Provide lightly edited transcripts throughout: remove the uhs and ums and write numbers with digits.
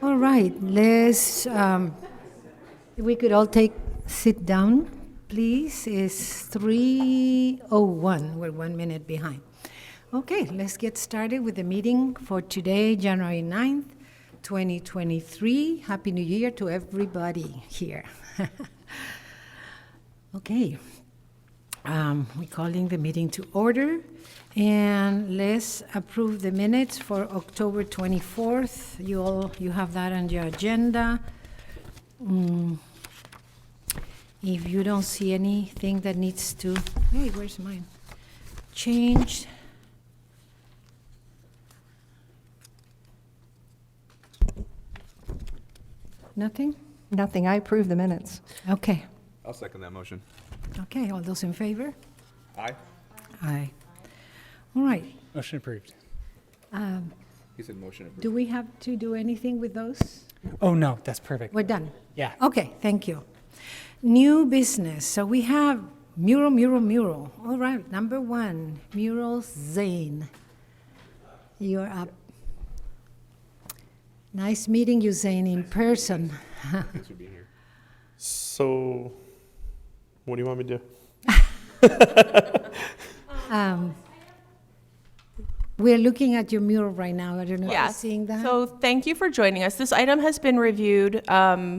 All right, if we could all sit down, please. It's 3:01. We're 1 minute behind. Okay, let's get started with the meeting for today, January 9th, 2023. Happy New Year to everybody here. Okay, we're calling the meeting to order. And let's approve the minutes for October 24th. You have that on your agenda. If you don't see anything that needs to, hey, where's mine? Changed. Nothing? Nothing. I approve the minutes. Okay. I'll second that motion. Okay, all those in favor? Aye. Aye. All right. Motion approved. He said motion approved. Do we have to do anything with those? Oh, no, that's perfect. We're done? Yeah. Okay, thank you. New business. So we have mural. All right, number one, mural Zane. You're up. Nice meeting you, Zane, in person. Thanks for being here. So, what do you want me to do? We're looking at your mural right now. I don't know if you're Yes. seeing that. So thank you for joining us. This item has been reviewed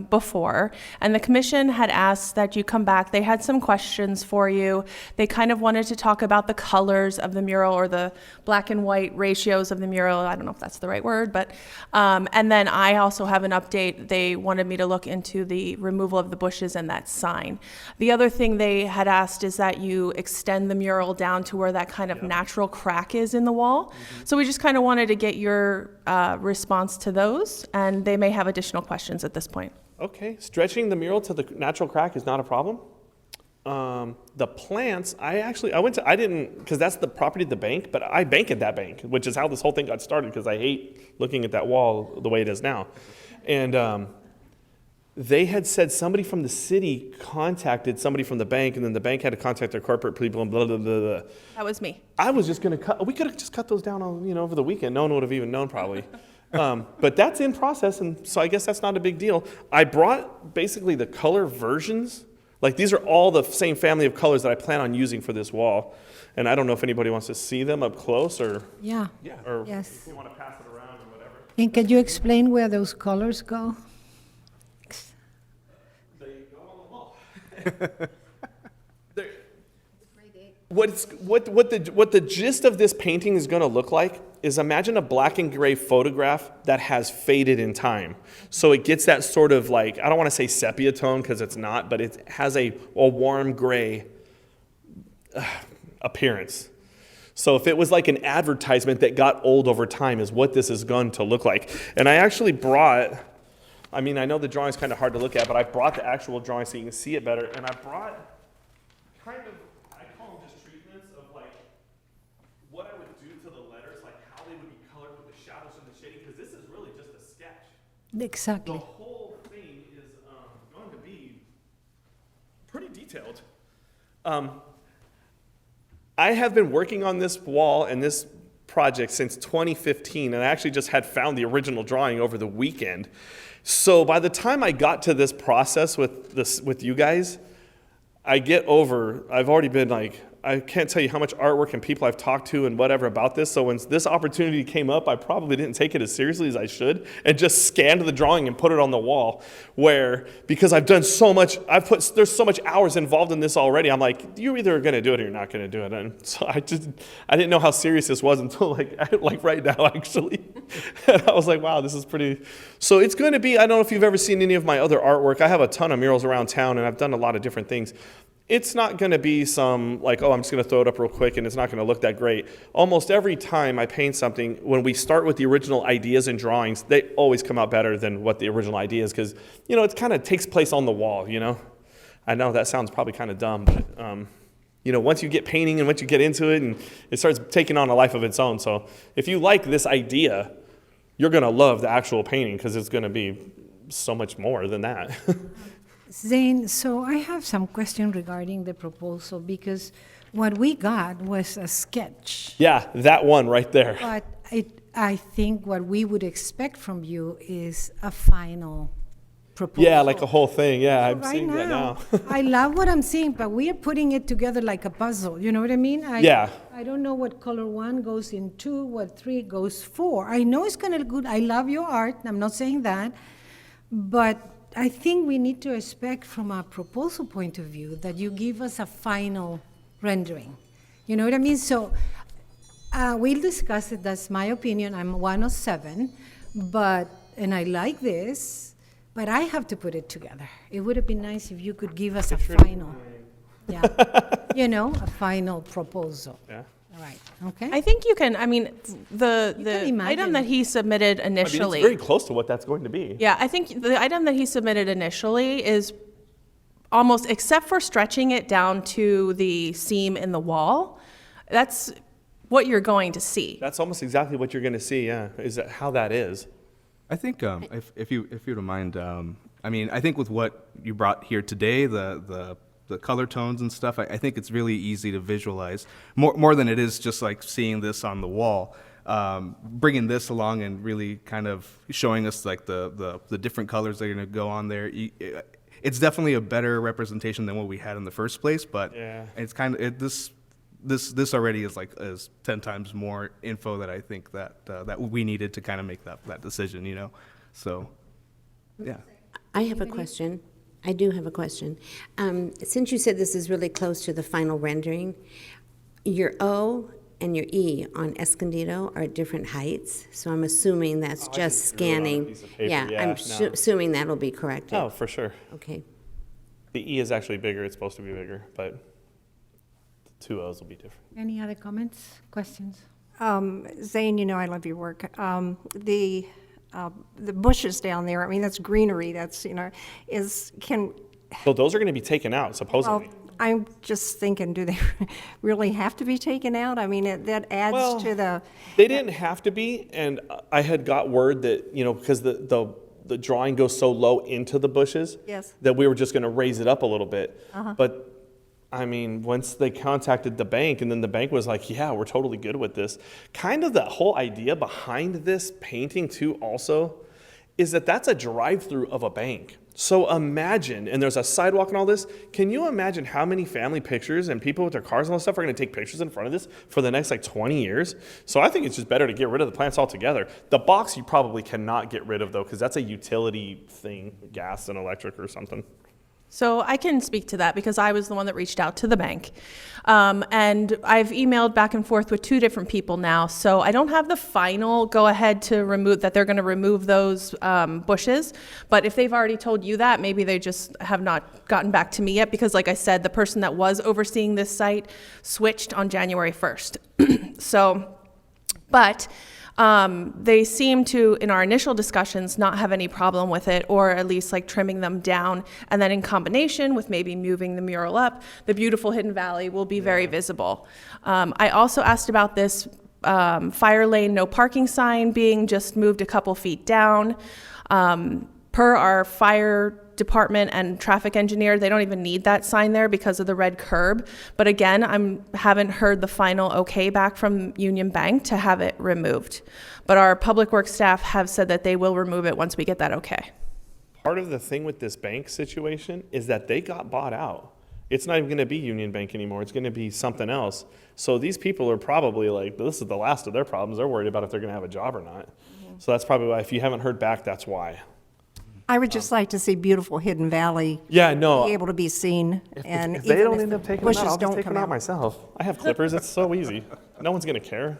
before, and the commission had asked that you come back. They had some questions for you. They kind of wanted to talk about the colors of the mural or the black and white ratios of the mural. I don't know if that's the right word, but, and then I also have an update. They wanted me to look into the removal of the bushes and that sign. The other thing they had asked is that you extend the mural down to where that kind of natural crack is in the wall. So we just kind of wanted to get your response to those, and they may have additional questions at this point. Okay, stretching the mural to the natural crack is not a problem. The plants, I didn't, because that's the property of the bank, but I bank at that bank, which is how this whole thing got started, because I hate looking at that wall the way it is now. And they had said somebody from the city contacted somebody from the bank, and then the bank had to contact their corporate people and blah, blah, blah, blah. That was me. I was just going to we could have just cut those down over the weekend. No one would have even known probably. But that's in process, and so I guess that's not a big deal. I brought basically the color versions. Like these are all the same family of colors that I plan on using for this wall. And I don't know if anybody wants to see them up close or or Yes. if you want to pass it around or whatever. And can you explain where those colors go? They go on the wall. What the gist of this painting is going to look like is imagine a black and gray photograph that has faded in time. So it gets that sort of like, I don't want to say sepia tone because it's not, but it has a warm gray appearance. So if it was like an advertisement that got old over time is what this is going to look like. And I actually brought, I know the drawing's kind of hard to look at, but I brought the actual drawing so you can see it better. And I brought kind of, I call them just treatments of like what I would do to the letters, like how they would be colored with the shadows and the shading, because this is really just a sketch. Exactly. The whole thing is going to be pretty detailed. I have been working on this wall and this project since 2015, and I actually just had found the original drawing over the weekend. So by the time I got to this process with you guys, I've already been like, I can't tell you how much artwork and people I've talked to and whatever about this. So when this opportunity came up, I probably didn't take it as seriously as I should and just scanned the drawing and put it on the wall because I've done so much, there's so much hours involved in this already. I'm like, you're either going to do it or you're not going to do it. And so I didn't know how serious this was until like right now, actually. And I was like, wow, this is pretty. So it's going to be, I don't know if you've ever seen any of my other artwork. I have a ton of murals around town and I've done a lot of different things. It's not going to be some like, oh, I'm just going to throw it up real quick and it's not going to look that great. Almost every time I paint something, when we start with the original ideas and drawings, they always come out better than what the original idea is because, it kind of takes place on the wall, I know that sounds probably kind of dumb, but, once you get painting and once you get into it and it starts taking on a life of its own. So if you like this idea, you're going to love the actual painting because it's going to be so much more than that. Zane, so I have some question regarding the proposal because what we got was a sketch. Yeah, that one right there. But I think what we would expect from you is a final proposal. Yeah, like a whole thing. Yeah, I'm Right seeing that now. I love what I'm seeing, but we are putting it together like a puzzle. You know what I mean? Yeah. I don't know what color 1 goes in 2, what 3 goes 4. I know it's going to look good. I love your art. I'm not saying that. But I think we need to expect from a proposal point of view that you give us a final rendering. You know what I mean? So we'll discuss it. That's my opinion. I'm 1 of 7. And I like this, but I have to put it together. It would have been nice if you could give us a final. Yeah. A final proposal. Yeah. All right. Okay. I think you can, I mean, the imagine. item that he submitted I mean, it's initially. very close to what that's going to be. Yeah, I think the item that he submitted initially is almost, except for stretching it down to the seam in the wall, that's what you're going to see. That's almost exactly what you're going to see, yeah, is that how that is. I think if you don't mind, I mean, I think with what you brought here today, the color tones and stuff, I think it's really easy to visualize more than it is just like seeing this on the wall. Bringing this along and really kind of showing us like the different colors that are going to go on there. It's definitely a better representation than what we had in the first place, but Yeah. it's kind of this already is 10 times more info that I think that we needed to kind of make that decision, So, yeah. I have a question. I do have a question. Since you said this is really close to the final rendering, your O and your E on Escondido are at different heights, so I'm assuming that's I just just drew it on a scanning. piece of paper, yeah, I'm no. assuming that'll be corrected. Oh, for sure. Okay. The E is actually bigger. It's supposed to be bigger, but the 2 O's will be different. Any other comments, questions? Zane, I love your work. The bushes down there, I mean, that's greenery, that's, So those are going to be taken out, supposedly. well, I'm just thinking, do they really have to be taken out? I mean, that adds to the, They didn't have to be, and I had got word that, because the drawing goes so low into the bushes. Yes. That we were just going to raise it up a little bit. But, I mean, once they contacted the bank, and then the bank was like, yeah, we're totally good with this. Kind of the whole idea behind this painting, too, also, is that that's a drive-through of a bank. So imagine, and there's a sidewalk and all this, can you imagine how many family pictures and people with their cars and all this stuff are going to take pictures in front of this for the next 20 years? So I think it's just better to get rid of the plants altogether. The box you probably cannot get rid of, though, because that's a utility thing, gas and electric or something. So I can speak to that because I was the one that reached out to the bank. And I've emailed back and forth with 2 different people now. So I don't have the final go ahead to remove that they're going to remove those bushes. But if they've already told you that, maybe they just have not gotten back to me yet because like I said, the person that was overseeing this site switched on January 1st. But they seem to, in our initial discussions, not have any problem with it, or at least trimming them down. And then in combination with maybe moving the mural up, the beautiful hidden valley will be very visible. I also asked about this fire lane no parking sign being just moved a couple feet down. Per our fire department and traffic engineer, they don't even need that sign there because of the red curb. But again, haven't heard the final okay back from Union Bank to have it removed. But our public works staff have said that they will remove it once we get that okay. Part of the thing with this bank situation is that they got bought out. It's not even going to be Union Bank anymore. It's going to be something else. So these people are probably this is the last of their problems. They're worried about if they're going to have a job or not. So that's probably why, if you haven't heard back, that's why. I would just like to see beautiful hidden valley Yeah, no. be able to be seen. And If they even don't if end the up taking them bushes out, I'll just don't take come them out myself. I have clippers. It's so easy. No one's going to care.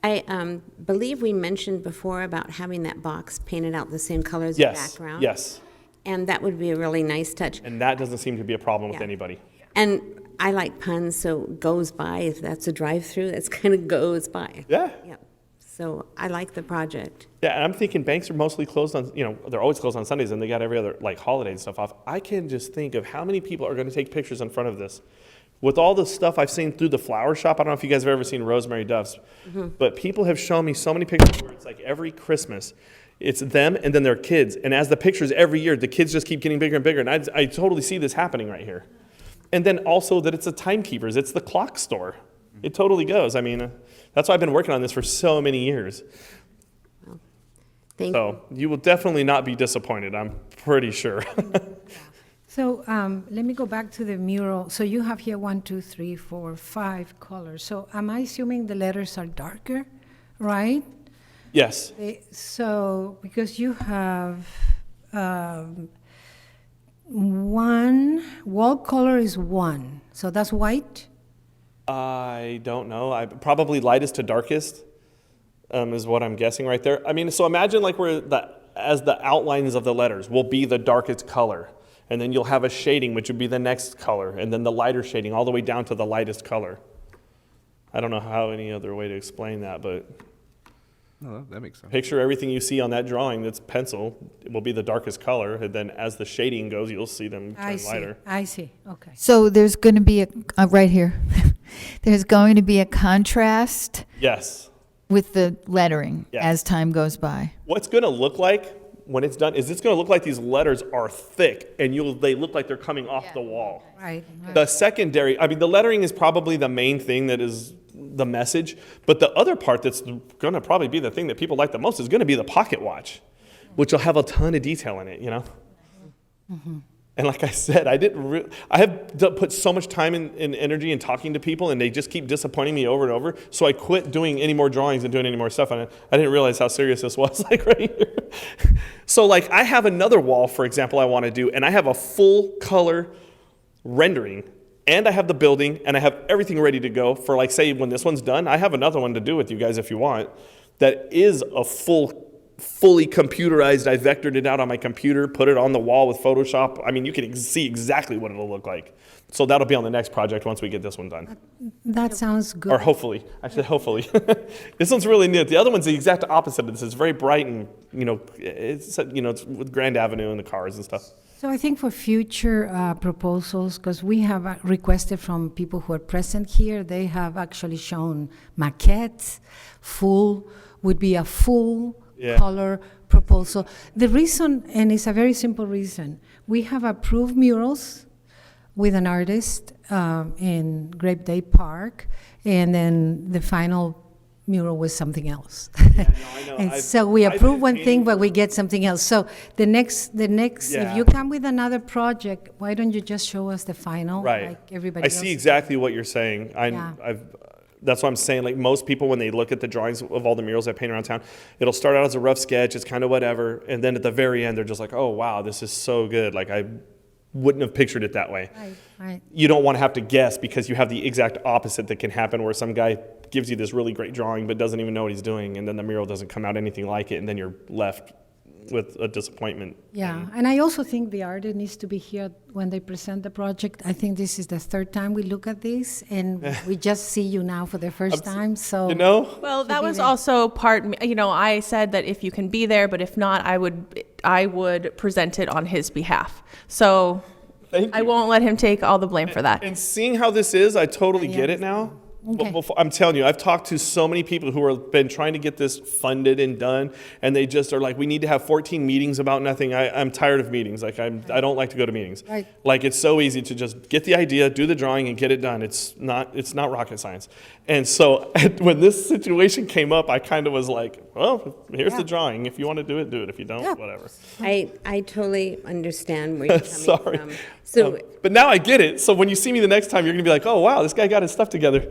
I believe we mentioned before about having that box painted out the same color as the Yes, background. yes. And that would be a really nice touch. And that doesn't seem to be a problem with Yeah. anybody. And I like puns, so goes by, if that's a drive-through, that's kind of goes by. Yeah. Yep. So I like the project. Yeah, and I'm thinking banks are mostly closed on, they're always closed on Sundays, and they got every other, holiday and stuff off. I can just think of how many people are going to take pictures in front of this. With all the stuff I've seen through the flower shop, I don't know if you guys have ever seen Rosemary Duff's, but people have shown me so many pictures where it's every Christmas, it's them and then their kids. And as the pictures every year, the kids just keep getting bigger and bigger. And I totally see this happening right here. And then also that it's the timekeepers, it's the clock store. It totally goes. I mean, that's why I've been working on this for so many years. Thank you. So you will definitely not be disappointed, I'm pretty sure. So let me go back to the mural. So you have here 1, 2, 3, 4, 5 colors. So am I assuming the letters are darker, right? Yes. So because you have one, wall color is 1. So that's white? I don't know. Probably lightest to darkest is what I'm guessing right there. I mean, so imagine like as the outlines of the letters will be the darkest color. And then you'll have a shading, which would be the next color, and then the lighter shading all the way down to the lightest color. I don't know how any other way to explain that, but No, that makes sense. picture everything you see on that drawing that's pencil. It will be the darkest color, and then as the shading goes, you'll see them I turn see. lighter. I see. Okay. So there's going to be right here, there's going to be a contrast Yes. with the lettering Yes. as time goes by. What's going to look like when it's done is it's going to look like these letters are thick, and they look like they're coming off the wall. Right. The secondary, I mean, the lettering is probably the main thing that is the message, but the other part that's going to probably be the thing that people like the most is going to be the pocket watch, which will have a ton of detail in it, you know? And like I said, I have put so much time and energy in talking to people, and they just keep disappointing me over and over. So I quit doing any more drawings and doing any more stuff. And I didn't realize how serious this was, like right here. So like I have another wall, for example, I want to do, and I have a full color rendering, and I have the building, and I have everything ready to go for, like, say when this one's done, I have another one to do with you guys if you want. That is a fully computerized. I vectored it out on my computer, put it on the wall with Photoshop. I mean, you can see exactly what it'll look like. So that'll be on the next project once we get this one done. That sounds good. Or hopefully. I said hopefully. This one's really neat. The other one's the exact opposite of this. It's very bright and, it's with Grand Avenue and the cars and stuff. So I think for future proposals, because we have requested from people who are present here, they have actually shown maquettes, would be a full Yeah. color proposal. The reason, and it's a very simple reason, we have approved murals with an artist in Grape Day Park, and then the final mural was something else. I know. And so we I've approve been one painting thing, but we get something else. So the next, Yeah. if you come with another project, why don't you just show us the final, Right. like everybody I else? see exactly what you're saying. Yeah. That's what I'm saying. Like most people, when they look at the drawings of all the murals I paint around town, it'll start out as a rough sketch. It's kind of whatever. And then at the very end, they're just like, oh, wow, this is so good. Like I wouldn't have pictured it that way. Right. You don't want to have to guess because you have the exact opposite that can happen where some guy gives you this really great drawing but doesn't even know what he's doing. And then the mural doesn't come out anything like it. And then you're left with a disappointment. Yeah, and I also think the artist needs to be here when they present the project. I think this is the third time we look at this, and we just see you now for the first time, so. You know? Well, that be was there. also I said that if you can be there, but if not, I would present it on his behalf. So Thank I you. won't let him take all the blame for that. And seeing how this is, I totally get it now. Okay. I'm telling you, I've talked to so many people who have been trying to get this funded and done, and they just are like, we need to have 14 meetings about nothing. I'm tired of meetings. Like, I don't like to go to meetings. Right. Like, it's so easy to just get the idea, do the drawing, and get it done. It's not rocket science. And so when this situation came up, I kind of was like, well, here's the drawing. If you want to do it. If you don't, Yeah. whatever. I totally understand where you're coming Sorry. from. So But now I get it. So when you see me the next time, you're going to be like, oh, wow, this guy got his stuff together.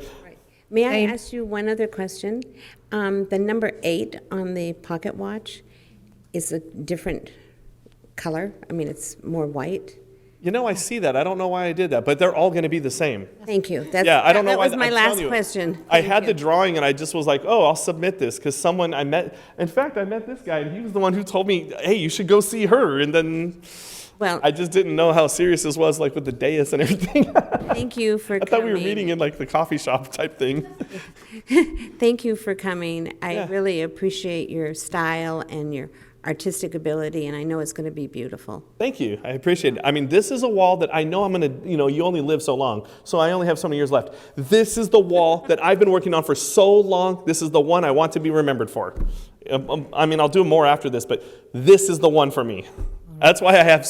may I I- ask you one other question? The number 8 on the pocket watch is a different color. I mean, it's more white. You know, I see that. I don't know why I did that, but they're all going to be the same. Thank you. Yeah, I don't know that why. was my I'm last telling you. question. I Thank had you. the drawing, and I just was like, oh, I'll submit this because someone I met. In fact, I met this guy, and he was the one who told me, hey, you should go see her. And then Well, I just didn't know how serious this was, like with the dais and everything. thank you for I coming. thought we were meeting in like the coffee shop type thing. Thank you for coming. I Yeah. really appreciate your style and your artistic ability, and I know it's going to be beautiful. Thank you. I appreciate it. I mean, this is a wall that I know I'm going to, you only live so long, so I only have so many years left. This is the wall that I've been working on for so long. This is the one I want to be remembered for. I mean, I'll do more after this, but this is the one for me. All That's why I have,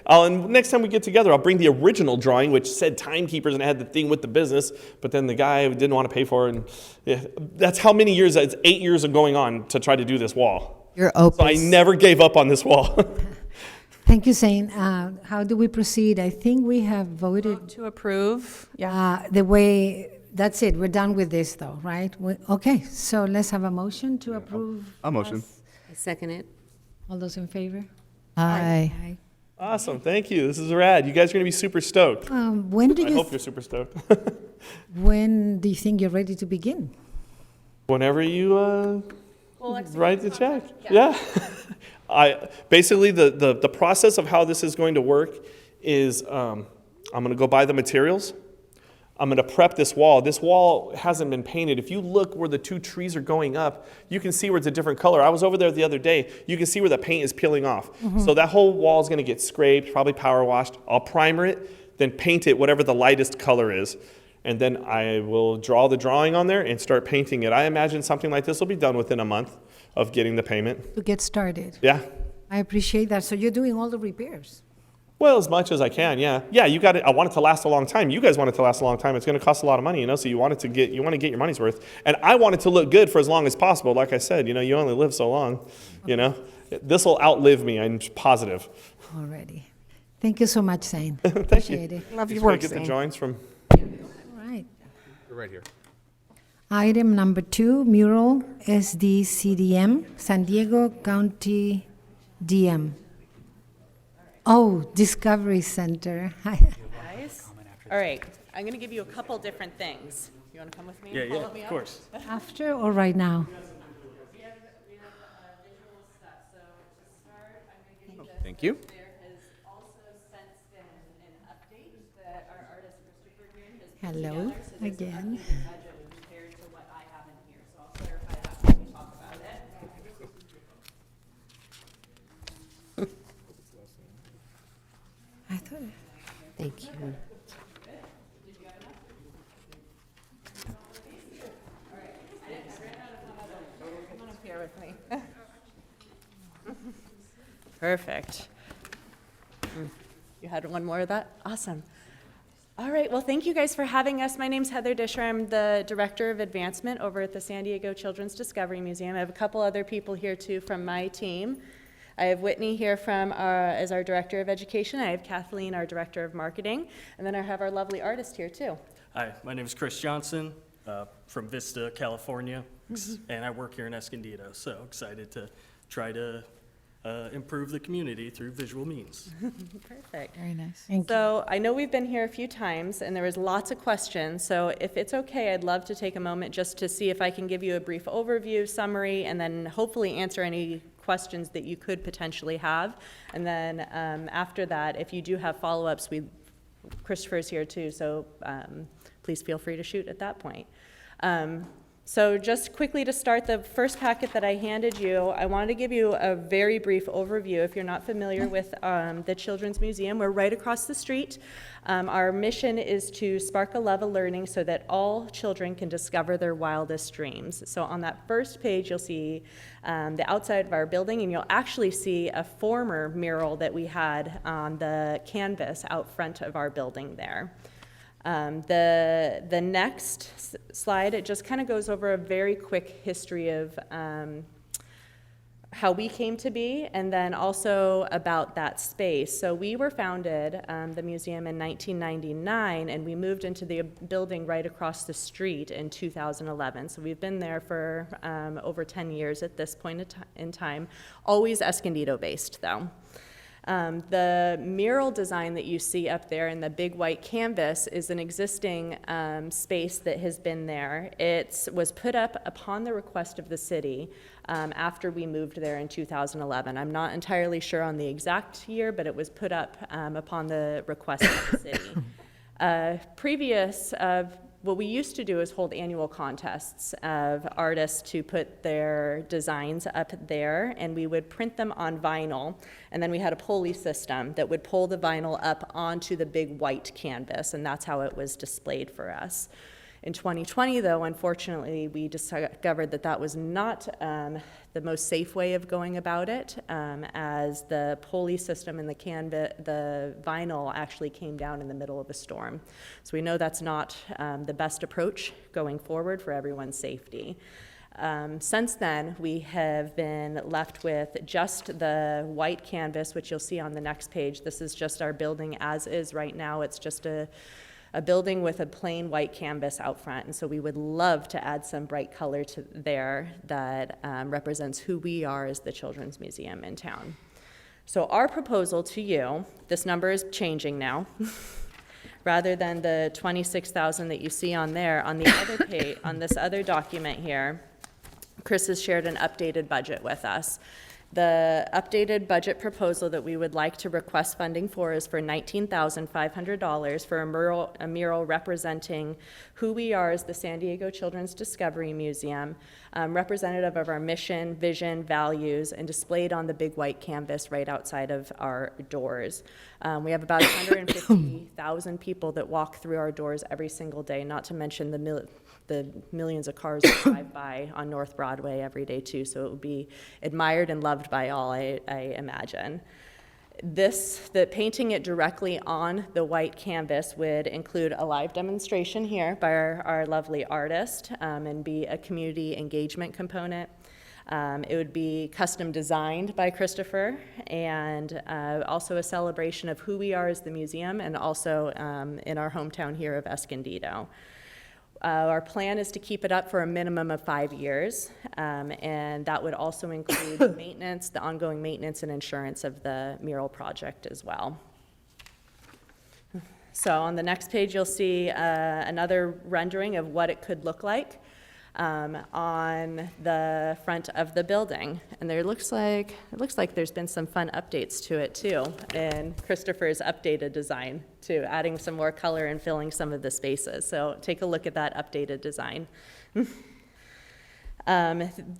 and next time we get together, I'll bring the original drawing, which said timekeepers and it had the thing with the business, but then the guy didn't want to pay for it. And yeah, that's how many years, it's 8 years of going on to try to do this wall. Your opus. So I never gave up on this wall. Thank you, Zane. How do we proceed? I think we have voted To approve, yeah. the way, that's it, we're done with this though, right? Okay, so let's have a motion to approve. I'll motion. I second it. All those in favor? Aye. Awesome, thank you. This is rad. You guys are going to be super stoked. When do I you, hope you're super stoked. when do you think you're ready to begin? Whenever you write the check. Yeah. Basically, the process of how this is going to work is I'm going to go buy the materials. I'm going to prep this wall. This wall hasn't been painted. If you look where the two trees are going up, you can see where it's a different color. I was over there the other day. You can see where the paint is peeling off. So that whole wall is going to get scraped, probably power washed. I'll primer it, then paint it whatever the lightest color is. And then I will draw the drawing on there and start painting it. I imagine something like this will be done within a month of getting the payment. To get started. Yeah. I appreciate that. So you're doing all the repairs? Well, as much as I can, yeah. Yeah, you got it. I want it to last a long time. You guys want it to last a long time. It's going to cost a lot of money, so you want to get your money's worth. And I want it to look good for as long as possible. Like I said, you only live so long, This will outlive me, I'm positive. Already. Thank you so much, Zane. Thank you. Appreciate it. Love your Just wanna work, get the Zane. drawings from. All right. You're right here. Item number 2, mural SDCDM, San Diego County DM. Oh, Discovery Center. Guys? All right, I'm going to give you a couple different things. You want to come with me? Yeah, of course. After or right now? We have visual stuff, so to start, I'm going to give you this. Thank you. There has also since been an update that our artist Christopher Green has put Hello together. So there's again. an updated budget compared to what I have in here, so I'll clarify that when we talk about it. I thought. Thank you. Come on up here with me. Perfect. You had one more of that? Awesome. All right, well, thank you guys for having us. My name's Heather Disher. I'm the Director of Advancement over at the San Diego Children's Discovery Museum. I have a couple other people here, too, from my team. I have Whitney here as our Director of Education. I have Kathleen, our Director of Marketing. And then I have our lovely artist here, too. Hi, my name is Chris Johnson from Vista, California, and I work here in Escondido. So excited to try to improve the community through visual means. Perfect. Very nice. So I know we've been here a few times, and there was lots of questions. So if it's okay, I'd love to take a moment just to see if I can give you a brief overview, summary, and then hopefully answer any questions that you could potentially have. And then after that, if you do have follow-ups, Christopher's here too, so please feel free to shoot at that point. So just quickly to start, the first packet that I handed you, I wanted to give you a very brief overview. If you're not familiar with the Children's Museum, we're right across the street. Our mission is to spark a love of learning so that all children can discover their wildest dreams. So on that first page, you'll see the outside of our building, and you'll actually see a former mural that we had on the canvas out front of our building there. The next slide, it just kind of goes over a very quick history of how we came to be, and then also about that space. So we were founded, the museum, in 1999, and we moved into the building right across the street in 2011. So we've been there for over 10 years at this point in time, always Escondido-based, though. The mural design that you see up there in the big white canvas is an existing space that has been there. It was put up upon the request of the city after we moved there in 2011. I'm not entirely sure on the exact year, but it was put up upon the request of the city. What we used to do is hold annual contests of artists to put their designs up there, and we would print them on vinyl, and then we had a pulley system that would pull the vinyl up onto the big white canvas, and that's how it was displayed for us. In 2020, though, unfortunately, we discovered that that was not the most safe way of going about it, as the pulley system and the vinyl actually came down in the middle of a storm. So we know that's not the best approach going forward for everyone's safety. Since then, we have been left with just the white canvas, which you'll see on the next page. This is just our building as is right now. It's just a building with a plain white canvas out front, and so we would love to add some bright color to there that represents who we are as the Children's Museum in town. So our proposal to you, this number is changing now. Rather than the 26,000 that you see on there, on the other page, on this other document here, Chris has shared an updated budget with us. The updated budget proposal that we would like to request funding for is for $19,500 for a mural representing who we are as the San Diego Children's Discovery Museum, representative of our mission, vision, values, and displayed on the big white canvas right outside of our doors. We have about 150,000 people that walk through our doors every single day, not to mention the millions of cars that drive by on North Broadway every day too, so it would be admired and loved by all, I imagine. The painting it directly on the white canvas would include a live demonstration here by our lovely artist, and be a community engagement component. It would be custom designed by Christopher, and also a celebration of who we are as the museum, and also in our hometown here of Escondido. Our plan is to keep it up for a minimum of 5 years, and that would also include maintenance, the ongoing maintenance and insurance of the mural project as well. So on the next page, you'll see another rendering of what it could look like on the front of the building. And it looks like there's been some fun updates to it too, in Christopher's updated design too, adding some more color and filling some of the spaces. So take a look at that updated design.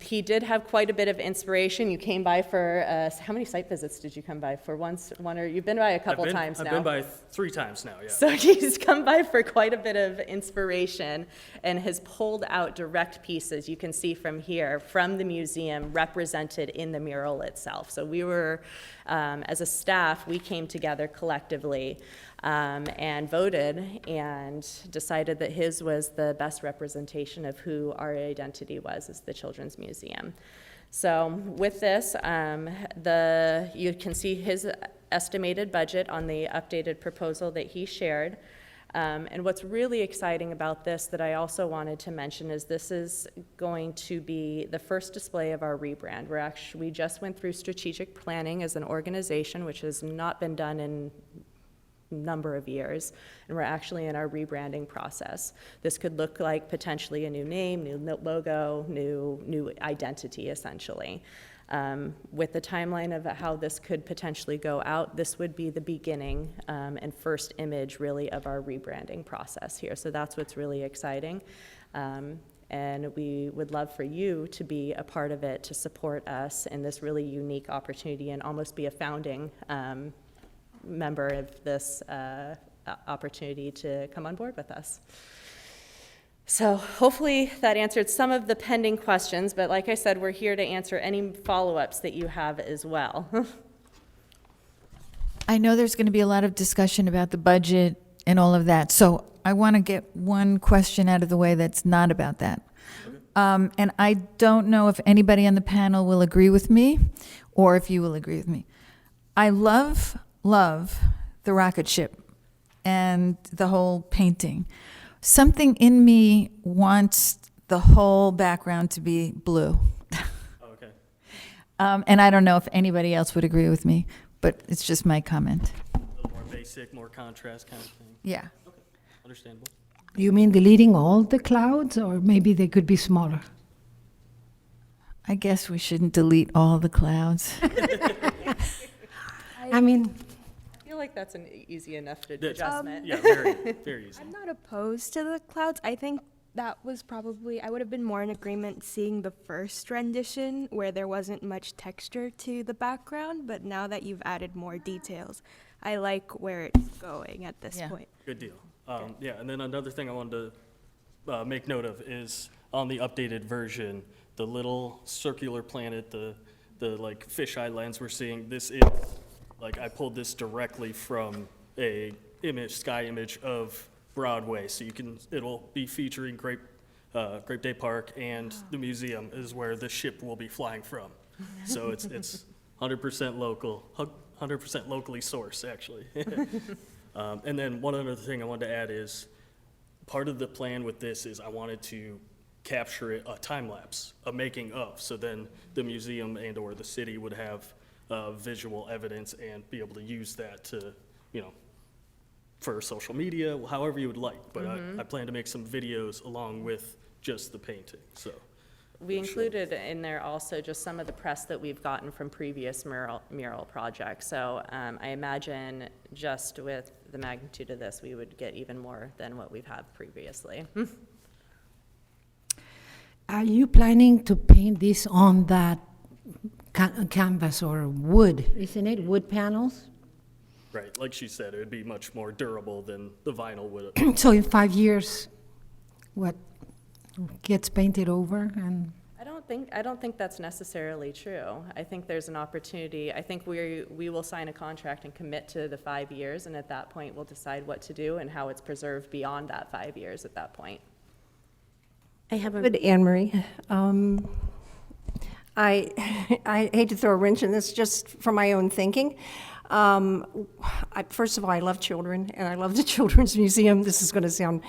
He did have quite a bit of inspiration. You came by for, how many site visits did you come by? For one, or you've been by a couple times now? I've been by 3 times now, yeah. So he's come by for quite a bit of inspiration and has pulled out direct pieces, you can see from here, from the museum represented in the mural itself. So we were, as a staff, we came together collectively and voted and decided that his was the best representation of who our identity was as the Children's Museum. So with this, you can see his estimated budget on the updated proposal that he shared. And what's really exciting about this that I also wanted to mention is this is going to be the first display of our rebrand. We just went through strategic planning as an organization, which has not been done in number of years, and we're actually in our rebranding process. This could look like potentially a new name, new logo, new identity, essentially. With the timeline of how this could potentially go out, this would be the beginning and first image, really, of our rebranding process here. So that's what's really exciting. And we would love for you to be a part of it, to support us in this really unique opportunity and almost be a founding member of this opportunity to come on board with us. So hopefully that answered some of the pending questions, but like I said, we're here to answer any follow-ups that you have as well. I know there's going to be a lot of discussion about the budget and all of that, so I want to get one question out of the way that's not about that. And I don't know if anybody on the panel will agree with me, or if you will agree with me. I love the rocket ship and the whole painting. Something in me wants the whole background to be blue. Okay. And I don't know if anybody else would agree with me, but it's just my comment. A little more basic, more contrast kind of thing. Yeah. Okay, understandable. You mean deleting all the clouds, or maybe they could be smaller? I guess we shouldn't delete all the clouds. I mean, I feel like that's an easy enough adjustment. Yeah, very, very easy. I'm not opposed to the clouds. I think that was probably, I would have been more in agreement seeing the first rendition where there wasn't much texture to the background, but now that you've added more details, I like where it's going at this Yeah. point. Good deal. Yeah, and then another thing I wanted to make note of is on the updated version, the little circular planet, the like fisheye lens we're seeing, this is, like, I pulled this directly from a sky image of Broadway. So it'll be featuring Grape Day Park, and the museum is where the ship will be flying from. So it's 100% local, 100% locally sourced, actually. And then one other thing I wanted to add is, part of the plan with this is I wanted to capture a time lapse, a making of, so then the museum and or the city would have visual evidence and be able to use that to, for social media, however you would like. But I plan to make some videos along with just the painting, so. We included in there also just some of the press that we've gotten from previous mural projects. So I imagine just with the magnitude of this, we would get even more than what we've had previously. Are you planning to paint this on that canvas or wood? Isn't it wood panels? Right, like she said, it would be much more durable than the vinyl would. So in 5 years, what gets painted over? And I don't think that's necessarily true. I think there's an opportunity. I think we will sign a contract and commit to the 5 years, and at that point, we'll decide what to do and how it's preserved beyond that 5 years at that point. I have a Good, Anne Marie. I hate to throw a wrench in this just for my own thinking. First of all, I love children, and I love the Children's Museum. This is going to sound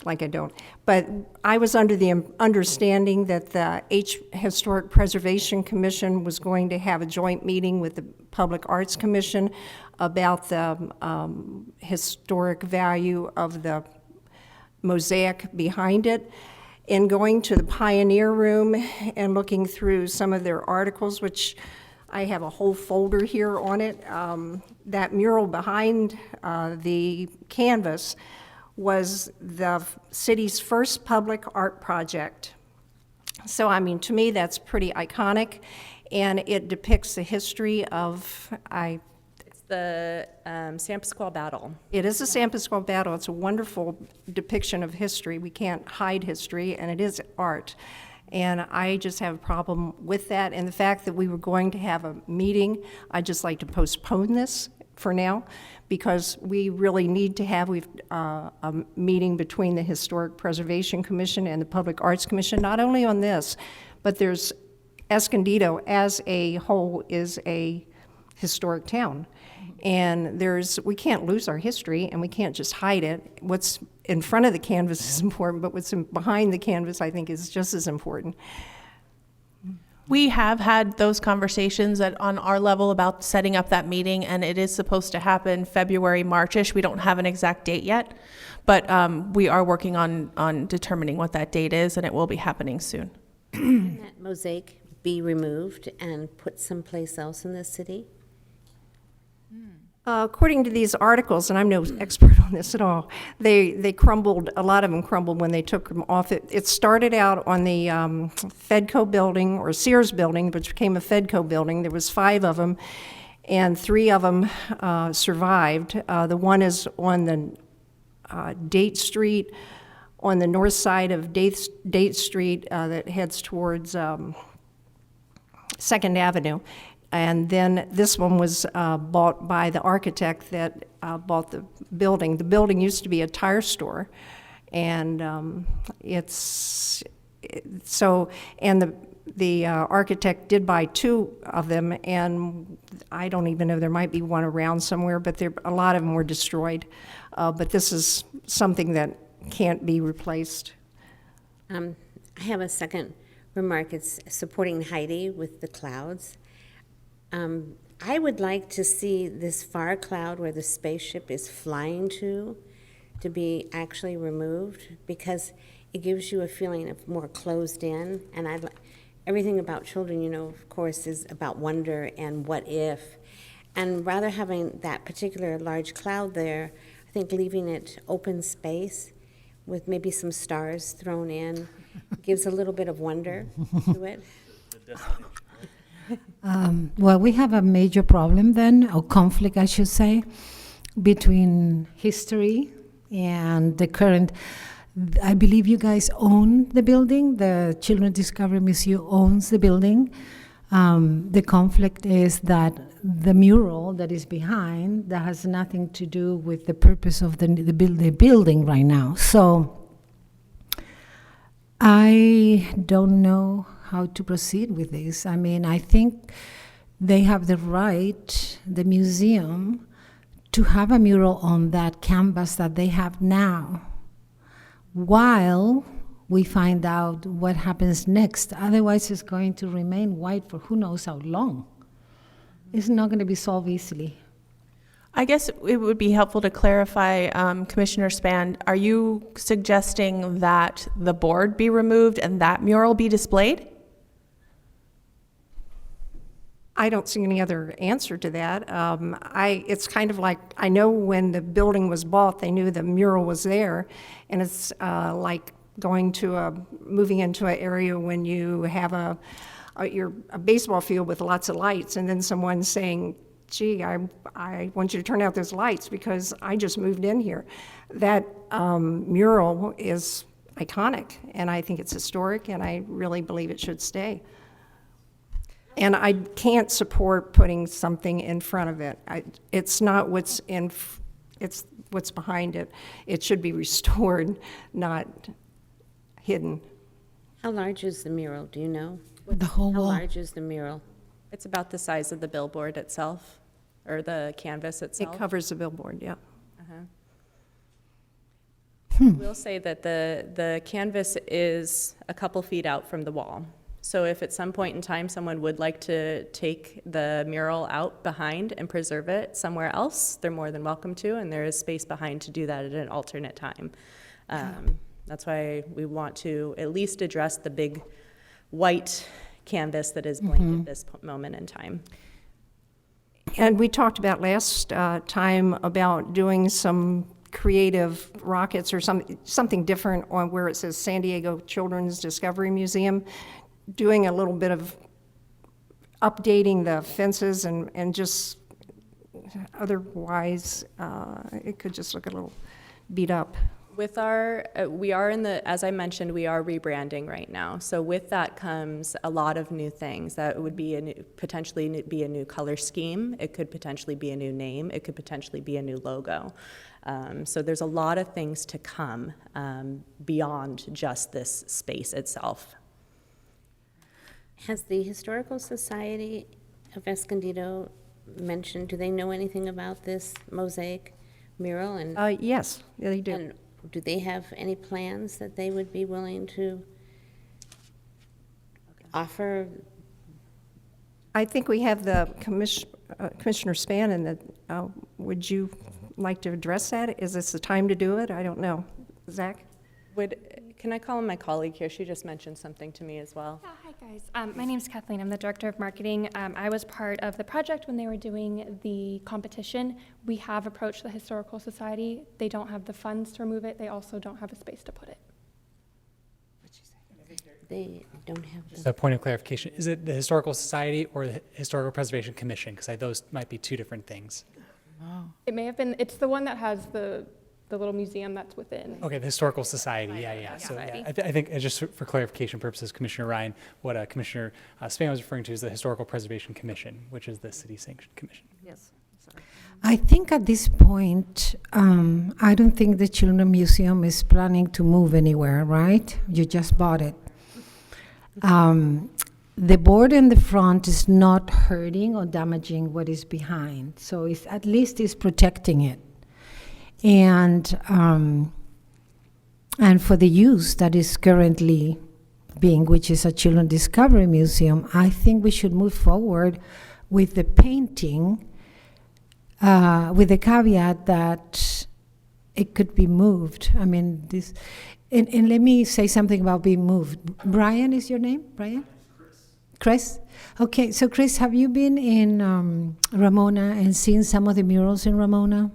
like I don't. But I was under the understanding that the Historic Preservation Commission was going to have a joint meeting with the Public Arts Commission about the historic value of the mosaic behind it. In going to the Pioneer Room and looking through some of their articles, which I have a whole folder here on it, that mural behind the canvas was the city's first public art project. So, I mean, to me, that's pretty iconic, and it depicts the history of, It's the San Pasqual Battle. It is a San Pasqual battle. It's a wonderful depiction of history. We can't hide history, and it is art. And I just have a problem with that. And the fact that we were going to have a meeting, I'd just like to postpone this for now, because we really need to have a meeting between the Historic Preservation Commission and the Public Arts Commission, not only on this, but there's Escondido as a whole is a historic town. And we can't lose our history, and we can't just hide it. What's in front of the canvas is important, but what's behind the canvas, I think, is just as important. We have had those conversations on our level about setting up that meeting, and it is supposed to happen February, March-ish. We don't have an exact date yet, but we are working on determining what that date is, and it will be happening soon. Can that mosaic be removed and put someplace else in the city? According to these articles, and I'm no expert on this at all, they crumbled, a lot of them crumbled when they took them off. It started out on the Fedco building, or Sears building, which became a Fedco building. There was 5 of them, and 3 of them survived. The one is on the Date Street, on the north side of Date Street that heads towards 2nd Avenue. And then this one was bought by the architect that bought the building. The building used to be a tire store, and the architect did buy 2 of them, and I don't even know, there might be one around somewhere, but a lot of them were destroyed. But this is something that can't be replaced. I have a second remark. It's supporting Heidi with the clouds. I would like to see this far cloud where the spaceship is flying to be actually removed, because it gives you a feeling of more closed in. And everything about children, of course, is about wonder and what if. And rather having that particular large cloud there, I think leaving it open space with maybe some stars thrown in gives a little bit of wonder to it. Well, we have a major problem then, or conflict, I should say, between history and the current. I believe you guys own the building. The Children's Discovery Museum owns the building. The conflict is that the mural that is behind, that has nothing to do with the purpose of the building right now. So I don't know how to proceed with this. I mean, I think they have the right, the museum, to have a mural on that canvas that they have now, while we find out what happens next. Otherwise, it's going to remain white for who knows how long. It's not going to be solved easily. I guess it would be helpful to clarify, Commissioner Span, are you suggesting that the board be removed and that mural be displayed? I don't see any other answer to that. It's kind of like, I know when the building was bought, they knew the mural was there, and it's like moving into an area when you have a baseball field with lots of lights, and then someone saying, gee, I want you to turn out those lights because I just moved in here. That mural is iconic, and I think it's historic, and I really believe it should stay. And I can't support putting something in front of it. It's not what's it's what's behind it. It should be restored, not hidden. How large is the mural, do you know? The whole How wall. large is the mural? It's about the size of the billboard itself, or the canvas It itself. covers the billboard, yeah. We'll say that the canvas is a couple feet out from the wall. So if at some point in time someone would like to take the mural out behind and preserve it somewhere else, they're more than welcome to, and there is space behind to do that at an alternate time. That's why we want to at least address the big white canvas that is blank at this moment in time. And we talked about last time about doing some creative rockets or something different on where it says San Diego Children's Discovery Museum, doing a little bit of updating the fences and just otherwise it could just look a little beat up. With our, we are as I mentioned, we are rebranding right now. So with that comes a lot of new things. That would be potentially be a new color scheme. It could potentially be a new name. It could potentially be a new logo. So there's a lot of things to come beyond just this space itself. Has the Historical Society of Escondido mentioned, do they know anything about this mosaic mural? And Yes, they do. And do they have any plans that they would be willing to offer? I think we have the Commissioner Spann, and would you like to address that? Is this the time to do it? I don't know. Zach? Can I call on my colleague here? She just mentioned something to me as well. Yeah, hi guys. My name's Kathleen. I'm the Director of Marketing. I was part of the project when they were doing the competition. We have approached the Historical Society. They don't have the funds to remove it. They also don't have a space to put it. They don't have Just a point of clarification, is it the Historical Society or the Historical Preservation Commission? Because those might be two different things. It may have been, it's the one that has the little museum that's within. Okay, the Historical Society, yeah. So yeah, I think just for clarification purposes, Commissioner Ryan, what Commissioner Span was referring to is the Historical Preservation Commission, which is the city-sanctioned commission. Yes. I think at this point, I don't think the Children's Museum is planning to move anywhere, right? You just bought it. The board in the front is not hurting or damaging what is behind, so it's, at least it's protecting it. And for the use that is currently being, which is a Children's Discovery Museum, I think we should move forward with the painting, with the caveat that it could be moved. I mean, this, and let me say something about being moved. Brian is your name, Brian? Chris? Okay, so Chris, have you been in Ramona and seen some of the murals in Ramona?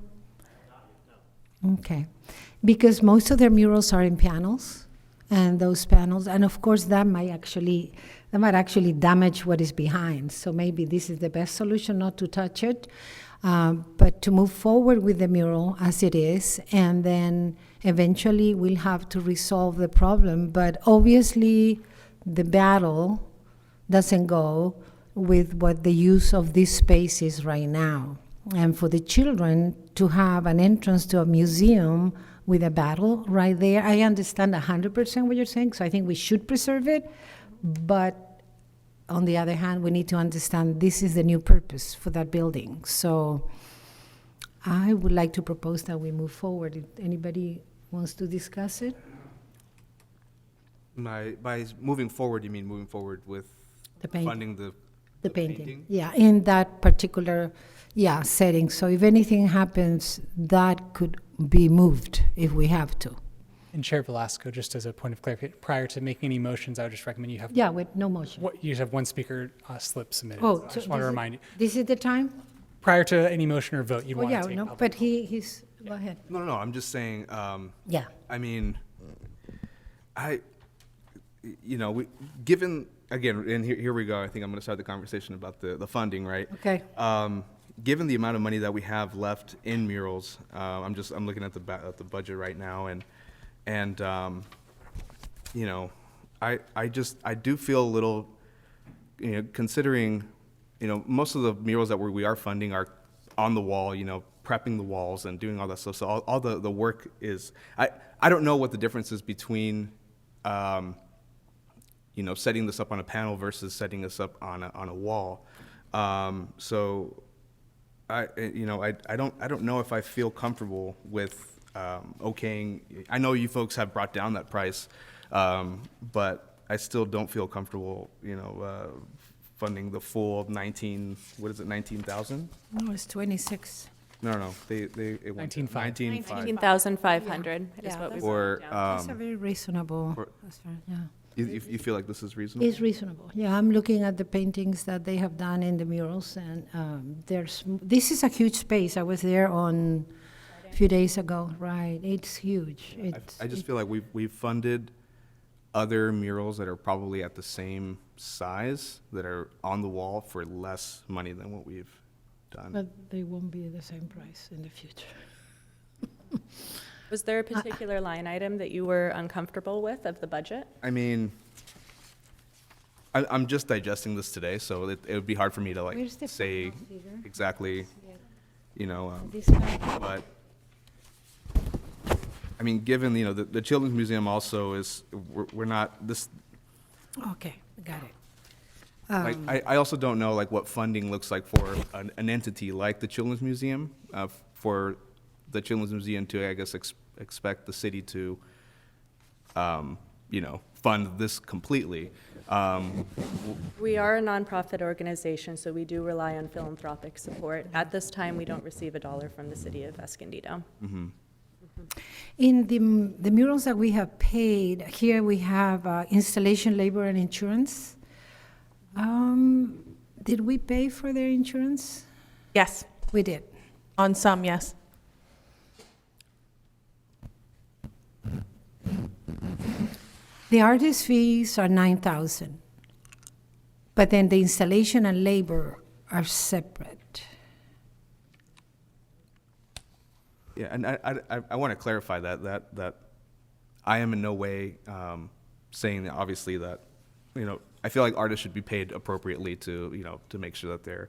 Okay, because most of their murals are in panels, and those panels, and of course that might actually damage what is behind. So maybe this is the best solution, not to touch it, but to move forward with the mural as it is, and then eventually we'll have to resolve the problem. But obviously the battle doesn't go with what the use of this space is right now. And for the children to have an entrance to a museum with a battle right there, I understand 100% what you're saying, so I think we should preserve it. But on the other hand, we need to understand this is the new purpose for that building. So I would like to propose that we move forward. If anybody wants to discuss it? By moving forward, you mean moving forward with The painting. funding The painting, yeah, in that particular, setting. So if anything happens, that could be moved if we have to. And Chair Velasco, just as a point of clarification, prior to making any motions, I would just recommend you have. Yeah, with no motion. You have one speaker slip submitted. Oh, So I so just want to this is- remind you, This is the time? prior to any motion or vote, you Oh, want yeah, to take no, public. but he's, go ahead. No, I'm just saying, Yeah. I mean, given, again, and here we go, I think I'm gonna start the conversation about the funding, right? Okay. Given the amount of money that we have left in murals, I'm looking at the budget right now, and I do feel a little, considering, most of the murals that we are funding are on the wall, prepping the walls and doing all that stuff. So all the work is, I don't know what the difference is between, setting this up on a panel versus setting this up on a wall. So I don't know if I feel comfortable with okaying. I know you folks have brought down that price, but I still don't feel comfortable, funding the full 19,000? No, it's 26. No, it went 19.5. 19.5. 19,500 is Yeah, what we that's- Or, That's a very reasonable, or- that's fair, yeah. you feel like this is reasonable? It's reasonable. Yeah, I'm looking at the paintings that they have done in the murals, and this is a huge space. I was there a few days ago, right? It's huge. I just feel like we've funded other murals that are probably at the same size, that are on the wall for less money than what we've done. But they won't be the same price in the future. Was there a particular line item that you were uncomfortable with of the budget? I mean, I'm just digesting this today, so it would be hard for me to Where's the say panel figure? exactly, This one? but, I mean, given, the Children's Museum also is, we're not, this, Okay, got it. I also don't know, what funding looks like for an entity like the Children's Museum, for the Children's Museum to, I guess, expect the city to, fund this completely. We are a nonprofit organization, so we do rely on philanthropic support. At this time, we don't receive $1 from the city of Escondido. In the murals that we have paid, here we have installation, labor, and insurance. Did we pay for their insurance? Yes, We did. on some, yes. The artist fees are 9,000, but then the installation and labor are separate. Yeah, and I want to clarify that I am in no way saying that, obviously, that, I feel like artists should be paid appropriately to, to make sure that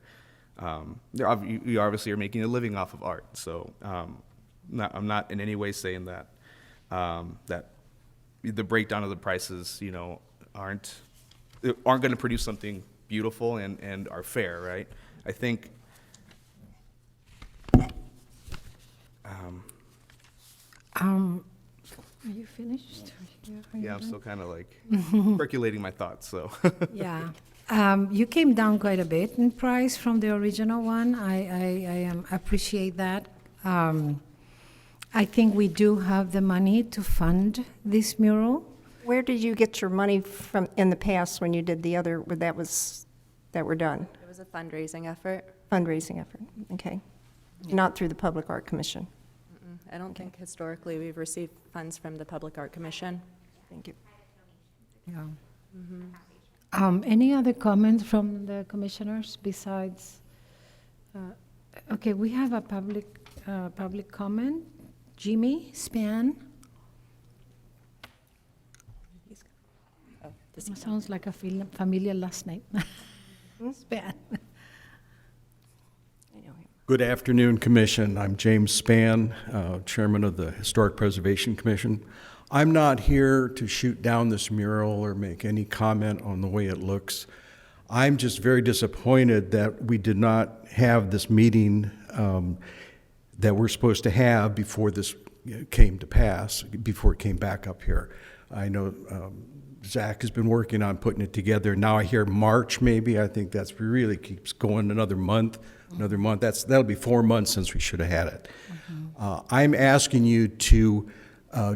you obviously are making a living off of art. So I'm not in any way saying that that the breakdown of the prices, aren't going to produce something beautiful and are fair, right? I think. Are you finished? Yeah, I'm still kind of percolating my thoughts, so. Yeah. You came down quite a bit in price from the original one. I appreciate that. I think we do have the money to fund this mural. Where did you get your money from in the past when you did the other, that were done? It was a fundraising effort. Fundraising effort, okay. Not through the Public Art Commission. I don't think historically we've received funds from the Public Art Commission. Thank you. Yeah. Any other comments from the commissioners besides? Okay, we have a public comment. Jimmy Span. Sounds like a familiar last name. Span. Good afternoon, Commission. I'm James Span, Chairman of the Historic Preservation Commission. I'm not here to shoot down this mural or make any comment on the way it looks. I'm just very disappointed that we did not have this meeting that we're supposed to have before this came to pass, before it came back up here. I know Zach has been working on putting it together. Now I hear March maybe. I think that's really keeps going another month. That'll be 4 months since we should have had it. I'm asking you to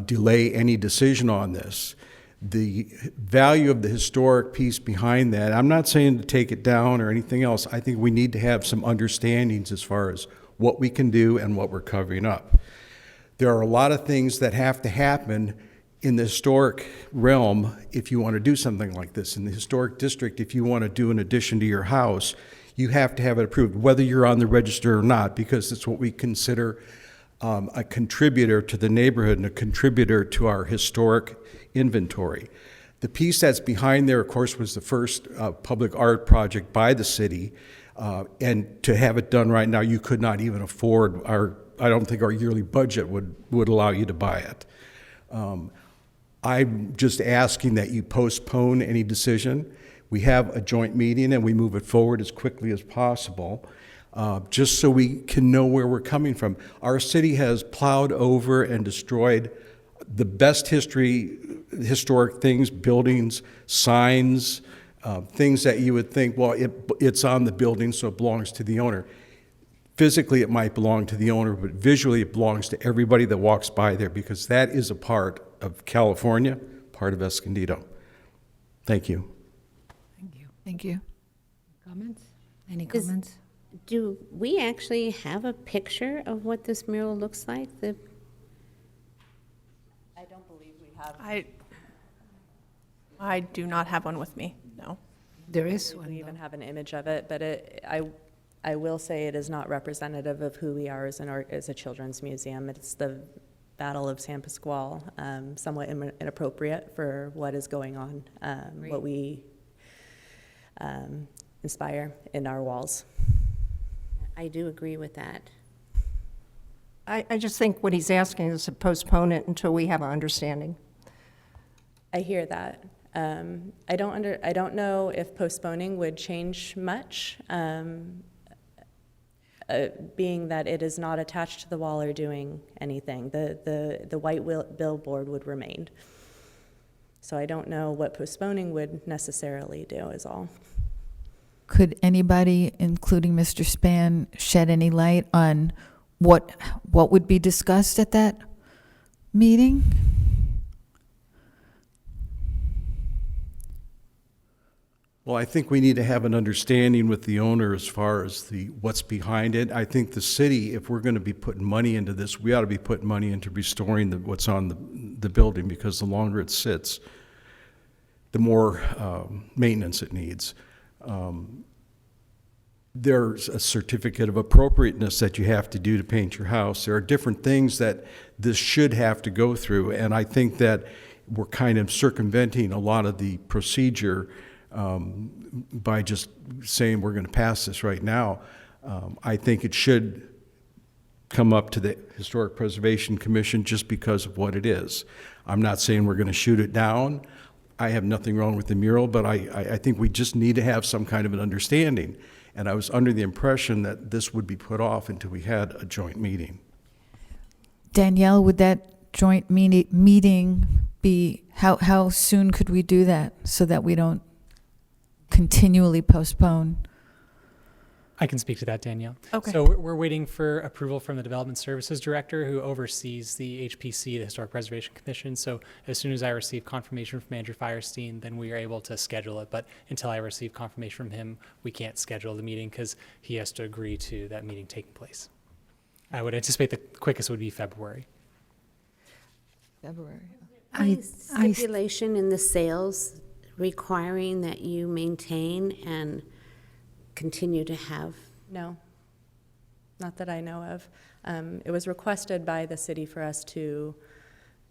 delay any decision on this. The value of the historic piece behind that, I'm not saying to take it down or anything else. I think we need to have some understandings as far as what we can do and what we're covering up. There are a lot of things that have to happen in the historic realm if you want to do something like this. In the historic district, if you want to do an addition to your house, you have to have it approved, whether you're on the register or not, because it's what we consider a contributor to the neighborhood and a contributor to our historic inventory. The piece that's behind there, of course, was the first public art project by the city, and to have it done right now, you could not even afford I don't think our yearly budget would allow you to buy it. I'm just asking that you postpone any decision. We have a joint meeting and we move it forward as quickly as possible, just so we can know where we're coming from. Our city has plowed over and destroyed the best historic things, buildings, signs, things that you would think, well, it's on the building, so it belongs to the owner. Physically, it might belong to the owner, but visually, it belongs to everybody that walks by there, because that is a part of California, part of Escondido. Thank you. Thank you. Comments? Any comments? Do we actually have a picture of what this mural looks like? I don't believe we have. I do not have one with me, no. There is We one. even have an image of it, but I will say it is not representative of who we are as a children's museum. It's the Battle of San Pasqual, somewhat inappropriate for what is going on, what we inspire in our walls. I do agree with that. I just think what he's asking is to postpone it until we have an understanding. I hear that. I don't know if postponing would change much, being that it is not attached to the wall or doing anything. The white billboard would remain. So I don't know what postponing would necessarily do is all. Could anybody, including Mr. Span, shed any light on what would be discussed at that meeting? Well, I think we need to have an understanding with the owner as far as what's behind it. I think the city, if we're going to be putting money into this, we ought to be putting money into restoring what's on the building, because the longer it sits, the more maintenance it needs. There's a certificate of appropriateness that you have to do to paint your house. There are different things that this should have to go through, and I think that we're kind of circumventing a lot of the procedure by just saying we're going to pass this right now. I think it should come up to the Historic Preservation Commission just because of what it is. I'm not saying we're going to shoot it down. I have nothing wrong with the mural, but I think we just need to have some kind of an understanding. And I was under the impression that this would be put off until we had a joint meeting. Danielle, would that joint meeting be, how soon could we do that so that we don't continually postpone? I can speak to that, Danielle. Okay. So we're waiting for approval from the Development Services Director, who oversees the HPC, the Historic Preservation Commission. So as soon as I receive confirmation from Andrew Firestein, then we are able to schedule it. But until I receive confirmation from him, we can't schedule the meeting because he has to agree to that meeting taking place. I would anticipate the quickest would be February. February. any I- stipulation in the sales requiring that you maintain and continue to have? No, not that I know of. It was requested by the city for us to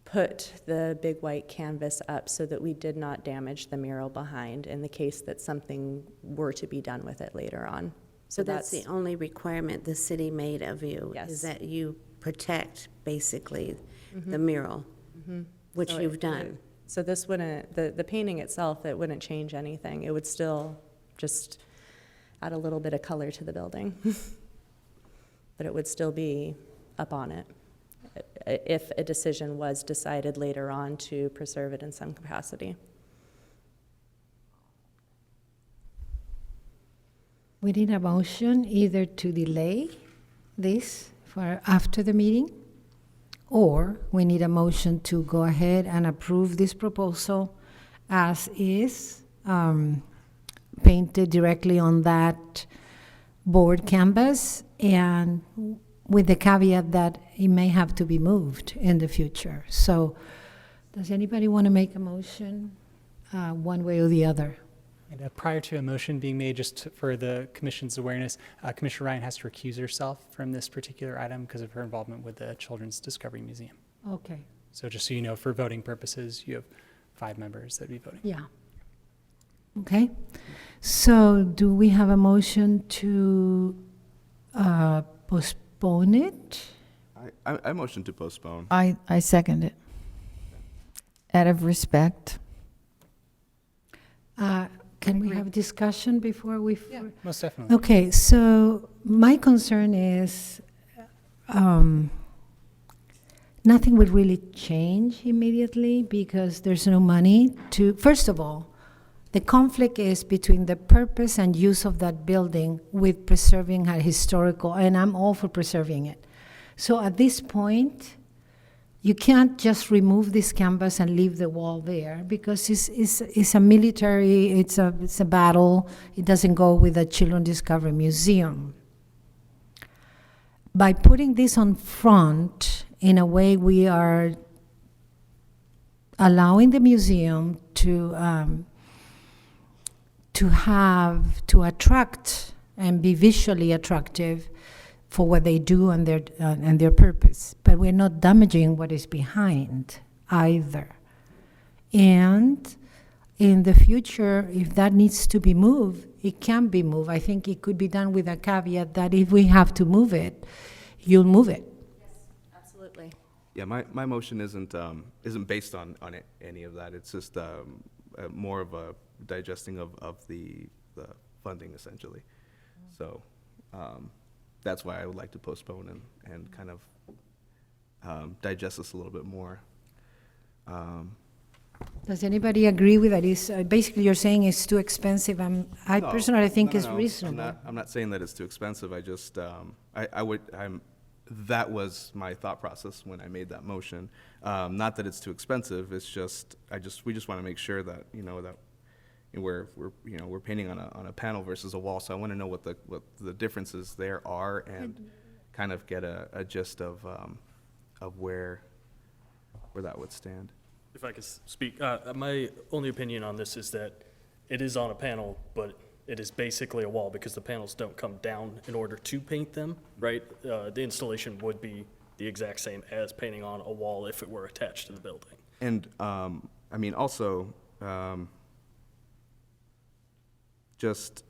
put the big white canvas up so that we did not damage the mural behind in the case that something were to be done with it later on. So that's the only requirement the city made of you? Yes. Is that you protect, basically, the mural, which So you've done? So this wouldn't, the painting itself, it wouldn't change anything. It would still just add a little bit of color to the building. But it would still be up on it if a decision was decided later on to preserve it in some capacity. We need a motion either to delay this for after the meeting, or we need a motion to go ahead and approve this proposal as is, painted directly on that board canvas, and with the caveat that it may have to be moved in the future. So, does anybody want to make a motion, one way or the other? And prior to a motion being made, just for the commission's awareness, Commissioner Ryan has to recuse herself from this particular item because of her involvement with the Children's Discovery Museum. Okay, So just so you know, for voting purposes, you have 5 members that would be voting. yeah. Okay, so do we have a motion to postpone it? I motion to postpone. I second it. Out of respect. Can we have discussion before we? Most definitely. Okay, so my concern is nothing would really change immediately because there's no money to, first of all, the conflict is between the purpose and use of that building with preserving a historical, and I'm all for preserving it. So at this point, you can't just remove this canvas and leave the wall there because it's a military, it's a battle. It doesn't go with the Children's Discovery Museum. By putting this on front, in a way we are allowing the museum to attract and be visually attractive for what they do and their purpose. But we're not damaging what is behind either. And in the future, if that needs to be moved, it can be moved. I think it could be done with a caveat that if we have to move it, you'll move it. Absolutely. Yeah, my motion isn't based on any of that. It's just more of a digesting of the funding, essentially. So that's why I would like to postpone and kind of digest this a little bit more. Does anybody agree with that? Is basically you're saying it's too expensive. I No, personally think no, it's no. reasonable. I'm not saying that it's too expensive. I just that was my thought process when I made that motion. Not that it's too expensive. It's just we just want to make sure that that we're painting on a panel versus a wall. So I want to know what the differences there are and kind of get a gist of where that would stand. If I could speak, my only opinion on this is that it is on a panel, but it is basically a wall because the panels don't come down in order to paint them, right? The installation would be the exact same as painting on a wall if it were attached to the building. And I mean, also, just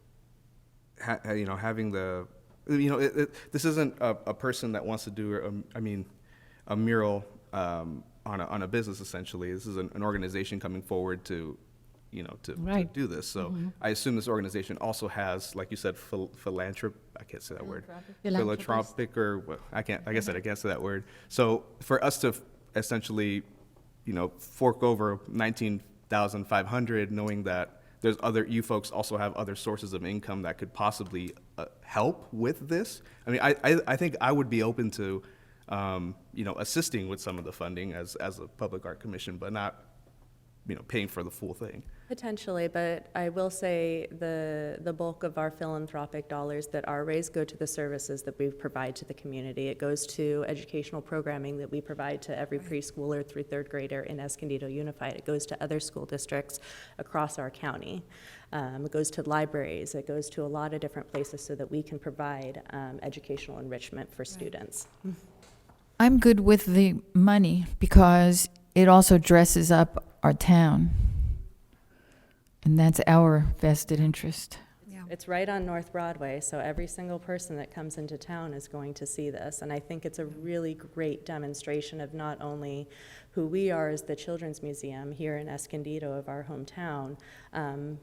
having the, this isn't a person that wants to do, a mural on a business, essentially. This is an organization coming forward to Right. do this. So I assume this organization also has, like you said, I can't say that word. Philanthropic, or I can't say that word. So for us to essentially, fork over $19,500, knowing that you folks also have other sources of income that could possibly help with this. I mean, I think I would be open to, assisting with some of the funding as a public art commission, but not, paying for the full thing. Potentially, but I will say the bulk of our philanthropic dollars that are raised go to the services that we provide to the community. It goes to educational programming that we provide to every preschooler through third grader in Escondido Unified. It goes to other school districts across our county. It goes to libraries. It goes to a lot of different places so that we can provide educational enrichment for students. I'm good with the money because it also dresses up our town. And that's our vested interest. It's right on North Broadway, so every single person that comes into town is going to see this. And I think it's a really great demonstration of not only who we are as the Children's Museum here in Escondido of our hometown,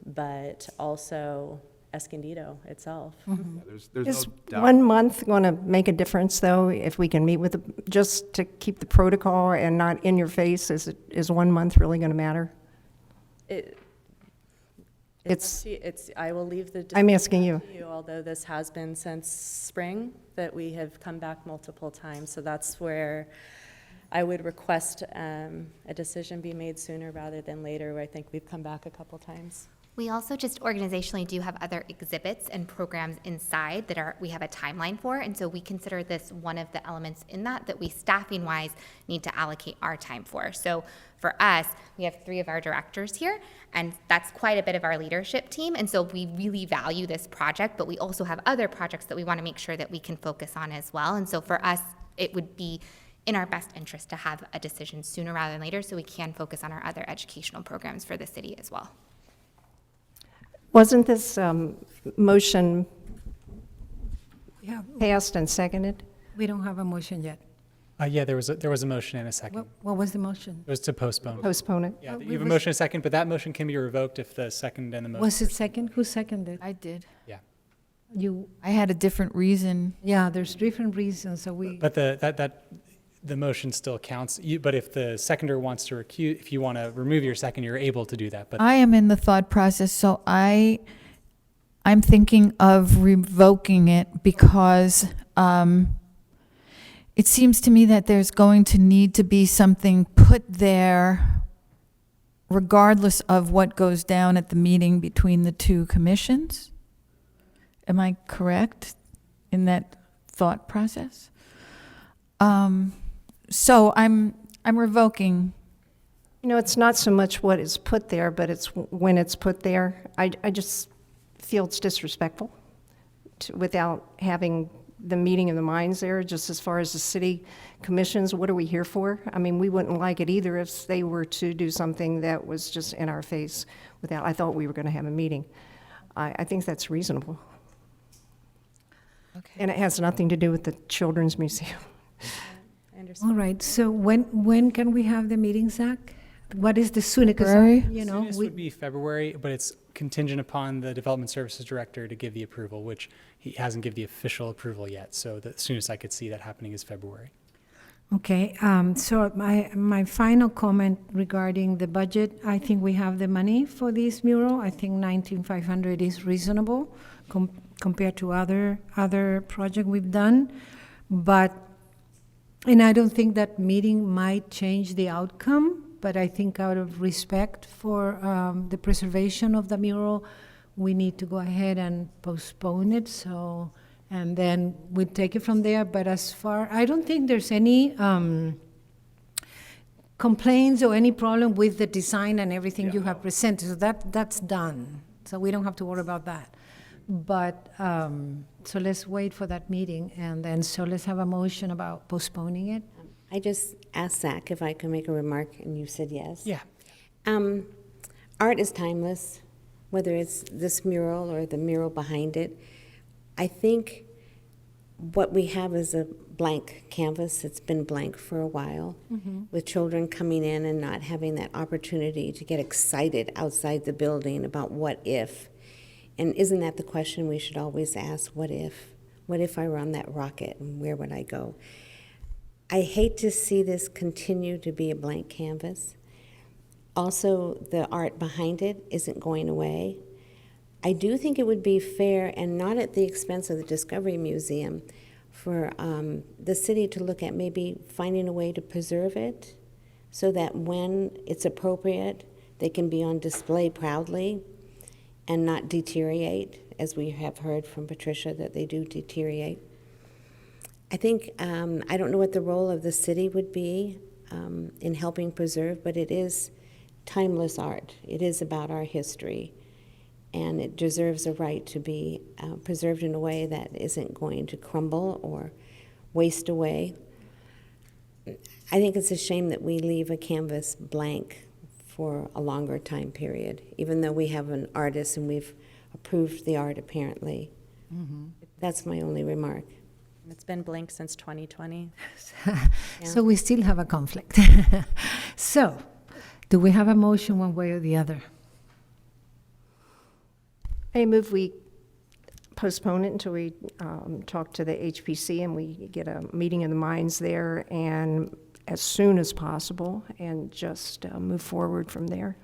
but also Escondido itself. There's Is no doubt. 1 month going to make a difference, though, if we can meet with, just to keep the protocol and not in your face? Is 1 month really going to matter? I will leave the I'm decision asking you. up to you, although this has been since spring that we have come back multiple times. So that's where I would request a decision be made sooner rather than later. I think we've come back a couple times. We also just organizationally do have other exhibits and programs inside that we have a timeline for, and so we consider this one of the elements in that we staffing-wise need to allocate our time for. So for us, we have 3 of our directors here, and that's quite a bit of our leadership team, and so we really value this project, but we also have other projects that we want to make sure that we can focus on as well. And so for us, it would be in our best interest to have a decision sooner rather than later so we can focus on our other educational programs for the city as well. Wasn't this motion passed and seconded? We don't have a motion yet. Yeah, there was a motion and a second. What was the motion? It was to postpone. Postpone it? Yeah, you have a motion and a second, but that motion can be revoked if the second and the motion. Was it second? Who seconded? I did. Yeah. I had a different reason. Yeah, there's different reasons, so we. But the motion still counts. But if the seconder wants to recuse, if you want to remove your second, you're able to do that. But I am in the thought process, so I'm thinking of revoking it because it seems to me that there's going to need to be something put there regardless of what goes down at the meeting between the 2 commissions. Am I correct in that thought process? So I'm revoking. You know, it's not so much what is put there, but it's when it's put there. I just feel it's disrespectful without having the meeting of the minds there, just as far as the city commissions. What are we here for? I mean, we wouldn't like it either if they were to do something that was just in our face without, I thought we were going to have a meeting. I think that's reasonable. Okay. And it has nothing to do with the Children's Museum. I understand. All right, so when can we have the meeting, Zach? What is the soonest? 'Cause, February? you know, soonest would be February, but it's contingent upon the Development Services Director to give the approval, which he hasn't given the official approval yet. So the soonest I could see that happening is February. Okay, so my final comment regarding the budget, I think we have the money for this mural. I think 19,500 is reasonable compared to other project we've done. And I don't think that meeting might change the outcome, but I think out of respect for the preservation of the mural, we need to go ahead and postpone it. So, and then we take it from there. But I don't think there's any complaints or any problem with the design and everything you have presented. So that's done. So we don't have to worry about that. But, so let's wait for that meeting, and then, so let's have a motion about postponing it. I just asked Zach if I could make a remark, and you said yes. Yeah. Art is timeless, whether it's this mural or the mural behind it. I think what we have is a blank canvas. It's been blank for a while, with children coming in and not having that opportunity to get excited outside the building about what if. And isn't that the question we should always ask? What if? What if I were on that rocket, and where would I go? I hate to see this continue to be a blank canvas. Also, the art behind it isn't going away. I do think it would be fair, and not at the expense of the Discovery Museum, for the city to look at maybe finding a way to preserve it so that when it's appropriate they can be on display proudly and not deteriorate, as we have heard from Patricia that they do deteriorate. I think, I don't know what the role of the city would be in helping preserve, but it is timeless art. It is about our history, and it deserves a right to be preserved in a way that isn't going to crumble or waste away. I think it's a shame that we leave a canvas blank for a longer time period, even though we have an artist and we've approved the art apparently. Mm-hmm. That's my only remark. It's been blank since 2020. So we still have a conflict. So, do we have a motion one way or the other? I move we postpone it until we talk to the HPC and we get a meeting of the minds there, and as soon as possible, and just move forward from there.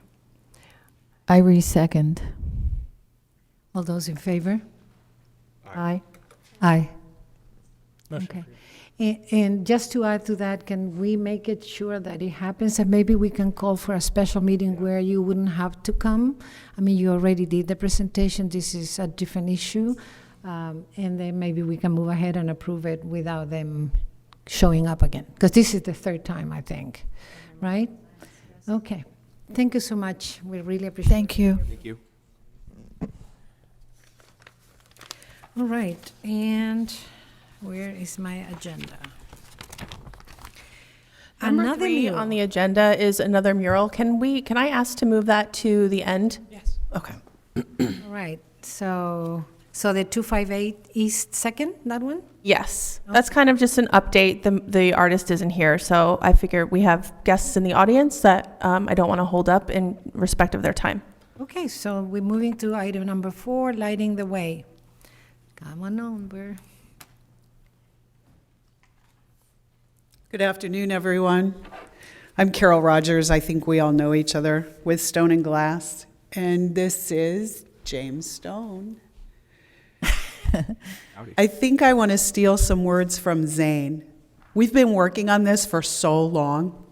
I re-second. All those in favor? Aye. Aye. Motion Okay. approved. And just to add to that, can we make it sure that it happens, and maybe we can call for a special meeting where you wouldn't have to come? I mean, you already did the presentation, this is a different issue, and then maybe we can move ahead and approve it without them showing up again, because this is the third time, I think, right? Okay, thank you so much, we really appreciate it. Thank you. Thank you. All right, and where is my agenda? Number Another 3 mural. on the agenda is another mural. Can I ask to move that to the end? Yes. Okay. All right, so the 258 East Second, that one? Yes, that's kind of just an update. The artist isn't here, so I figure we have guests in the audience that I don't want to hold up in respect of their time. Okay, so we're moving to item number 4, lighting the way. Come on over. Good afternoon, everyone. I'm Carol Rogers. I think we all know each other with Stone and Glass. And this is James Stone. I think I want to steal some words from Zane. We've been working on this for so long.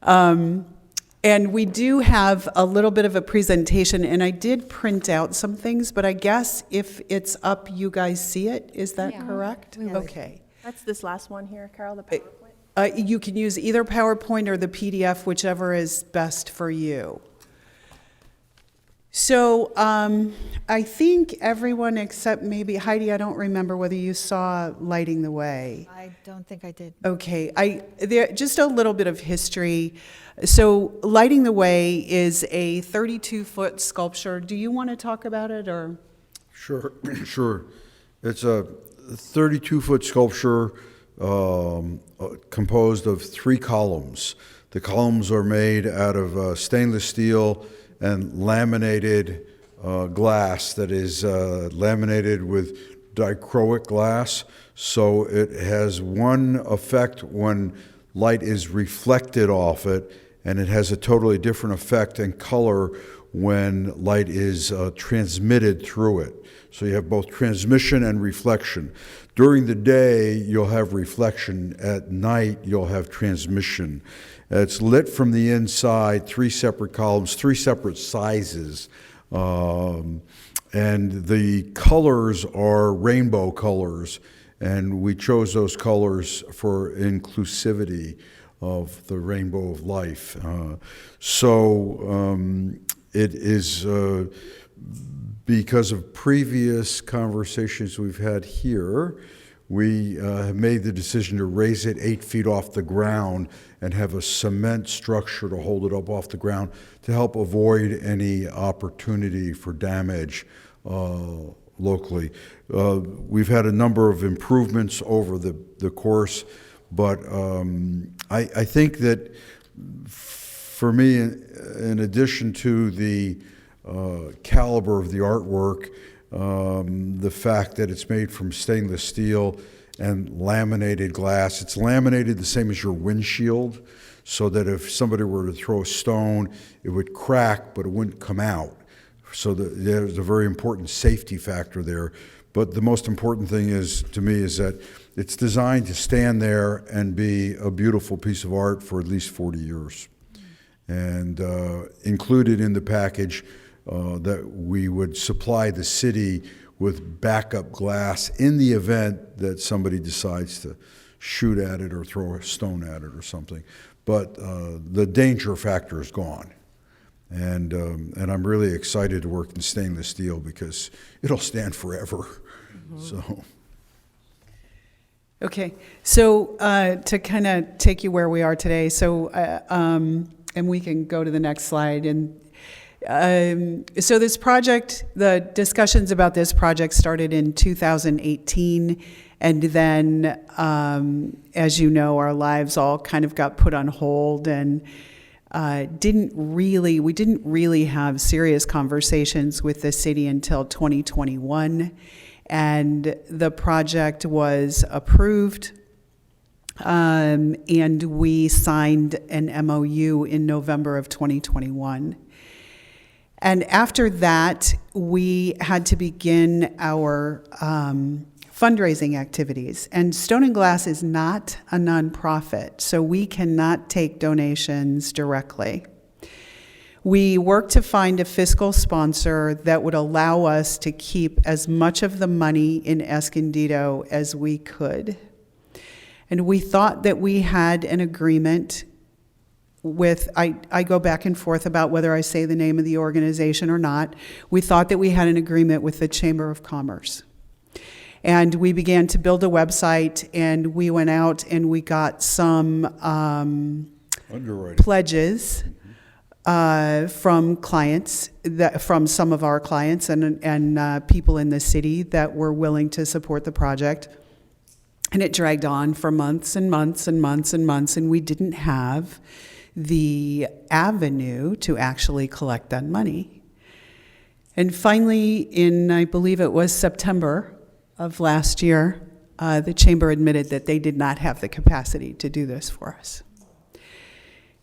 And we do have a little bit of a presentation, and I did print out some things, but I guess if it's up, you guys see it. Is that correct? Okay. That's this last one here, Carol, the PowerPoint. You can use either PowerPoint or the PDF, whichever is best for you. So I think everyone except maybe Heidi, I don't remember whether you saw Lighting the Way. I don't think I did. Okay, just a little bit of history. So Lighting the Way is a 32-foot sculpture. Do you want to talk about it, or? Sure, sure. It's a 32-foot sculpture composed of 3 columns. The columns are made out of stainless steel and laminated glass that is laminated with dichroic glass. So it has one effect when light is reflected off it, and it has a totally different effect and color when light is transmitted through it. So you have both transmission and reflection. During the day, you'll have reflection. At night, you'll have transmission. It's lit from the inside, 3 separate columns, 3 separate sizes. And the colors are rainbow colors. And we chose those colors for inclusivity of the rainbow of life. It is because of previous conversations we've had here, we have made the decision to raise it 8 feet off the ground and have a cement structure to hold it up off the ground to help avoid any opportunity for damage locally. We've had a number of improvements over the course, but I think that for me, in addition to the caliber of the artwork, the fact that it's made from stainless steel and laminated glass. It's laminated the same as your windshield, so that if somebody were to throw a stone, it would crack, but it wouldn't come out. So there's a very important safety factor there. But the most important thing is, to me, is that it's designed to stand there and be a beautiful piece of art for at least 40 years. And included in the package that we would supply the city with backup glass in the event that somebody decides to shoot at it or throw a stone at it or something. But the danger factor is gone. And I'm really excited to work in stainless steel because it'll stand forever. Mm-hmm. So. Okay, so to kind of take you where we are today, so and we can go to the next slide. And so this project, the discussions about this project started in 2018, and then, as you know, our lives all kind of got put on hold, and we didn't really have serious conversations with the city until 2021. And the project was approved, and we signed an MOU in November of 2021. And after that, we had to begin our fundraising activities. And Stone and Glass is not a nonprofit, so we cannot take donations directly. We worked to find a fiscal sponsor that would allow us to keep as much of the money in Escondido as we could. And we thought that we had an agreement with, I go back and forth about whether I say the name of the organization or not. We thought that we had an agreement with the Chamber of Commerce. And we began to build a website, and we went out and we got some pledges from clients, from some of our clients and people in the city that were willing to support the project. And it dragged on for months and months and months and months, and we didn't have the avenue to actually collect that money. And finally, in, I believe it was September of last year, the chamber admitted that they did not have the capacity to do this for us.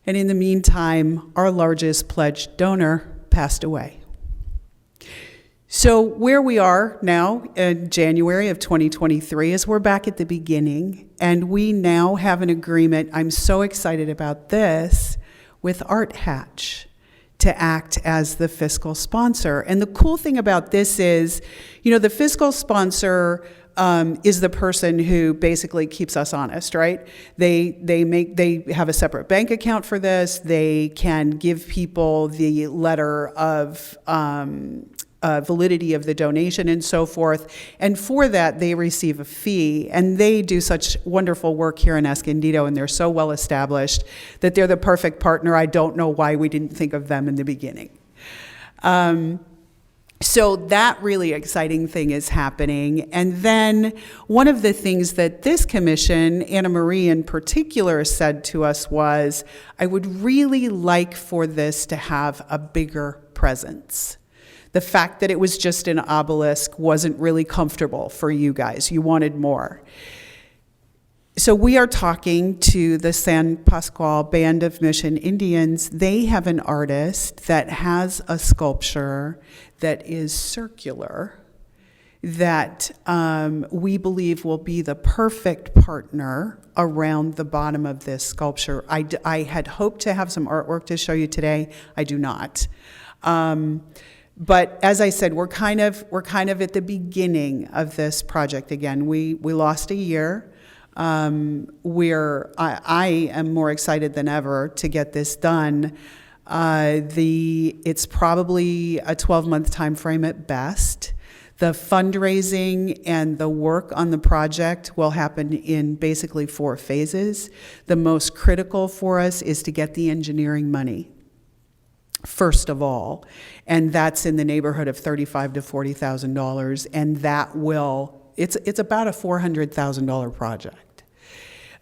And in the meantime, our largest pledged donor passed away. So where we are now in January of 2023 is we're back at the beginning, and we now have an agreement, I'm so excited about this, with Art Hatch to act as the fiscal sponsor. And the cool thing about this is, the fiscal sponsor is the person who basically keeps us honest, right? They have a separate bank account for this. They can give people the letter of validity of the donation and so forth. And for that, they receive a fee. And they do such wonderful work here in Escondido, and they're so well established that they're the perfect partner. I don't know why we didn't think of them in the beginning. So that really exciting thing is happening. And then one of the things that this commission, Anna Marie in particular, said to us was, I would really like for this to have a bigger presence. The fact that it was just an obelisk wasn't really comfortable for you guys. You wanted more. So we are talking to the San Pascual Band of Mission Indians. They have an artist that has a sculpture that is circular that we believe will be the perfect partner around the bottom of this sculpture. I had hoped to have some artwork to show you today. I do not. But as I said, we're kind of at the beginning of this project again. We lost a year. I am more excited than ever to get this done. It's probably a 12-month time frame at best. The fundraising and the work on the project will happen in basically 4 phases. The most critical for us is to get the engineering money, first of all, and that's in the neighborhood of $35,000 to $40,000, and that will, it's about a $400,000 project.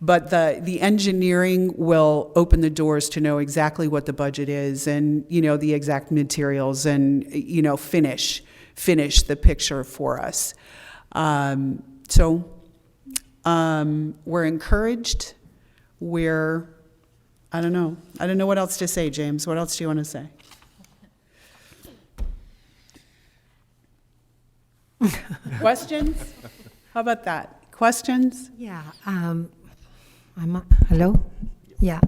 But the engineering will open the doors to know exactly what the budget is and, the exact materials and, finish the picture for us. So we're encouraged. I don't know what else to say, James. What else do you want to say? Questions? How about that? Questions? Yeah. Hello? Yeah.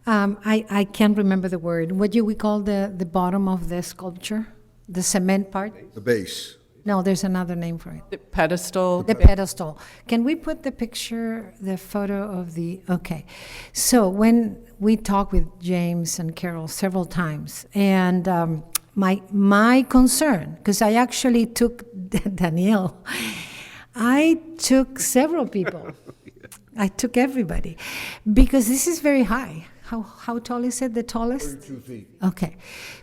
I can't remember the word. What do we call the bottom of the sculpture? The cement part? The base. No, there's another name for it. The pedestal. The pedestal. Can we put the picture, the photo of the, okay. So when we talked with James and Carol several times, and my concern, because I actually took Danielle, I took several people. I took everybody, because this is very high. How tall is it, the tallest? 32 feet. Okay.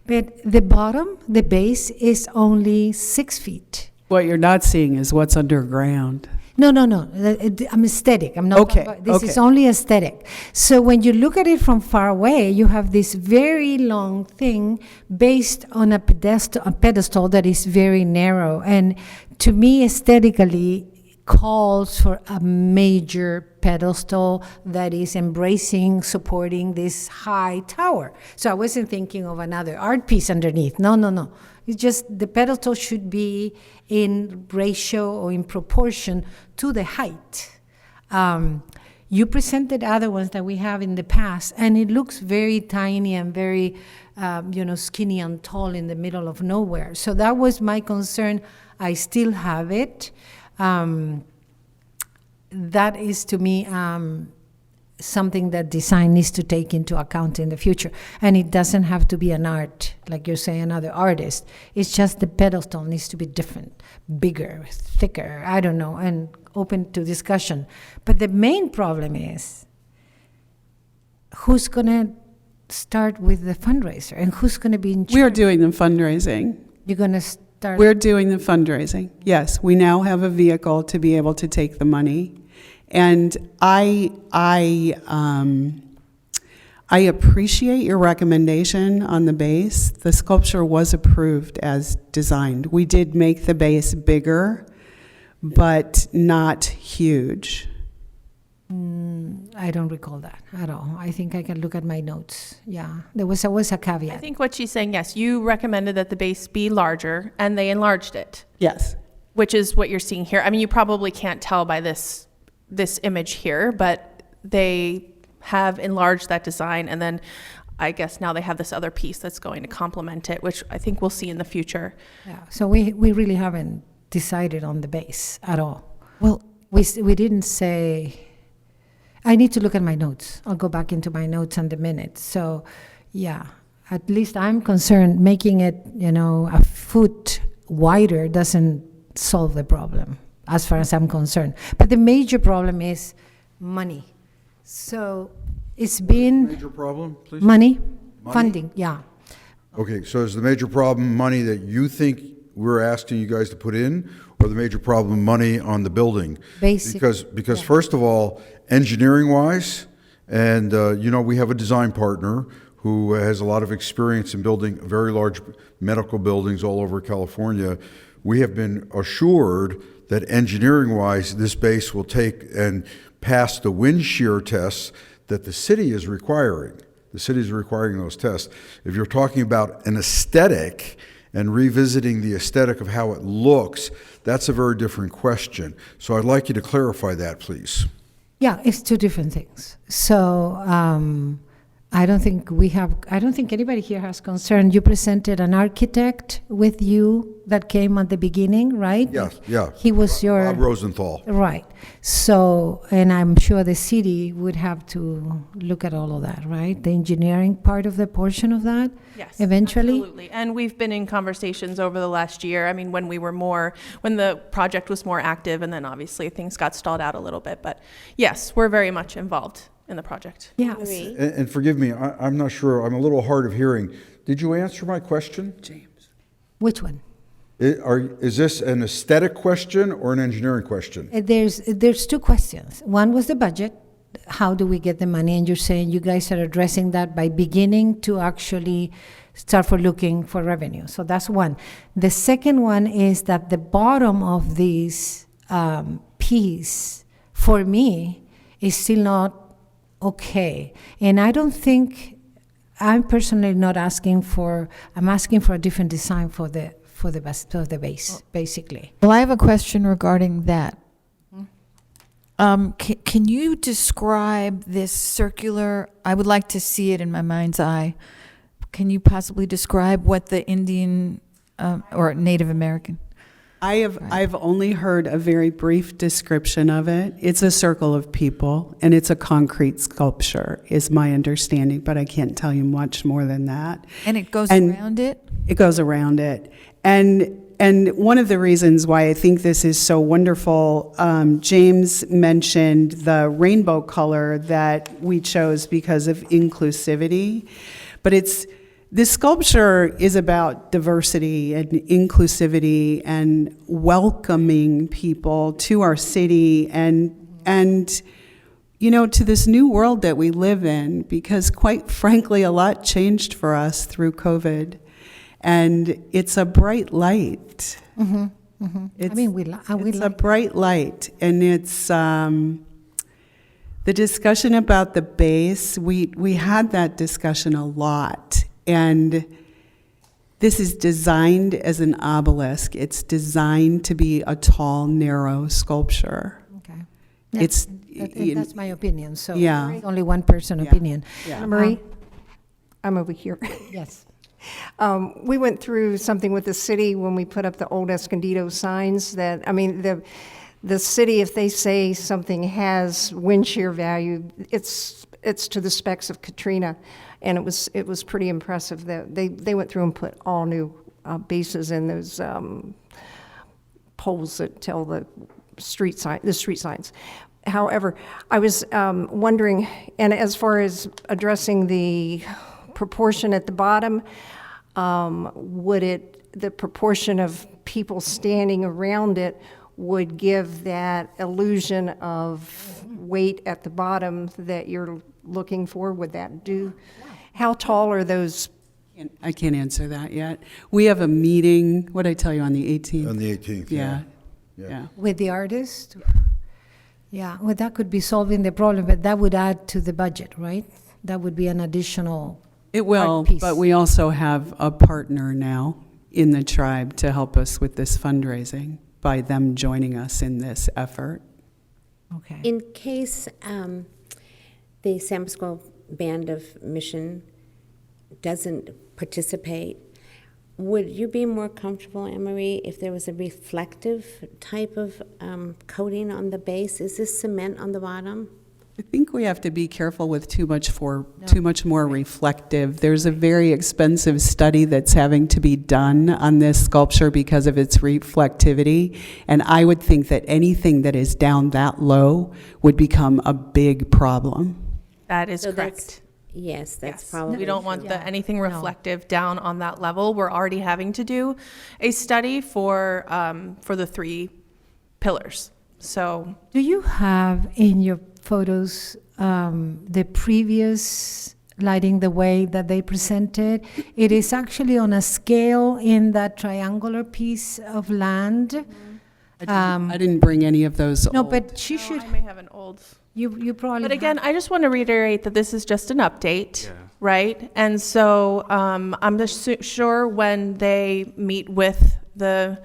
But the bottom, the base, is only 6 feet. What you're not seeing is what's underground. No. I'm aesthetic. I'm not. Okay, This is only aesthetic. So when you look at it from far away, you have this very long thing based on a pedestal that is very narrow. And to me, aesthetically, calls for a major pedestal that is embracing, supporting this high tower. So I wasn't thinking of another art piece underneath. No. It's just the pedestal should be in ratio or in proportion to the height. You presented other ones that we have in the past, and it looks very tiny and very, skinny and tall in the middle of nowhere. So that was my concern. I still have it. That is, to me, something that design needs to take into account in the future. And it doesn't have to be an art, like you're saying, another artist. It's just the pedestal needs to be different, bigger, thicker, I don't know, and open to discussion. But the main problem is, who's going to start with the fundraiser, and who's going to be in charge? We're doing the fundraising. You're going to start? We're doing the fundraising. Yes, we now have a vehicle to be able to take the money. And I appreciate your recommendation on the base. The sculpture was approved as designed. We did make the base bigger, but not huge. I don't recall that at all. I think I can look at my notes. Yeah, there was always a caveat. I think what she's saying, yes, you recommended that the base be larger, and they enlarged it. Yes. Which is what you're seeing here. I mean, you probably can't tell by this image here, but they have enlarged that design, and then I guess now they have this other piece that's going to complement it, which I think we'll see in the future. Yeah. So we really haven't decided on the base at all. Well, we didn't say. I need to look at my notes. I'll go back into my notes and the minutes. So, yeah, at least I'm concerned making it, a foot wider doesn't solve the problem, as far as I'm concerned. But the major problem is money. So it's been... Major problem, please? Money? Funding, yeah. Okay, so is the major problem money that you think we're asking you guys to put in, or the major problem money on the building? Basically. Because first of all, engineering-wise, and we have a design partner who has a lot of experience in building very large medical buildings all over California. We have been assured that engineering-wise, this base will take and pass the wind shear tests that the city is requiring. The city is requiring those tests. If you're talking about an aesthetic and revisiting the aesthetic of how it looks, that's a very different question. So I'd like you to clarify that, please. Yeah, it's two different things. So I don't think anybody here has concern. You presented an architect with you that came at the beginning, right? Yeah. He was your... Bob Rosenthal. Right. So, and I'm sure the city would have to look at all of that, right? The engineering part of the portion of that? Yes, eventually? Absolutely. And we've been in conversations over the last year. I mean, when the project was more active, and then obviously things got stalled out a little bit. But yes, we're very much involved in the project. Yes. And forgive me, I'm not sure, I'm a little hard of hearing. Did you answer my question? James. Which one? Is this an aesthetic question or an engineering question? There's two questions. One was the budget. How do we get the money? And you're saying you guys are addressing that by beginning to actually start looking for revenue. So that's one. The second one is that the bottom of this piece, for me, is still not okay. And I don't think, I'm personally not asking for, I'm asking for a different design for the base, basically. Well, I have a question regarding that. Can you describe this circular? I would like to see it in my mind's eye. Can you possibly describe what the Indian or Native American? I've only heard a very brief description of it. It's a circle of people, and it's a concrete sculpture, is my understanding, but I can't tell you much more than that. And it goes around it? It goes around it. And one of the reasons why I think this is so wonderful, James mentioned the rainbow color that we chose because of inclusivity, but this sculpture is about diversity and inclusivity and welcoming people to our city and you know, to this new world that we live in, because quite frankly, a lot changed for us through COVID. And it's a bright light. Mm-hmm, mm-hmm. It's a bright light, and it's the discussion about the base. We had that discussion a lot, and this is designed as an obelisk. It's designed to be a tall, narrow sculpture. Okay, That's my opinion. So yeah, it's only one person opinion. Yeah. Marie, I'm over here. Yes. We went through something with the city when we put up the old Escondido signs that, I mean, the city, if they say something has wind shear value, it's to the specs of Katrina. And it was pretty impressive that they went through and put all new bases in those poles that tell the street signs. However, I was wondering, and as far as addressing the proportion at the bottom, the proportion of people standing around it would give that illusion of weight at the bottom that you're looking for? Would that do? How tall are those? I can't answer that yet. We have a meeting, what did I tell you, on the 18th? On the 18th, yeah. With the artist? Yeah, well, that could be solving the problem, but that would add to the budget, right? That would be an additional It will, art piece. but we also have a partner now in the tribe to help us with this fundraising by them joining us in this effort. Okay. In case the San Francisco Band of Mission doesn't participate, would you be more comfortable, Anne-Marie, if there was a reflective type of coating on the base? Is this cement on the bottom? I think we have to be careful with too much more reflective. There's a very expensive study that's having to be done on this sculpture because of its reflectivity, and I would think that anything that is down that low would become a big problem. That is So correct. That's probably. We don't want anything reflective down on that level. We're already having to do a study for the 3 pillars. So, do you have in your photos the previous lighting, the way that they presented? It is actually on a scale in that triangular piece of land. I didn't bring any of those. No, old. but she should. I may have an old. You probably. But again, I just want to reiterate that this is just an update, right? And so I'm just sure when they meet with the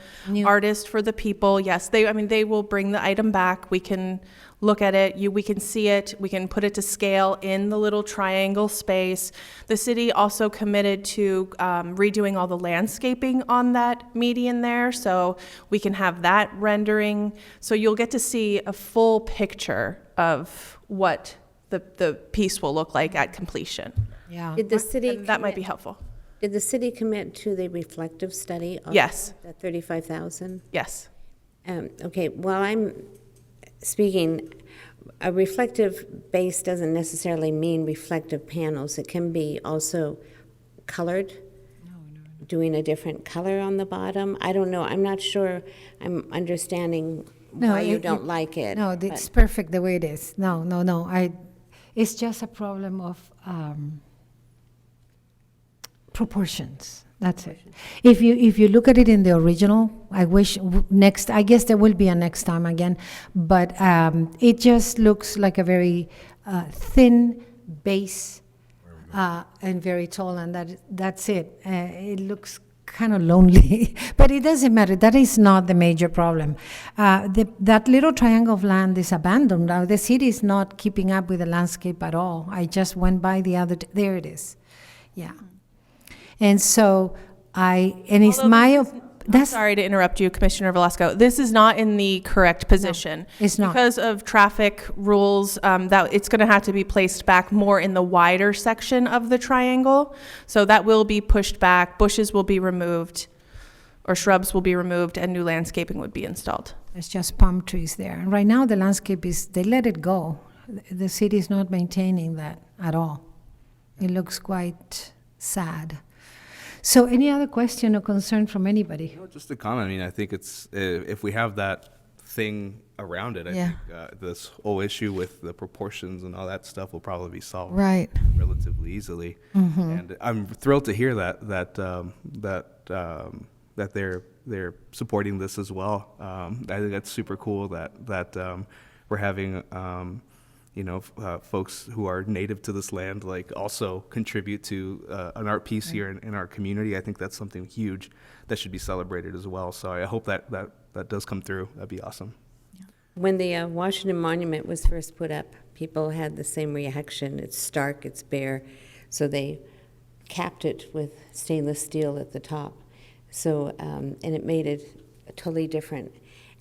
artist for the people, yes, they will bring the item back. We can look at it, we can see it, we can put it to scale in the little triangle space. The city also committed to redoing all the landscaping on that median there, so we can have that rendering. So you'll get to see a full picture of what the piece will look like at completion. Yeah. Did the city? And that might be helpful. Did the city commit to the reflective study? Of Yes. The 35,000? Yes. Okay, while I'm speaking, a reflective base doesn't necessarily mean reflective panels. It can be also colored, doing a different color on the bottom. I don't know. I'm not sure I'm understanding why you don't like it. No, it's perfect the way it is. No. It's just a problem of proportions. That's it. If you look at it in the original, I guess there will be a next time again, but it just looks like a very thin base and very tall, and that's it. It looks kind of lonely, but it doesn't matter. That is not the major problem. That little triangle of land is abandoned now. The city is not keeping up with the landscape at all. I just went by the other, there it is. Yeah. And so it's Although my, this is- I'm sorry to interrupt you, Commissioner Velasco. This is not in the correct position. it's not. Because of traffic rules, that it's going to have to be placed back more in the wider section of the triangle. So that will be pushed back, bushes will be removed, or shrubs will be removed, and new landscaping would be installed. there's just palm trees there. And right now, the landscape is, they let it go. The city is not maintaining that at all. It looks quite sad. So any other question or concern from anybody? No, just a comment. I mean, I think it's if we have that thing around it, I Yeah. think this whole issue with the proportions and all that stuff will probably be solved Right. relatively easily. And I'm thrilled to hear that they're supporting this as well. I think that's super cool that we're having folks who are native to this land like also contribute to an art piece here in our community. I think that's something huge that should be celebrated as well. So I hope that does come through. That'd be awesome. When the Washington Monument was first put up, people had the same reaction. It's stark, it's bare. So they capped it with stainless steel at the top. So, and it made it totally different.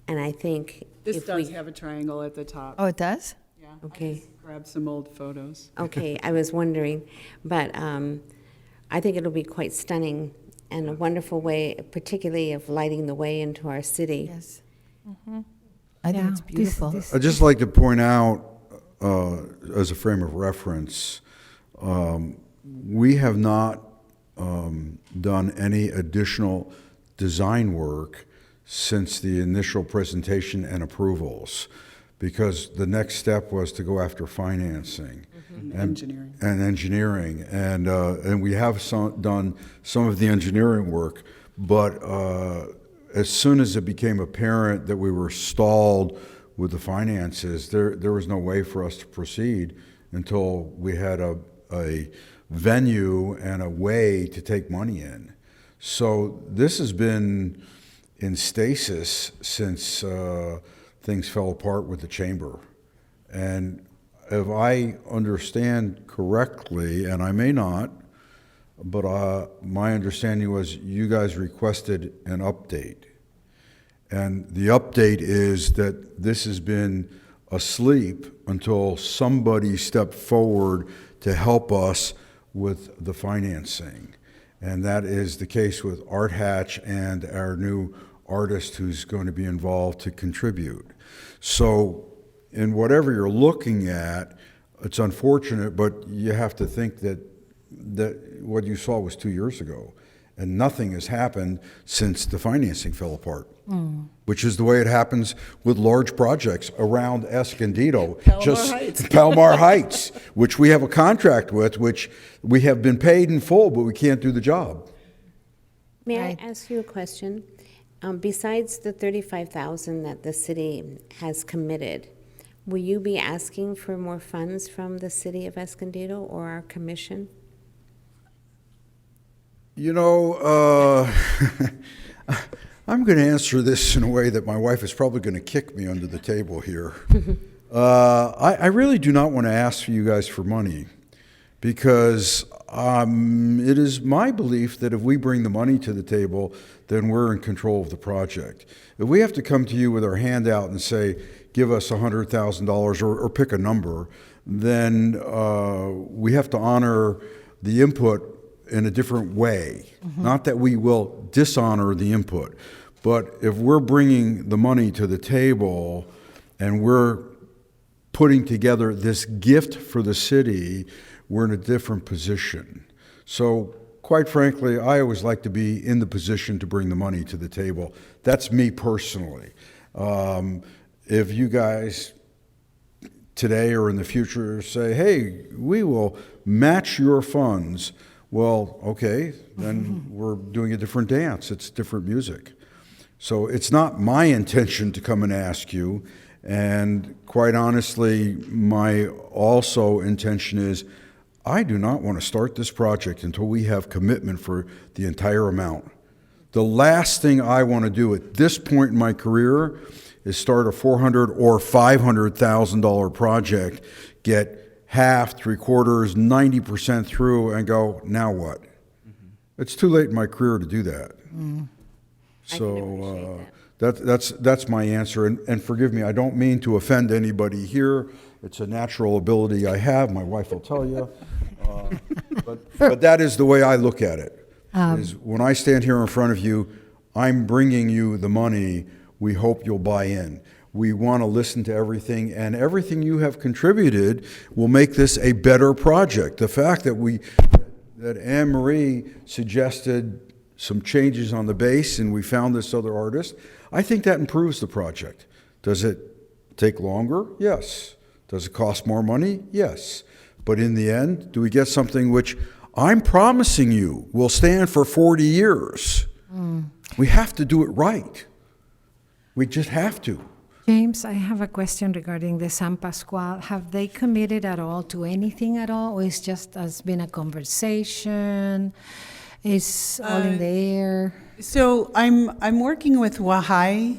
And I think This if does we, have a triangle at the top. Oh, it does? Yeah. Okay. Grab some old photos. Okay, I was wondering, but I think it'll be quite stunning and a wonderful way, particularly of lighting the way into our city. Yes. I think Yeah, it's beautiful. I'd just like to point out, as a frame of reference, we have not done any additional design work since the initial presentation and approvals, because the next step was to go after financing Engineering. and engineering, and we have done some of the engineering work, but as soon as it became apparent that we were stalled with the finances, there was no way for us to proceed until we had a venue and a way to take money in. So this has been in stasis since things fell apart with the chamber. And if I understand correctly, and I may not, but my understanding was you guys requested an update. And the update is that this has been asleep until somebody stepped forward to help us with the financing. And that is the case with Art Hatch and our new artist who's going to be involved to contribute. So in whatever you're looking at, it's unfortunate, but you have to think that what you saw was 2 years ago, and nothing has happened since the financing fell apart, which is the way it happens with large projects around Escondido. Palomar Heights, which we have a contract with, which we have been paid in full, but we can't do the job. May I ask you a question? Besides the $35,000 that the city has committed, will you be asking for more funds from the city of Escondido or our commission? You know, I'm going to answer this in a way that my wife is probably going to kick me under the table here. I really do not want to ask you guys for money, because it is my belief that if we bring the money to the table, then we're in control of the project. If we have to come to you with our hand out and say, give us $100,000 or pick a number, then we have to honor the input in a different way. Not that we will dishonor the input, but if we're bringing the money to the table and we're putting together this gift for the city, we're in a different position. So quite frankly, I always like to be in the position to bring the money to the table. That's me personally. If you guys today or in the future say, hey, we will match your funds, well, okay, then we're doing a different dance. It's different music. So it's not my intention to come and ask you. And quite honestly, my also intention is I do not want to start this project until we have commitment for the entire amount. The last thing I want to do at this point in my career is start a $400,000 or $500,000 project, get half, 3/4, 90% through, and go, now what? It's too late in my career to do that. So that's my answer. And forgive me, I don't mean to offend anybody here. It's a natural ability I have. My wife will tell you. But that is the way I look at it. Is when I stand here in front of you, I'm bringing you the money. We hope you'll buy in. We want to listen to everything, and everything you have contributed will make this a better project. The fact that Anne Marie suggested some changes on the base and we found this other artist, I think that improves the project. Does it take longer? Yes. Does it cost more money? Yes. But in the end, do we get something which I'm promising you will stand for 40 years? We have to do it right. We just have to. James, I have a question regarding the San Pascual. Have they committed at all to anything at all, or it's just has been a conversation? It's all in the air? So I'm working with Wahai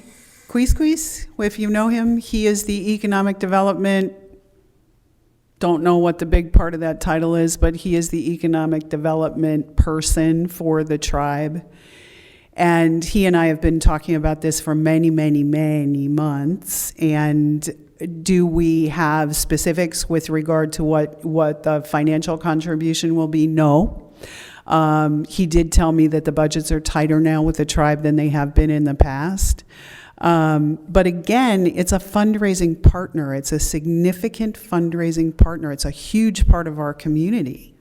Quisquis, if you know him. He is the economic development, don't know what the big part of that title is, but he is the economic development person for the tribe. And he and I have been talking about this for many, many, many months. And do we have specifics with regard to what the financial contribution will be? No. He did tell me that the budgets are tighter now with the tribe than they have been in the past. But again, it's a fundraising partner. It's a significant fundraising partner. It's a huge part of our community.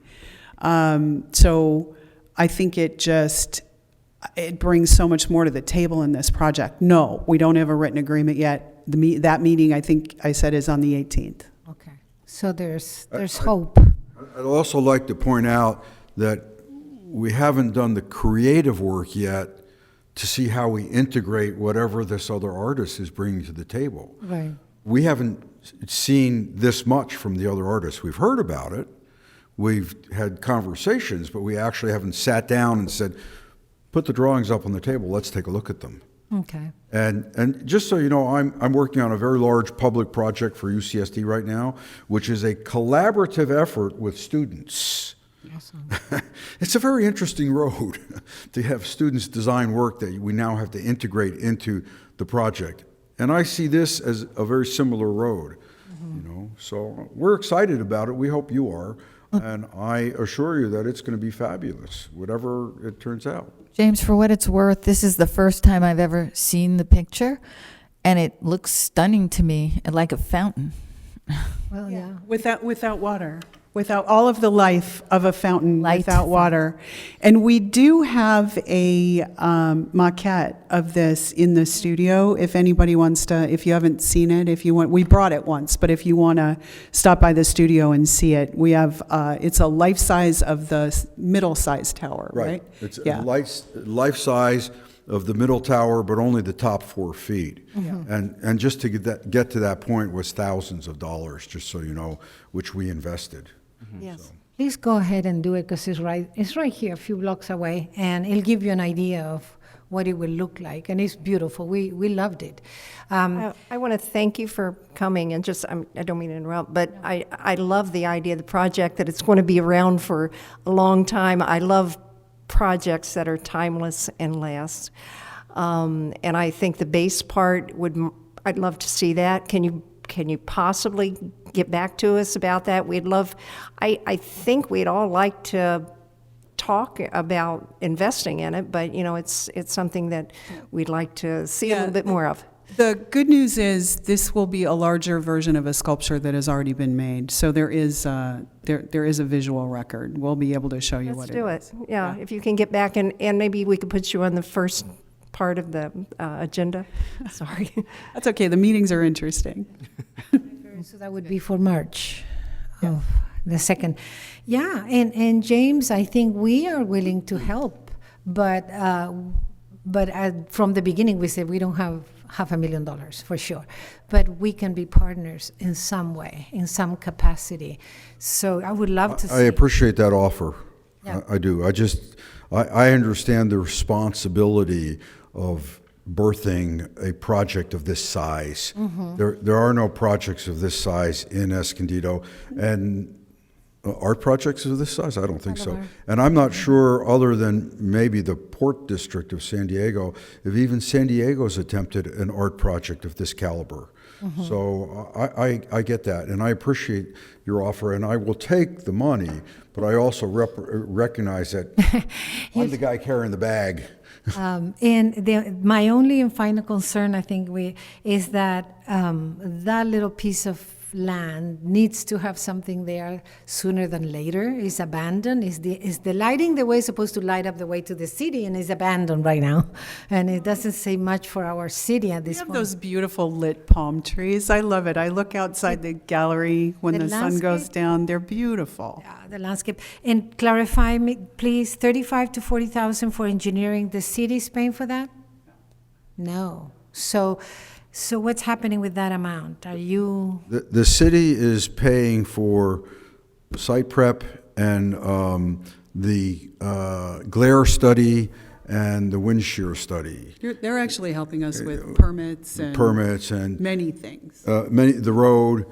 So I think it brings so much more to the table in this project. No, we don't have a written agreement yet. That meeting, I think I said, is on the 18th. Okay. So there's hope. I'd also like to point out that we haven't done the creative work yet to see how we integrate whatever this other artist is bringing to the table. Right. We haven't seen this much from the other artists. We've heard about it. We've had conversations, but we actually haven't sat down and said, put the drawings up on the table, let's take a look at them. Okay. And just so you know, I'm working on a very large public project for UCSD right now, which is a collaborative effort with students. Awesome. It's a very interesting road to have students design work that we now have to integrate into the project. And I see this as a very similar road, So we're excited about it. We hope you are. And I assure you that it's going to be fabulous, whatever it turns out. James, for what it's worth, this is the first time I've ever seen the picture, and it looks stunning to me, like a fountain. Well, yeah. Without water. Without all of the life of a fountain, without water. And we do have a maquette of this in the studio. If anybody wants to, if you haven't seen it, we brought it once, but if you want to stop by the studio and see it, we have, it's a life size of the middle size tower, right? It's life size of the middle tower, but only the top 4 feet. And just to get to that point was thousands of dollars, just so you know, which we invested. Yes. So. Please go ahead and do it because it's right here, a few blocks away, and it'll give you an idea of what it will look like, and it's beautiful. We loved it. I want to thank you for coming, and I don't mean to interrupt, but I love the idea of the project, that it's going to be around for a long time. I love projects that are timeless and last. And I think the base part I'd love to see that. Can you possibly get back to us about that? I think we'd all like to talk about investing in it, but it's something that we'd like to see a little bit more of. The good news is this will be a larger version of a sculpture that has already been made. So there is a visual record. We'll be able to show you what it is. Let's do it. Yeah, if you can get back, and maybe we could put you on the first part of the agenda. Sorry. That's okay. The meetings are interesting. So that would be for March of the 2nd. Yeah, and James, I think we are willing to help, but from the beginning we said we don't have $500,000 for sure, but we can be partners in some way, in some capacity. So I would love to see. I appreciate that offer. Yeah. I do. I understand the responsibility of birthing a project of this size. There are no projects of this size in Escondido, and are projects of this size? I don't think so. And I'm not sure, other than maybe the Port District of San Diego, if even San Diego's attempted an art project of this caliber. So I get that, and I appreciate your offer, and I will take the money, but I also recognize that I'm the guy carrying the bag. And my only and final concern, I think, is that that little piece of land needs to have something there sooner than later. It's abandoned. Is the lighting the way it's supposed to light up the way to the city, and it's abandoned right now, and it doesn't say much for our city at this We have point. those beautiful lit palm trees. I love it. I look outside the gallery when the sun goes landscape? down. They're beautiful. The landscape. And clarify me, please, 35 to 40,000 for engineering. The city's paying for that? No. So what's happening with that amount? Are you? The city is paying for site prep and the glare study and the wind shear study. They're actually helping us with permits and many things. The road,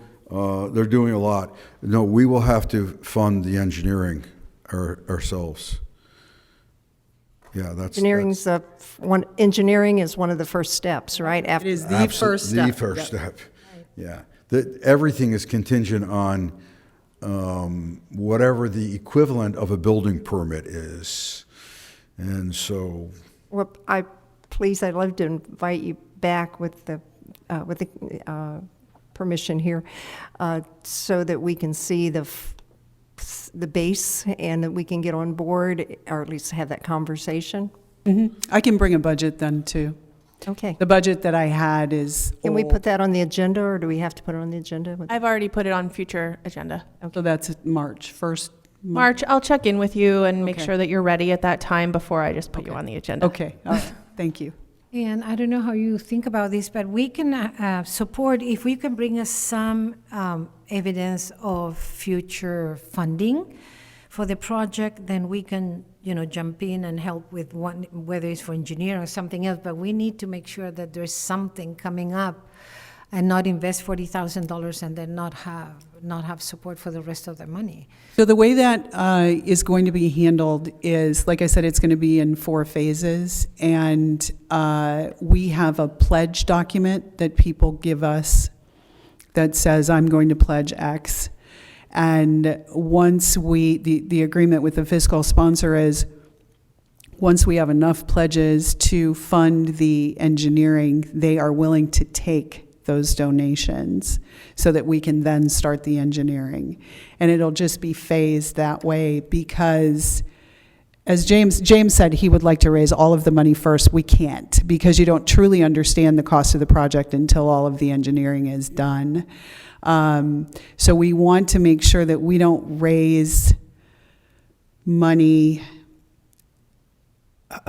they're doing a lot. No, we will have to fund the engineering ourselves. Yeah, that's Engineering is one of the first steps, right? It is the first step. The first step. Yeah. Everything is contingent on whatever the equivalent of a building permit is. And so. Well, I'd love to invite you back with the permission here, so that we can see the base and that we can get on board, or at least have that conversation. I can bring a budget then too. Okay. The budget that I had is Can we old. put that on the agenda, or do we have to put it on the agenda? I've already put it on future agenda. So that's March, first March, I'll check in with you and make Okay. sure that you're ready at that time before I just put you on the agenda. Okay, all right, thank you. And I don't know how you think about this, but we can support, if we can bring us some evidence of future funding for the project, then we can, jump in and help with one, whether it's for engineering or something else. But we need to make sure that there's something coming up, and not invest $40,000 and then not have support for the rest of the money. So the way that is going to be handled is, like I said, it's going to be in 4 phases, and we have a pledge document that people give us that says, I'm going to pledge X. And once the agreement with the fiscal sponsor is, once we have enough pledges to fund the engineering, they are willing to take those donations so that we can then start the engineering. And it'll just be phased that way, because as James said, he would like to raise all of the money first. We can't, because you don't truly understand the cost of the project until all of the engineering is done. So we want to make sure that we don't raise money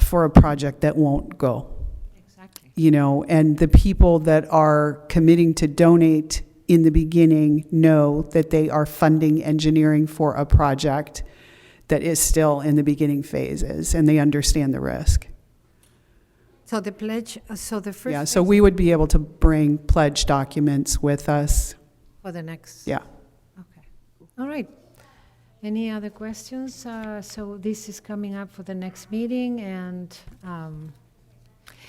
for a project that won't go. And the people that are committing to donate in the beginning know that they are funding engineering for a project that is still in the beginning phases, and they understand the risk. So the pledge, so the first. Yeah, so we would be able to bring pledge documents with us. For the next. Yeah. Okay. All right. Any other questions? So this is coming up for the next meeting, and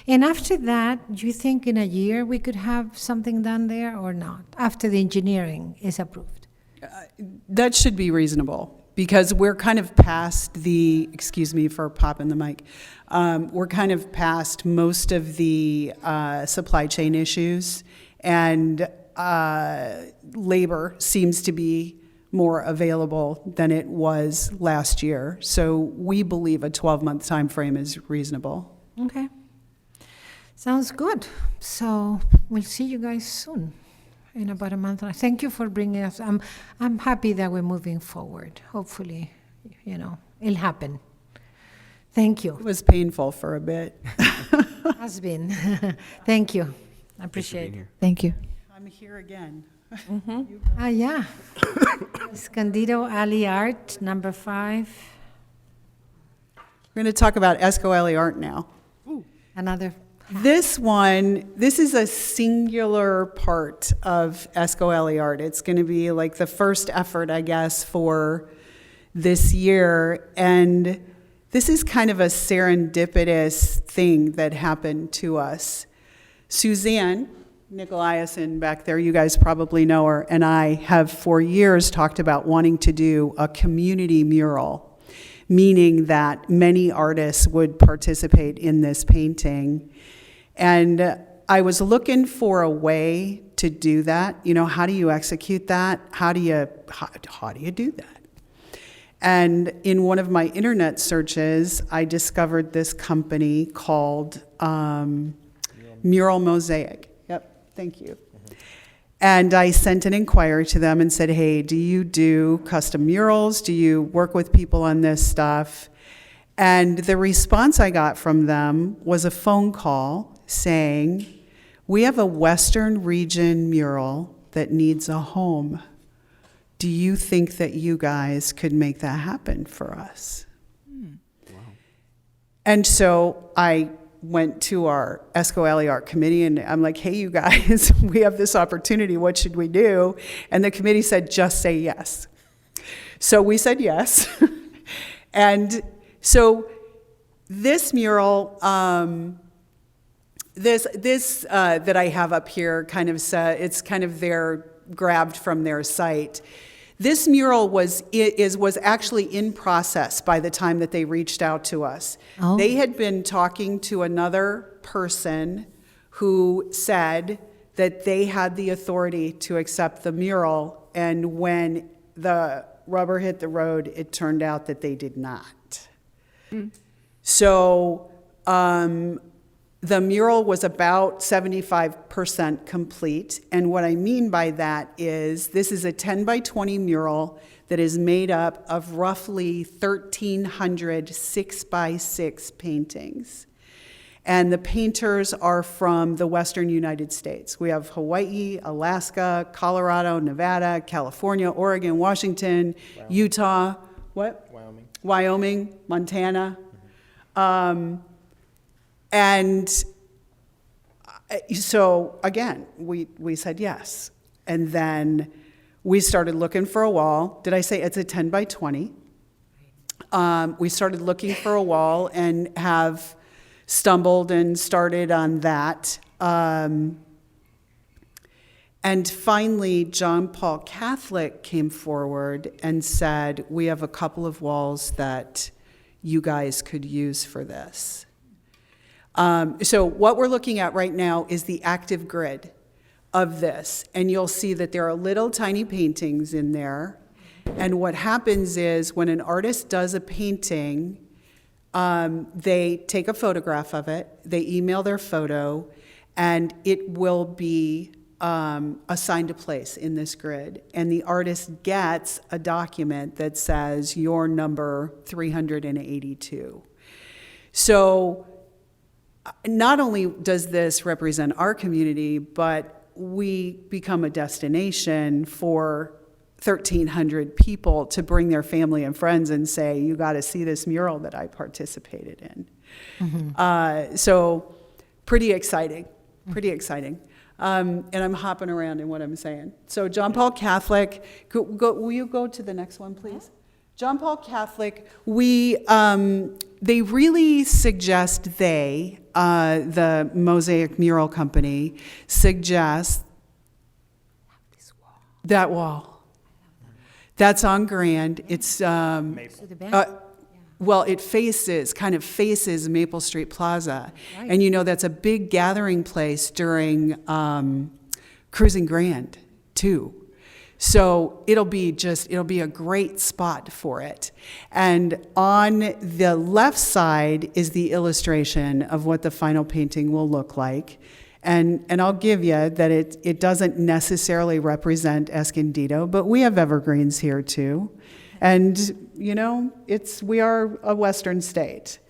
after that, do you think in a year we could have something done there or not, after the engineering is approved? That should be reasonable, because we're kind of past excuse me for popping the mic, we're kind of past most of the supply chain issues, and labor seems to be more available than it was last year. So we believe a 12-month time frame is reasonable. Okay. Sounds good. So we'll see you guys soon, in about a month. Thank you for bringing us. I'm happy that we're moving forward. Hopefully, it'll happen. Thank you. It was painful for a bit. Has been. Thank you. I appreciate it. Thank you. I'm here again. Yeah. Escondido Alley Art, number 5. We're going to talk about Escondido art now. Another. This is a singular part of Escondido art. It's going to be like the first effort, I guess, for this year. And this is kind of a serendipitous thing that happened to us. Suzanne Nicolaisen back there, you guys probably know her, and I have for years talked about wanting to do a community mural, meaning that many artists would participate in this painting. And I was looking for a way to do that. You know, how do you execute that? How do you do that? And in one of my internet searches, I discovered this company called Mural Mosaic. Yep, thank you. And I sent an inquiry to them and said, hey, do you do custom murals? Do you work with people on this stuff? And the response I got from them was a phone call saying, we have a Western region mural that needs a home. Do you think that you guys could make that happen for us? Wow. And so I went to our Escondido Art Committee and I'm like, hey, you guys, we have this opportunity. What should we do? And the committee said, just say yes. So we said yes. And so this mural, this that I have up here kind of it's kind of grabbed from their site. This mural was actually in process by the time that they reached out to us. Oh. They had been talking to another person who said that they had the authority to accept the mural, and when the rubber hit the road, it turned out that they did not. So the mural was about 75% complete. And what I mean by that is this is a 10 by 20 mural that is made up of roughly 1,300 6 by 6 paintings. And the painters are from the Western United States. We have Hawaii, Alaska, Colorado, Nevada, California, Oregon, Washington, Utah, Wyoming, Montana. And so again, we said yes. And then we started looking for a wall. Did I say it's a 10 by 20? We started looking for a wall and have stumbled and started on that. And finally, John Paul Catholic came forward and said, we have a couple of walls that you guys could use for this. So what we're looking at right now is the active grid of this. And you'll see that there are little tiny paintings in there. And what happens is when an artist does a painting, they take a photograph of it, they email their photo, and it will be assigned a place in this grid. And the artist gets a document that says you're number 382. So not only does this represent our community, but we become a destination for 1,300 people to bring their family and friends and say, you got to see this mural that I participated in. Mm-hmm. So pretty exciting. And I'm hopping around in what I'm saying. So John Paul Catholic, will you go to the next one, please? John Paul Catholic, they really suggest the Mosaic Mural Company suggests that wall. That's on Grand. It's, well, it kind of faces Maple Street Plaza. Right. And you know, that's a big gathering place during Cruising Grand, too. So it'll be a great spot for it. And on the left side is the illustration of what the final painting will look like. And I'll give you that it doesn't necessarily represent Escondido, but we have evergreens here too. And, you know, we are a Western state.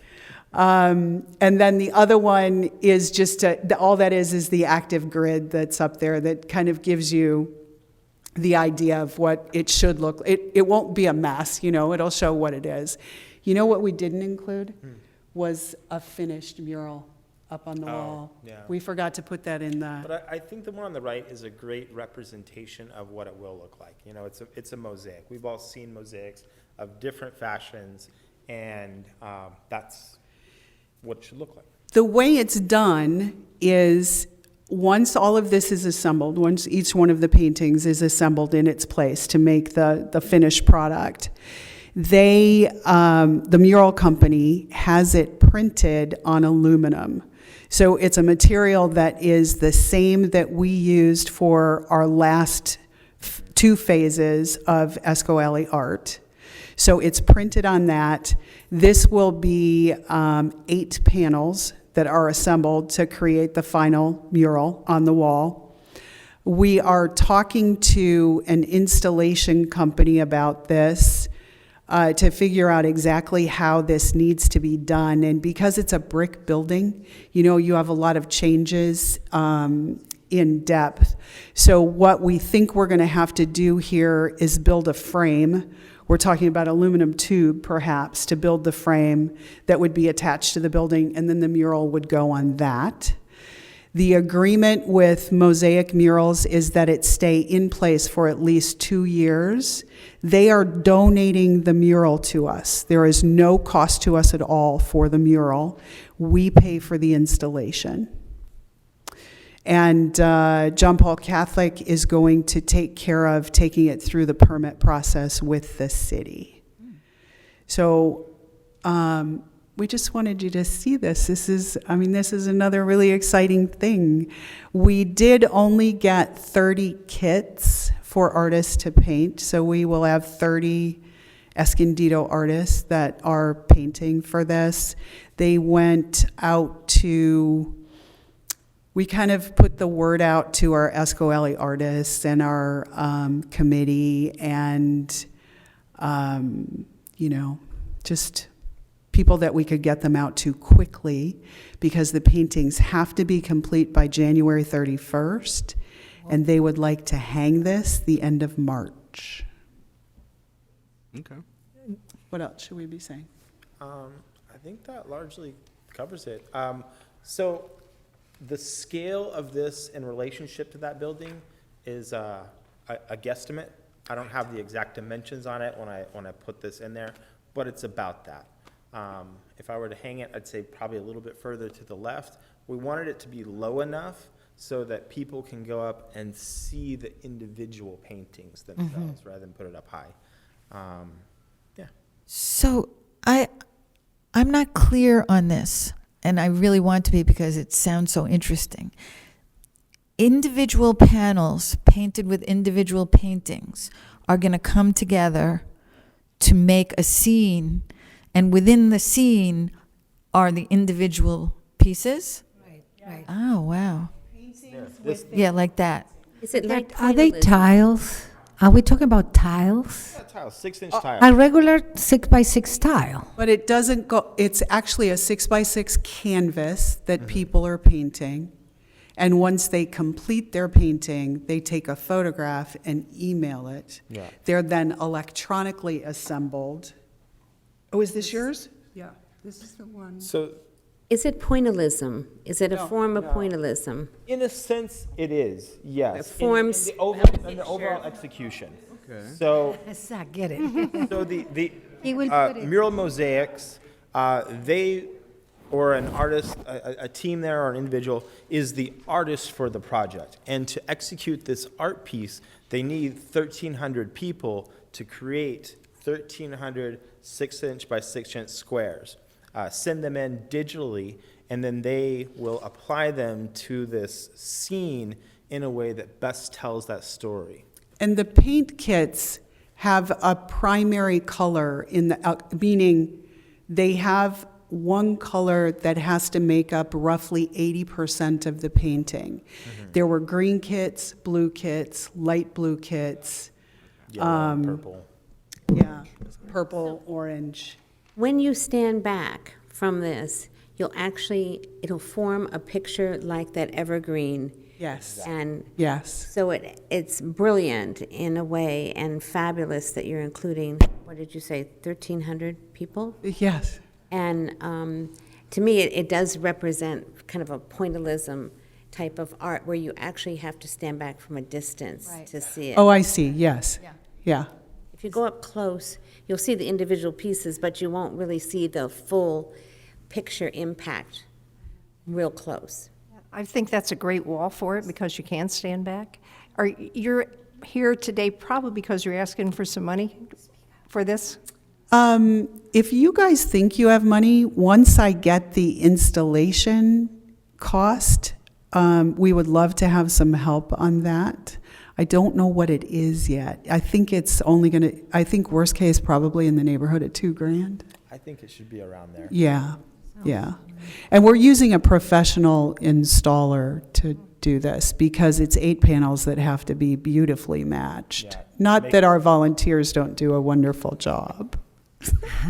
And then the other one is just, all that is the active grid that's up there that kind of gives you the idea of what it should look. It won't be a mess, you know, it'll show what it is. You know what we didn't include? Was a finished mural up on the wall. Yeah. We forgot to put that in the, But I think the one on the right is a great representation of what it will look like. You know, it's a mosaic. We've all seen mosaics of different fashions, and that's what it should look like. the way it's done is once all of this is assembled, once each one of the paintings is assembled in its place to make the finished product, the mural company has it printed on aluminum. So it's a material that is the same that we used for our last two phases of Escondido art. So it's printed on that. This will be 8 panels that are assembled to create the final mural on the wall. We are talking to an installation company about this to figure out exactly how this needs to be done. And because it's a brick building, you know, you have a lot of changes in depth. So what we think we're going to have to do here is build a frame. We're talking about aluminum tube, perhaps, to build the frame that would be attached to the building, and then the mural would go on that. The agreement with Mosaic Murals is that it stay in place for at least 2 years. They are donating the mural to us. There is no cost to us at all for the mural. We pay for the installation. And John Paul Catholic is going to take care of taking it through the permit process with the city. So we just wanted you to see this. This is another really exciting thing. We did only get 30 kits for artists to paint, so we will have 30 Escondido artists that are painting for this. They went out to, we kind of put the word out to our Escondido artists and our committee and, just people that we could get them out to quickly, because the paintings have to be complete by January 31st, and they would like to hang this the end of March. Okay. What else should we be saying? I think that largely covers it. So the scale of this in relationship to that building is a guesstimate. I don't have the exact dimensions on it when I put this in there, but it's about that. If I were to hang it, I'd say probably a little bit further to the left. We wanted it to be low enough so that people can go up and see the individual paintings themselves rather than put it up high. Yeah. So I'm not clear on this, and I really want to be because it sounds so interesting. Individual panels painted with individual paintings are going to come together to make a scene, and within the scene are the individual pieces? Right. Oh, wow. Yeah, like that. Is it like Are they pointillism? tiles? Are we talking about tiles? Yeah, tile, 6-inch tile. A regular 6x6 tile. But it doesn't go, it's actually a 6x6 canvas that people are painting. And once they complete their painting, they take a photograph and email it. Yeah. They're then electronically assembled. Oh, is this yours? Yeah, this is the one. So Is it pointillism? Is it a No, form of pointillism? in a sense, it is, yes. The forms- in the overall execution. Okay. So, Yes, I get it. so the He will put it. mural mosaics, they, or an artist, a team there or an individual, is the artist for the project. And to execute this art piece, they need 1,300 people to create 1,300 6-inch by 6-inch squares. Send them in digitally, and then they will apply them to this scene in a way that best tells that story. And the paint kits have a primary color in the, meaning they have one color that has to make up roughly 80% of the painting. There were green kits, blue kits, light blue kits. Yellow and purple. Yeah, purple, orange. When you stand back from this, it'll form a picture like that evergreen. Yes. And Yes. so it's brilliant in a way and fabulous that you're including what did you say, 1,300 people? Yes. And to me, it does represent kind of a pointillism type of art where you actually have to stand back from a distance to see it. Oh, I see, yes. Yeah. If you go up close, you'll see the individual pieces, but you won't really see the full picture impact real close. I think that's a great wall for it because you can stand back. You're here today probably because you're asking for some money for this? If you guys think you have money, once I get the installation cost, we would love to have some help on that. I don't know what it is yet. I think it's only gonna, I think worst case probably in the neighborhood of $2,000. I think it should be around there. Yeah, yeah. And we're using a professional installer to do this because it's 8 panels that have to be beautifully matched. Yeah, Not that our volunteers don't do a wonderful job.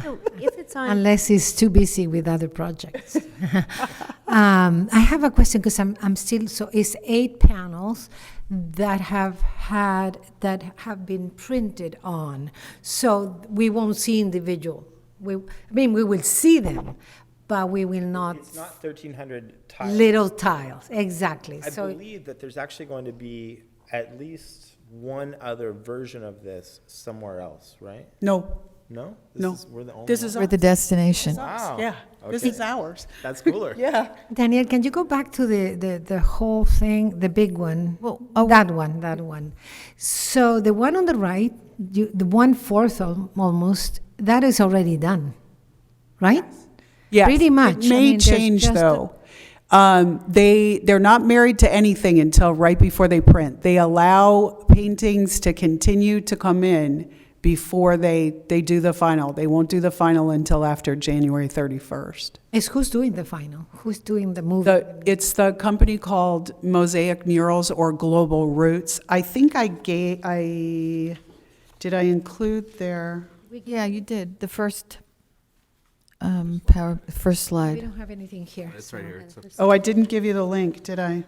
So if it's on, Unless he's too busy with other projects. I have a question because I'm still, so it's 8 panels that have been printed on. So we won't see individual. We will see them, but we will not. It's not 1,300 tiles. Little tiles, exactly. I So believe that there's actually going to be at least one other version of this somewhere else, right? No, No? No. We're the only This one? is We're the destination. Wow. yeah, this Okay. is ours. That's cooler. Yeah. Daniel, can you go back to the whole thing, the big one? Well, That one. So the one on the right, the 1/4 almost, that is already done, right? Yes. Pretty much. It may there's change, just though. They're not married to anything until right before they print. They allow paintings to continue to come in before they do the final. They won't do the final until after January 31st. It's who's doing the final? Who's doing the movie? It's the company called Mosaic Murals or Global Roots. I think did I include their? Yeah, you did. The first first We slide. don't have anything here. It's right here. Oh, I didn't give you the link, did I?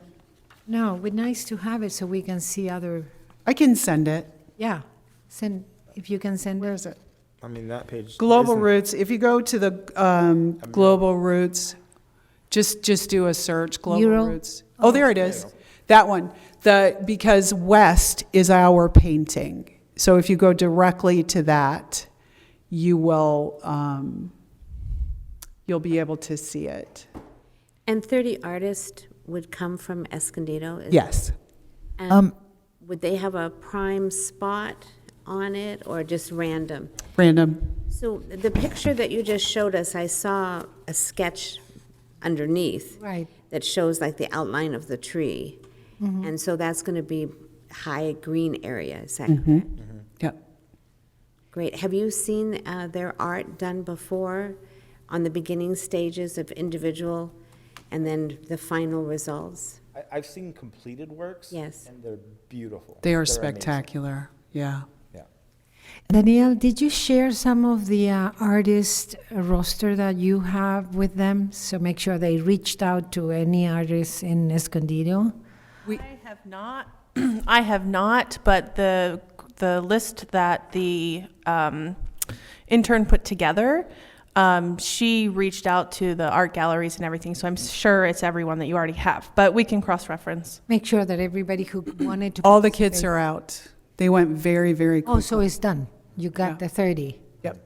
No, but nice to have it so we can see other, I can send it. yeah. Send, if you can send Where it. is it? I mean, that page. Global isn't- Roots, if you go to the Global Roots, just do a search, Global Mural? Roots. Oh, there it is. That one. Because West is our painting. So if you go directly to that, you will, you'll be able to see it. and 30 artists would come from Escondido? Yes. And would they have a prime spot on it or just random? Random. So the picture that you just showed us, I saw a sketch underneath Right. that shows like the outline of the tree. And so that's going to be high green area, is that correct? Yep. Great. Have you seen their art done before on the beginning stages of individual and then the final results? I've seen completed works. Yes. And they're beautiful. They are They're amazing. spectacular. Yeah. Yeah. Danielle, did you share some of the artist roster that you have with them? So make sure they reached out to any artists in Escondido? I have not. I have not, but the list that the intern put together, she reached out to the art galleries and everything, so I'm sure it's everyone that you already have, but we can cross-reference. Make sure that everybody who wanted to. All the kids participate- are out. They went very, very quickly. Oh, so it's done. You got Yeah. the 30. Yep.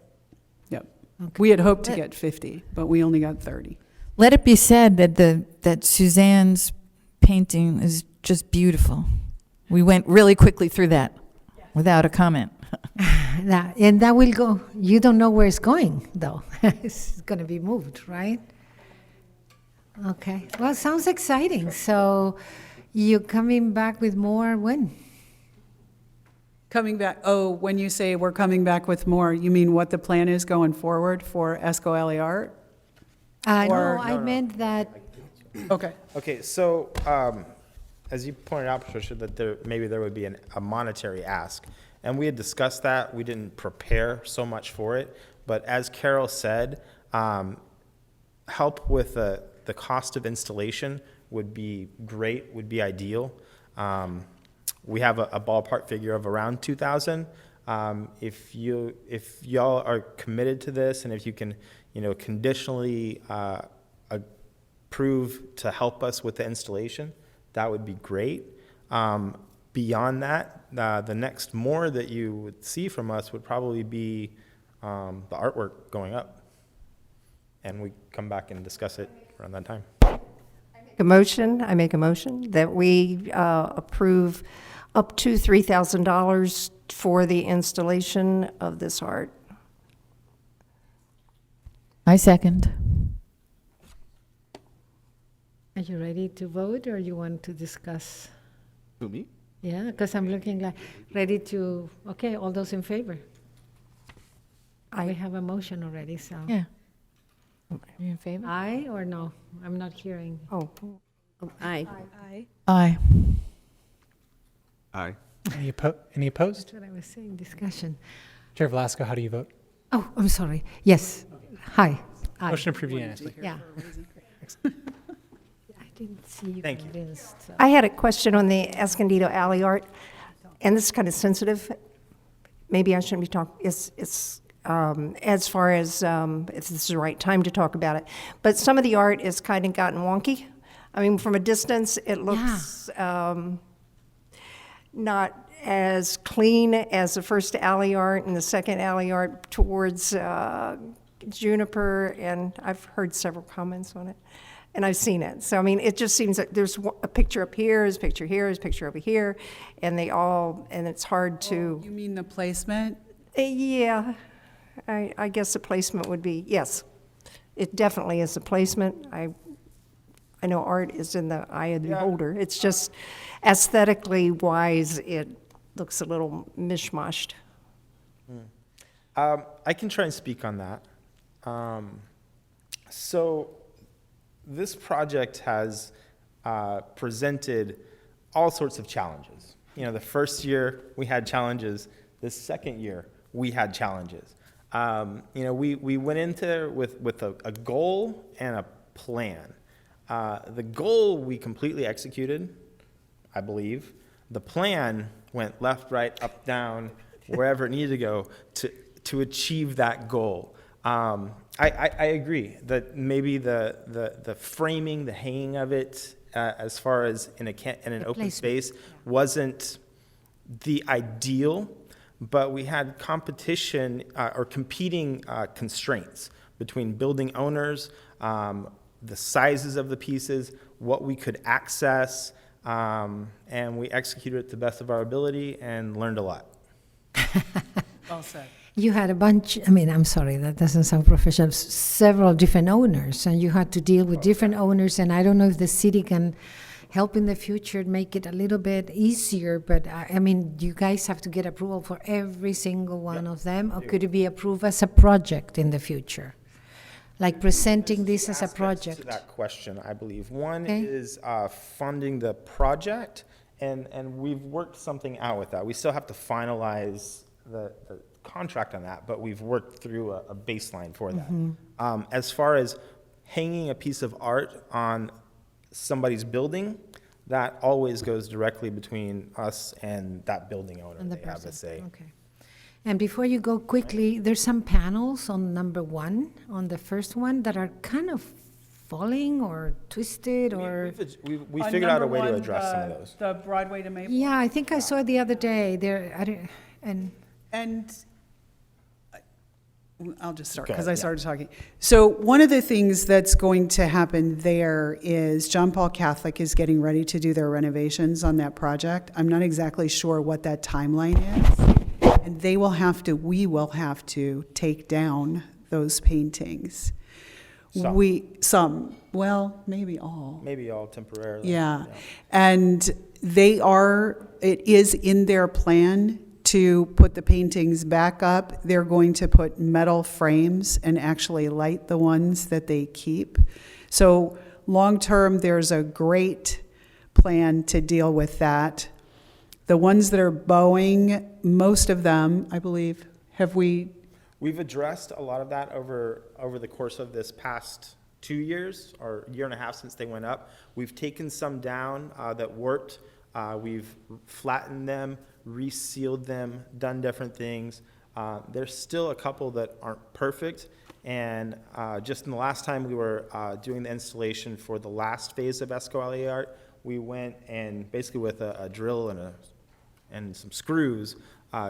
We had hoped to get 50, but we only got 30. Let it be said that Suzanne's painting is just beautiful. We went really quickly through that without a comment. And that will go, you don't know where it's going, though. It's going to be moved, right? Okay. Well, sounds exciting. So you coming back with more when? Coming back, when you say we're coming back with more, you mean what the plan is going forward for Esco Alley Art? No, Or- I meant that, Okay. Okay, so, as you pointed out, Patricia, that maybe there would be a monetary ask. And we had discussed that. We didn't prepare so much for it. But as Carol said, help with the cost of installation would be great, would be ideal. We have a ballpark figure of around 2,000. If y'all are committed to this, and if you can, conditionally approve to help us with the installation, that would be great. Beyond that, the next more that you would see from us would probably be the artwork going up. And we come back and discuss it around that time. I make a motion that we approve up to $3,000 for the installation of this art. I second. Are you ready to vote, or you want to discuss? Who, me? Yeah, because I'm looking like, ready to, okay, all those in favor? We have a motion already, so. Yeah. Are you in favor? Aye or no? I'm not hearing. Oh, Aye. Aye. Aye. Any opposed? That's what I was saying, discussion. Chair Velasco, how do you vote? Oh, I'm sorry. Yes. Hi. Aye. Motion approved unanimously. Yeah. I didn't see you Thank you. convinced. So. I had a question on the Escondido alley art, and this is kind of sensitive. Maybe I shouldn't be talking, it's as far as if this is the right time to talk about it. But some of the art is kind of gotten wonky. I mean, from a distance, it looks not as clean as the first alley art and the second alley art towards Juniper, and I've heard several comments on it. And I've seen it. So, I mean, it just seems like there's a picture up here, there's a picture here, there's a picture over here, and it's hard to... You mean the placement? Yeah, I guess the placement would be, yes. It definitely is the placement. I know art is in the eye of the beholder. It's just aesthetically wise, it looks a little mishmashed. I can try and speak on that. So this project has presented all sorts of challenges. The first year we had challenges. The second year we had challenges. We went into there with a goal and a plan. The goal we completely executed, I believe. The plan went left, right, up, down, wherever it needed to go to achieve that goal. I agree that maybe the framing, the hanging of it, as far as in an open space, wasn't the ideal, but we had competition or competing constraints between building owners, the sizes of the pieces, what we could access, and we executed it to the best of our ability and learned a lot. Well said. You had a bunch, I'm sorry, that doesn't sound professional, several different owners, and you had to deal with different owners, and I don't know if the city can help in the future make it a little bit easier, but you guys have to get approval for every single one of them, or could it be approved as a project in the future? Like presenting this as a project? To that question, I believe. One Okay. is funding the project, and we've worked something out with that. We still have to finalize the contract on that, but we've worked through a baseline for that. As far as hanging a piece of art on somebody's building, that always goes directly between us and that building owner. And the They have person. a say. Okay. And before you go quickly, there's some panels on number 1, on the first one, that are kind of falling or twisted or... We figured out a way to address some of those. The Broadway to Maple. Yeah, I think I saw it the other day. And I'll just start Go because ahead, I yeah. started talking. So one of the things that's going to happen there is John Paul Catholic is getting ready to do their renovations on that project. I'm not exactly sure what that timeline is. And we will have to take down those paintings. Some. Well, maybe all. Maybe all temporarily. Yeah. And it is in their plan to put the paintings back up. They're going to put metal frames and actually light the ones that they keep. So long-term, there's a great plan to deal with that. The ones that are bowing, most of them, I believe, We've addressed a lot of that over the course of this past 2 years or year and a half since they went up. We've taken some down that worked We've flattened them, resealed them, done different things. There's still a couple that aren't perfect. And just in the last time we were doing the installation for the last phase of Escondido Art, we went and basically with a drill and some screws,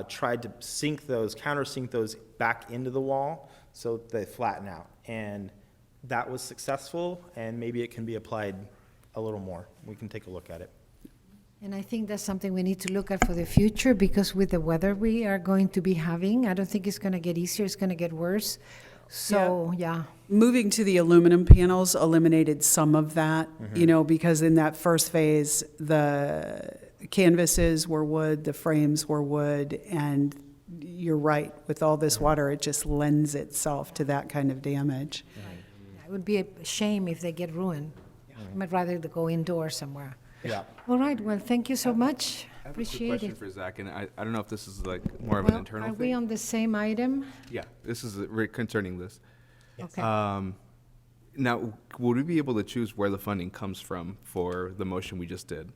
tried to countersink those back into the wall so they flatten out. And that was successful, and maybe it can be applied a little more. We can take a look at it. And I think that's something we need to look at for the future, because with the weather we are going to be having, I don't think it's going to get easier, it's going to get worse. So, yeah. Moving to the aluminum panels eliminated some of that, you know, because in that first phase, the canvases were wood, the frames were wood, and you're right, with all this water, it just lends itself to that kind of damage. It would be a shame if they get ruined. I'd rather go indoors somewhere. Yeah. All right, well, thank you so much. I have Appreciate a quick question it. for Zach, and I don't know if this is like more of an Well, internal are thing. we on the same item? Yeah, this is concerning this. Okay. Now, would we be able to choose where the funding comes from for the motion we just did?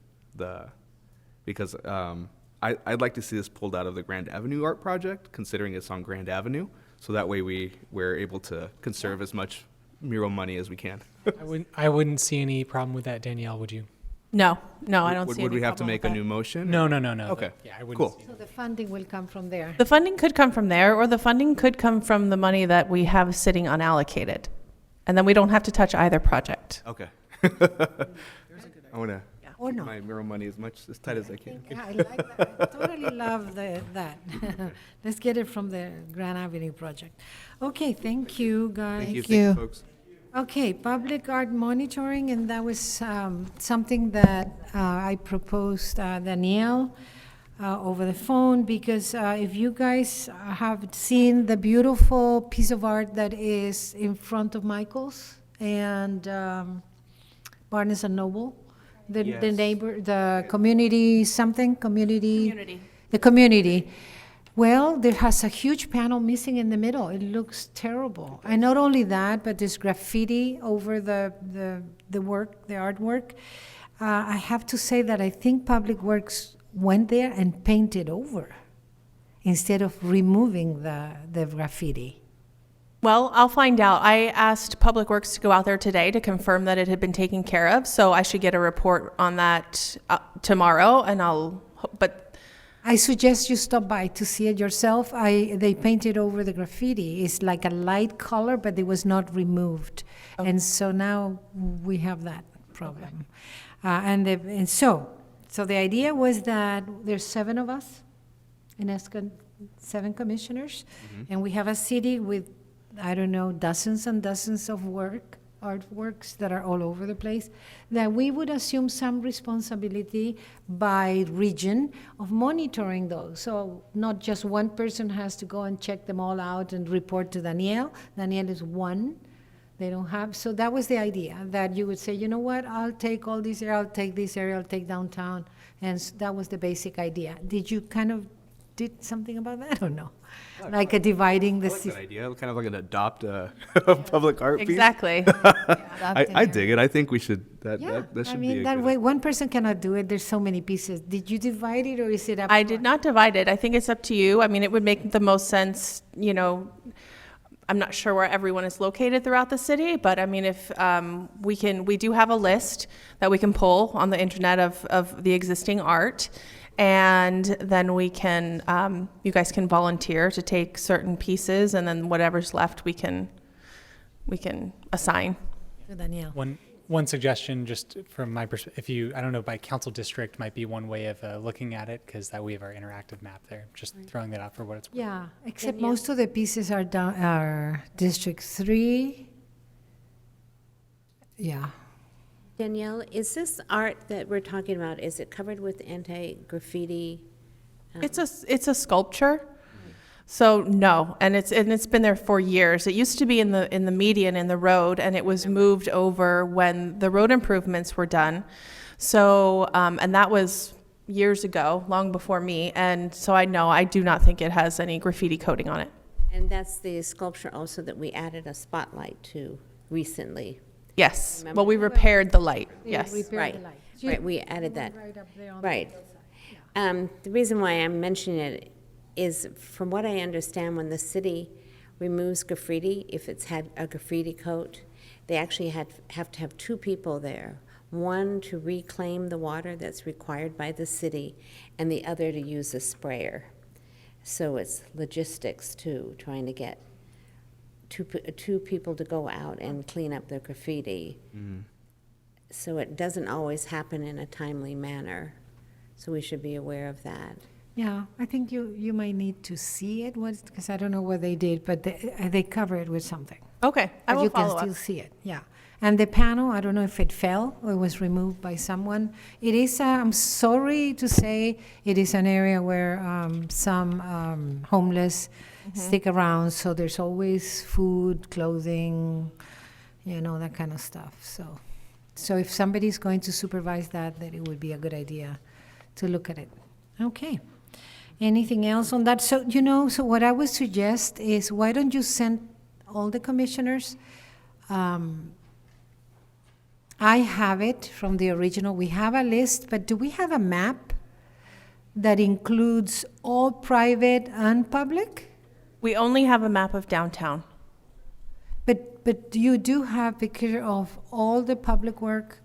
Because I'd like to see this pulled out of the Grand Avenue Art Project, considering it's on Grand Avenue, so that way we're able to conserve as much mural money as we can. I wouldn't see any problem with that, Danielle, would you? No, I don't see Would any we have to problem make with a that. new motion? No. Okay, Yeah, I wouldn't cool. see So the funding will come from there. The funding could come from there, or the funding could come from the money that we have sitting unallocated. And then we don't have to touch either project. Okay. I want to Or keep no. my mural money as tight as I can. Yeah, I like that. I totally love that. Let's get it from the Grand Avenue project. Okay, thank you, guys. Thank you, folks. Okay, public art monitoring, and that was something that I proposed Danielle over the phone, because if you guys have seen the beautiful piece of art that is in front of Michael's and Barnes and Noble, the Yes. neighbor, the community something, Community. the community. Well, there has a huge panel missing in the middle. It looks terrible. And not only that, but there's graffiti over the work, the artwork. I have to say that I think Public Works went there and painted over instead of removing the graffiti. Well, I'll find out. I asked Public Works to go out there today to confirm that it had been taken care of, so I should get a report on that tomorrow, and but I suggest you stop by to see it yourself. They painted over the graffiti. It's like a light color, but it was not removed. And so now we have that problem. So the idea was that there's 7 of us in Escon, 7 commissioners, and we have a city with, I don't know, dozens and dozens of artworks that are all over the place, that we would assume some responsibility by region of monitoring those. So not just one person has to go and check them all out and report to Danielle. Danielle is one. They don't have, so that was the idea, that you would say, you know what, I'll take all this area, I'll take this area, I'll take downtown. And that was the basic idea. Did you kind of did something about that or no? Like a dividing the I like that system. idea, kind of like an adopt a public art piece. exactly. I dig it. I think we should, that should I be mean, a that good way, one person cannot do it. There's so many pieces. Did you divide it, or is it up? I did not divide it. I think it's up to you. I mean, it would make the most sense, I'm not sure where everyone is located throughout the city, but I mean, if we do have a list that we can pull on the internet of the existing art, and then we can, you guys can volunteer to take certain pieces, and then whatever's left we can assign. Danielle. One suggestion, just from my perspective, I don't know, by council district might be one way of looking at it, because that we have our interactive map there. Just throwing that out for what it's worth. Yeah, except most of the pieces are District 3. Yeah. Danielle, is this art that we're talking about, is it covered with anti-graffiti? It's a sculpture. So no, and it's been there for years. It used to be in the median in the road, and it was moved over when the road improvements were done. So and that was years ago, long before me. And so I do not think it has any graffiti coating on it. And that's the sculpture also that we added a spotlight to recently. Yes, Remember? well, we repaired the light, yes. Right, right, we added that. Right up there on the Right. hillside, yeah. The reason why I'm mentioning it is, from what I understand, when the city removes graffiti, if it's had a graffiti coat, they actually have to have two people there. One to reclaim the water that's required by the city, and the other to use a sprayer. So it's logistics too, trying to get two people to go out and clean up the graffiti. So it doesn't always happen in a timely manner. So we should be aware of that. Yeah, I think you might need to see it, because I don't know what they did, but they cover it with something. Okay, I But will you can follow still up. see it, yeah. And the panel, I don't know if it fell or was removed by someone. It is, I'm sorry to say, it is an area where some homeless stick around, so there's always food, clothing, that kind of stuff. So if somebody's going to supervise that, then it would be a good idea to look at it. Okay. Anything else on that? So, so what I would suggest is, why don't you send all the commissioners? I have it from the original. We have a list, but do we have a map that includes all private and public? We only have a map of downtown. But you do have picture of all the public work,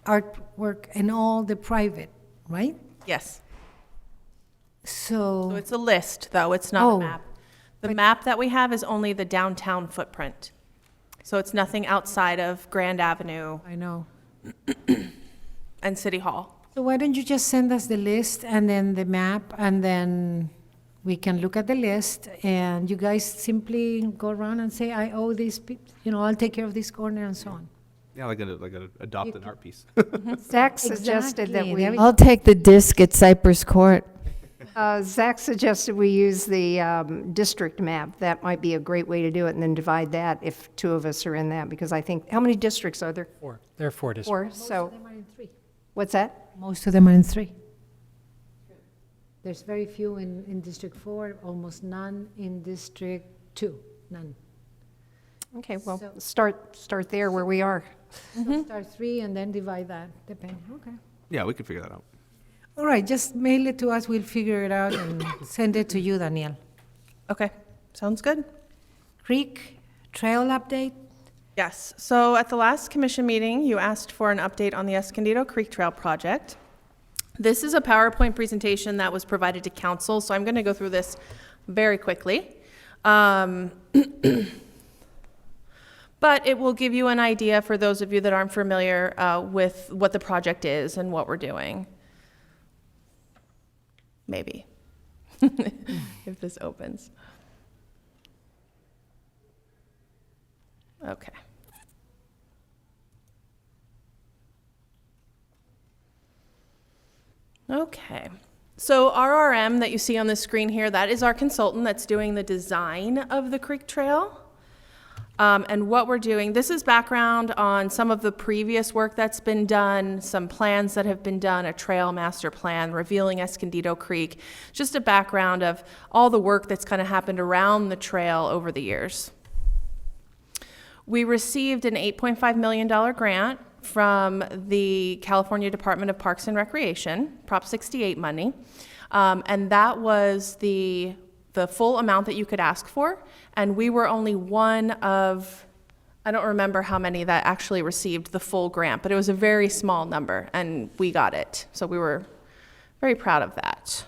artwork, and all the private, right? Yes. So So it's a list, though, it's not Oh, a map. The map that we have is only the downtown footprint. So it's nothing outside of Grand Avenue I know. and City Hall. So why don't you just send us the list and then the map, and then we can look at the list, and you guys simply go around and say, I owe this, I'll take care of this corner and so on. Yeah, like adopt an art piece. Zach suggested that Exactly, we, there we I'll take the disc at Cypress Court. Zach suggested we use the district map. That might be a great way to do it, and then divide that if two of us are in that, because I think, how many districts are there? There are 4 districts. 4, so, what's that? Most of them are in 3. There's very few in District 4, almost none in District 2, none. Okay, well, So- start there where we are. So start 3 and then divide that, depending, okay. Yeah, we can figure that out. All right, just mail it to us, we'll figure it out and send it to you, Danielle. Okay, sounds good. Creek Trail update? Yes, so at the last commission meeting, you asked for an update on the Escondido Creek Trail project. This is a PowerPoint presentation that was provided to council, so I'm going to go through this very quickly. But it will give you an idea for those of you that aren't familiar with what the project is and what we're doing. Maybe, if this opens. Okay. Okay. So RRM that you see on the screen here, that is our consultant that's doing the design of the creek trail. And what we're doing, this is background on some of the previous work that's been done, some plans that have been done, a trail master plan revealing Escondido Creek, just a background of all the work that's kind of happened around the trail over the years. We received an $8.5 million grant from the California Department of Parks and Recreation, Prop 68 money, and that was the full amount that you could ask for, and we were only one of, I don't remember how many that actually received the full grant, but it was a very small number, and we got it, so we were very proud of that.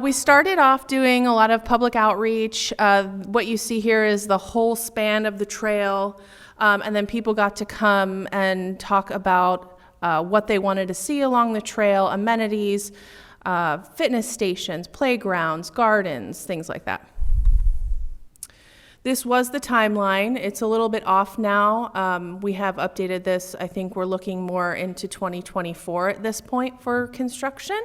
We started off doing a lot of public outreach. What you see here is the whole span of the trail, and then people got to come and talk about what they wanted to see along the trail, amenities, fitness stations, playgrounds, gardens, things like that. This was the timeline. It's a little bit off now. We have updated this. I think we're looking more into 2024 at this point for construction.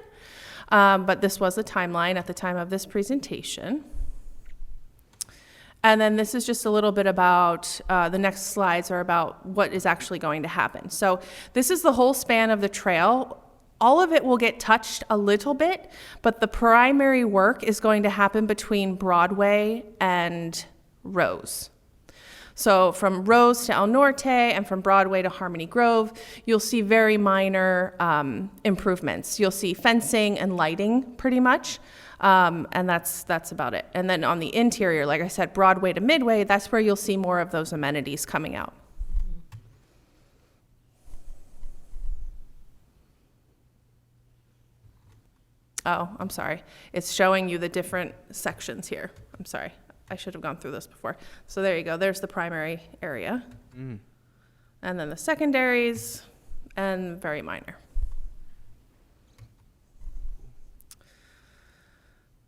But this was the timeline at the time of this presentation. And then this is just a little bit about, the next slides are about what is actually going to happen. So this is the whole span of the trail. All of it will get touched a little bit, but the primary work is going to happen between Broadway and Rose. So from Rose to El Norte and from Broadway to Harmony Grove, you'll see very minor improvements. You'll see fencing and lighting pretty much, and that's about it. And then on the interior, like I said, Broadway to Midway, that's where you'll see more of those amenities coming out. Oh, I'm sorry. It's showing you the different sections here. I'm sorry. I should have gone through this before. So there you go. There's the primary area. And then the secondaries and very minor.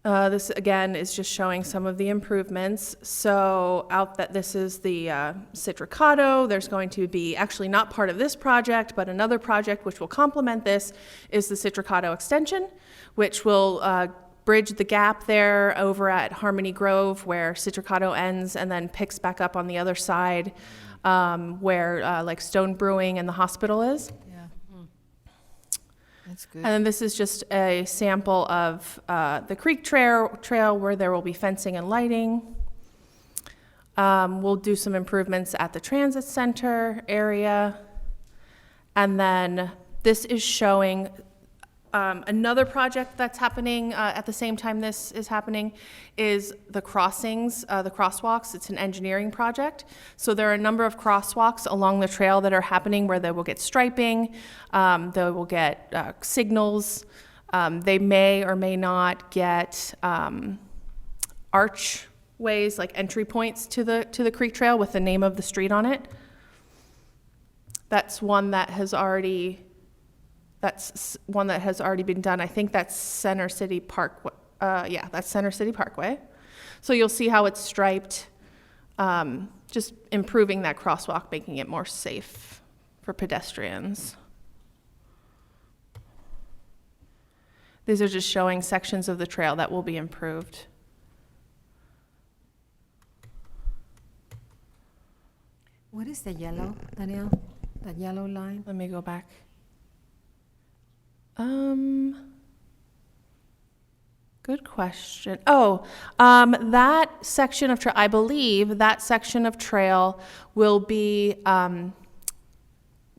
This again is just showing some of the improvements. So this is the Citricado. There's going to be, actually not part of this project, but another project which will complement this is the Citricado extension, which will bridge the gap there over at Harmony Grove where Citricado ends and then picks back up on the other side where like Stone Brewing and the hospital is. That's good. And then this is just a sample of the creek trail where there will be fencing and lighting. We'll do some improvements at the transit center area. And then this is showing another project that's happening at the same time this is happening is the crossings, the crosswalks. It's an engineering project. So there are a number of crosswalks along the trail that are happening where they will get striping, they will get signals, they may or may not get archways, like entry points to the creek trail with the name of the street on it. That's one that has already been done. I think that's Center City Park. Yeah, that's Center City Parkway. So you'll see how it's striped, just improving that crosswalk, making it more safe for pedestrians. These are just showing sections of the trail that will be improved. What is the yellow, Danielle? That yellow line? Let me go back. Good question. Oh, that section of trail, I believe that section of trail will be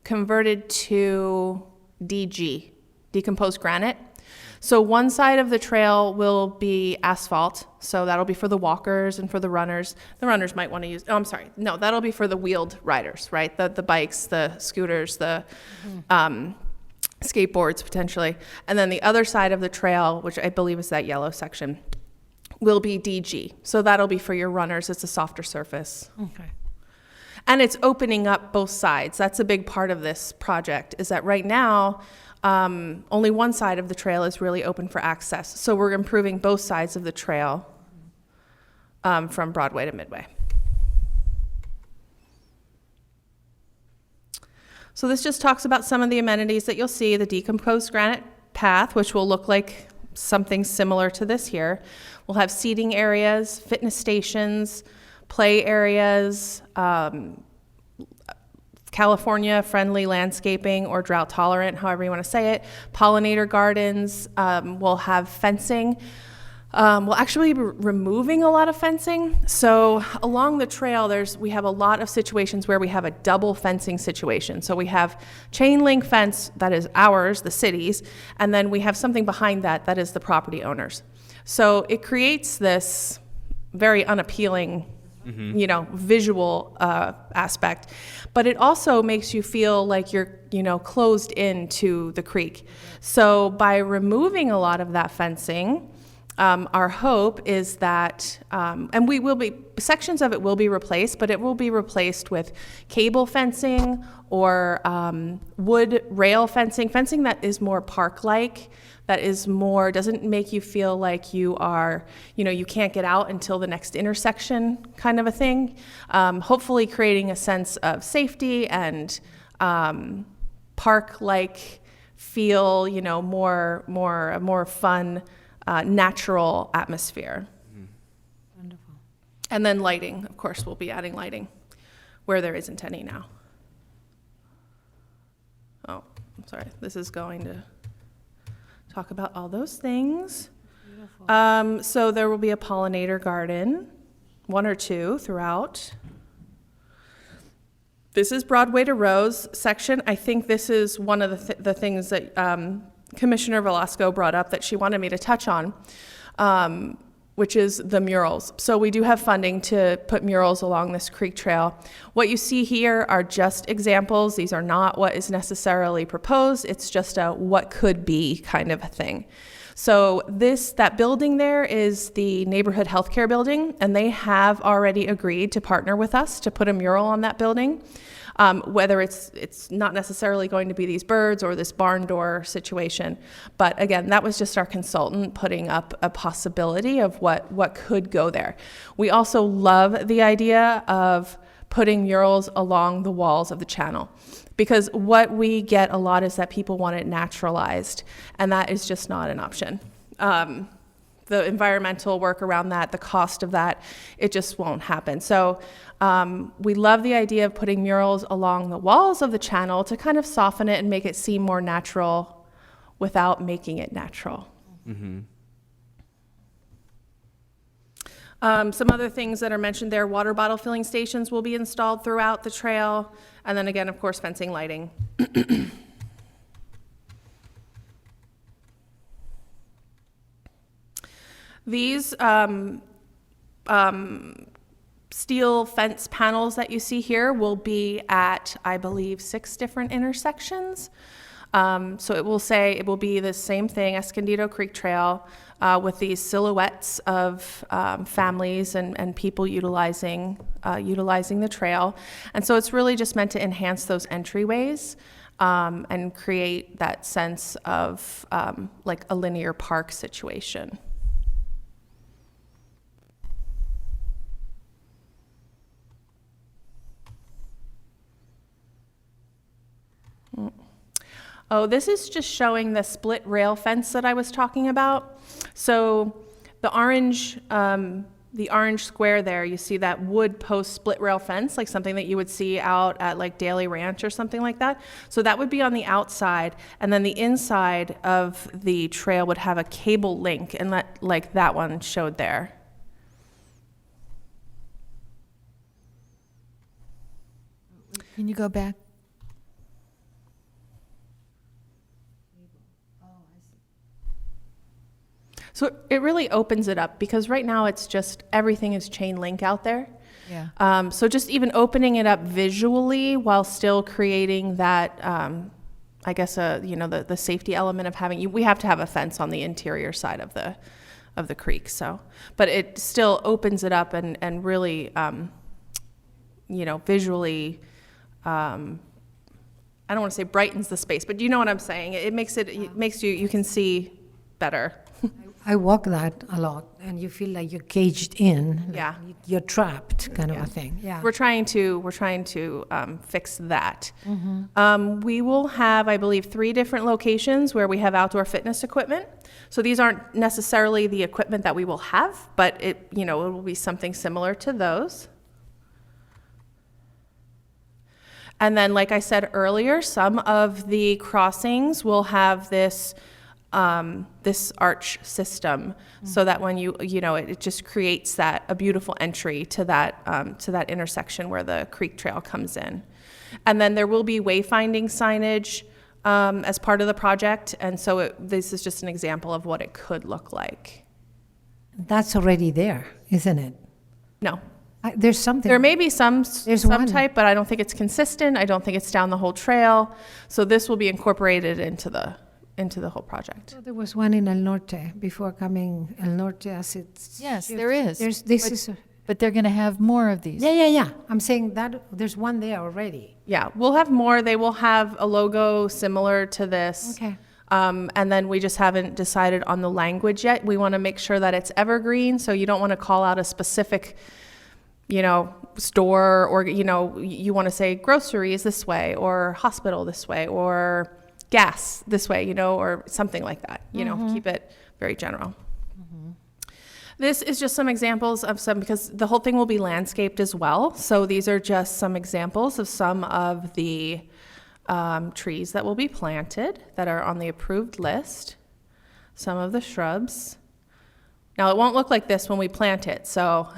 converted to DG, decomposed granite. So one side of the trail will be asphalt, so that'll be for the walkers and for the runners. The runners might want to use, oh, I'm sorry, no, that'll be for the wheeled riders, right? The bikes, the scooters, the skateboards potentially. And then the other side of the trail, which I believe is that yellow section, will be DG. So that'll be for your runners. It's a softer surface. Okay. And it's opening up both sides. That's a big part of this project, is that right now, only one side of the trail is really open for access. So we're improving both sides of the trail from Broadway to Midway. So this just talks about some of the amenities that you'll see, the decomposed granite path, which will look like something similar to this here. We'll have seating areas, fitness stations, play areas, California-friendly landscaping or drought-tolerant, however you want to say it, pollinator gardens. We'll have fencing. We'll actually be removing a lot of fencing. So along the trail, we have a lot of situations where we have a double fencing situation. So we have chain link fence that is ours, the city's, and then we have something behind that is the property owners. So it creates this very unappealing visual aspect, but it also makes you feel like you're, closed into the creek. So by removing a lot of that fencing, our hope is that, and sections of it will be replaced, but it will be replaced with cable fencing or wood rail fencing that is more park-like, that is more, doesn't make you feel like you are, you can't get out until the next intersection kind of a thing. Hopefully creating a sense of safety and park-like feel, more fun, natural atmosphere. Wonderful. And then lighting, of course, we'll be adding lighting where there isn't any now. Oh, I'm sorry. This is going to talk about all those things. So there will be a pollinator garden, one or two throughout. This is Broadway to Rose section. I think this is one of the things that Commissioner Velasco brought up that she wanted me to touch on, which is the murals. So we do have funding to put murals along this creek trail. What you see here are just examples. These are not what is necessarily proposed. It's just a what could be kind of a thing. So that building there is the neighborhood healthcare building, and they have already agreed to partner with us to put a mural on that building. Whether it's not necessarily going to be these birds or this barn door situation. But again, that was just our consultant putting up a possibility of what could go there. We also love the idea of putting murals along the walls of the channel, because what we get a lot is that people want it naturalized, and that is just not an option. The environmental work around that, the cost of that, it just won't happen. So we love the idea of putting murals along the walls of the channel to kind of soften it and make it seem more natural without making it natural. Mm-hmm. Some other things that are mentioned there, water bottle filling stations will be installed throughout the trail. And then again, of course, fencing, lighting. These steel fence panels that you see here will be at, I believe, 6 different intersections. So it will be the same thing, Escondido Creek Trail, with these silhouettes of families and people utilizing the trail. And so it's really just meant to enhance those entryways and create that sense of like a linear park situation. Oh, this is just showing the split rail fence that I was talking about. So the orange square there, you see that wood post split rail fence, like something that you would see out at like Daly Ranch or something like that. So that would be on the outside, and then the inside of the trail would have a cable link, and like that one showed there. Can you go back? So it really opens it up, because right now it's just everything is chain link out there. Yeah. So just even opening it up visually while still creating that, I guess, the safety element of we have to have a fence on the interior side of the creek. So, but it still opens it up and really, visually, I don't want to say brightens the space, but you know what I'm saying. It makes you can see better. I walk that a lot, and you feel like you're caged in. Like Yeah. you're trapped, kind of a thing. Yeah. We're trying to fix that. We will have, I believe, 3 different locations where we have outdoor fitness equipment. So these aren't necessarily the equipment that we will have, but it will be something similar to those. And then, like I said earlier, some of the crossings will have this arch system, so that when it just creates a beautiful entry to that intersection where the creek trail comes in. And then there will be wayfinding signage as part of the project, and so this is just an example of what it could look like. That's already there, isn't it? No. There's something. There may be some one. type, but I don't think it's consistent. I don't think it's down the whole trail. So this will be incorporated into the whole project. So there was one in El Norte before coming El Norte as it's. Yes, there is. But they're going to have more of these. Yeah. I'm saying that there's one there already. Yeah, we'll have more. They will have a logo similar to this. Okay. And then we just haven't decided on the language yet. We want to make sure that it's evergreen, so you don't want to call out a specific, store, or, you want to say groceries this way, or hospital this way, or gas this way, or something like that. Keep it very general. This is just some examples of because the whole thing will be landscaped as well. So these are just some examples of some of the trees that will be planted that are on the approved list. Some of the shrubs. Now, it won't look like this when we plant it, so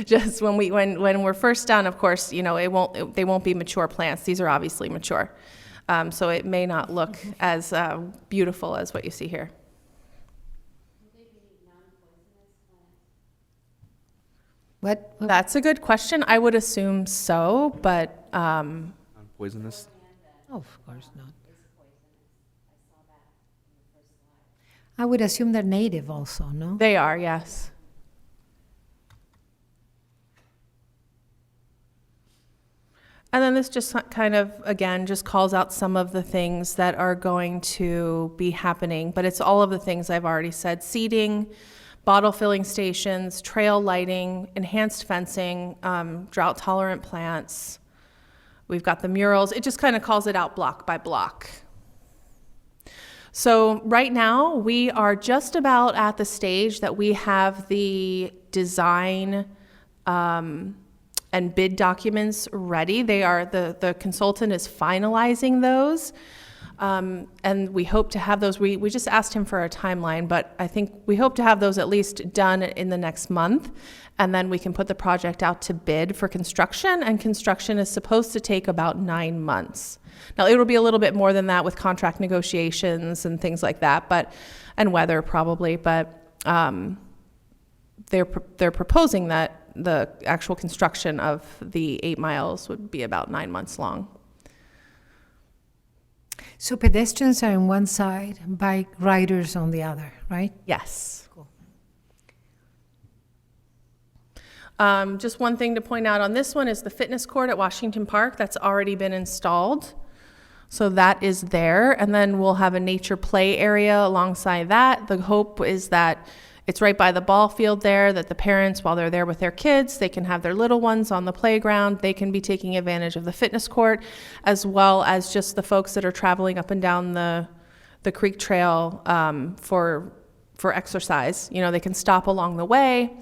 just when we're first done, of course, they won't be mature plants. These are obviously mature. So it may not look as beautiful as what you see here. What? That's a good question. I would assume so, but Poisonous? Oh, of course not. I would assume they're native also, no? they are, yes. And then this just kind of, again, just calls out some of the things that are going to be happening, but it's all of the things I've already said: seeding, bottle filling stations, trail lighting, enhanced fencing, drought-tolerant plants. We've got the murals. It just kind of calls it out block by block. So right now, we are just about at the stage that we have the design and bid documents ready. They are, the consultant is finalizing those. And we hope to have those, we just asked him for a timeline, but I think we hope to have those at least done in the next month. And then we can put the project out to bid for construction, and construction is supposed to take about 9 months. Now, it'll be a little bit more than that with contract negotiations and things like that, and weather probably, but they're proposing that the actual construction of the 8 miles would be about 9 months long. So pedestrians are on one side, bike riders on the other, right? Yes. Cool. Just one thing to point out on this one is the fitness court at Washington Park. That's already been installed. So that is there. And then we'll have a nature play area alongside that. The hope is that it's right by the ball field there, that the parents, while they're there with their kids, they can have their little ones on the playground. They can be taking advantage of the fitness court, as well as just the folks that are traveling up and down the creek trail for exercise. They can stop along the way.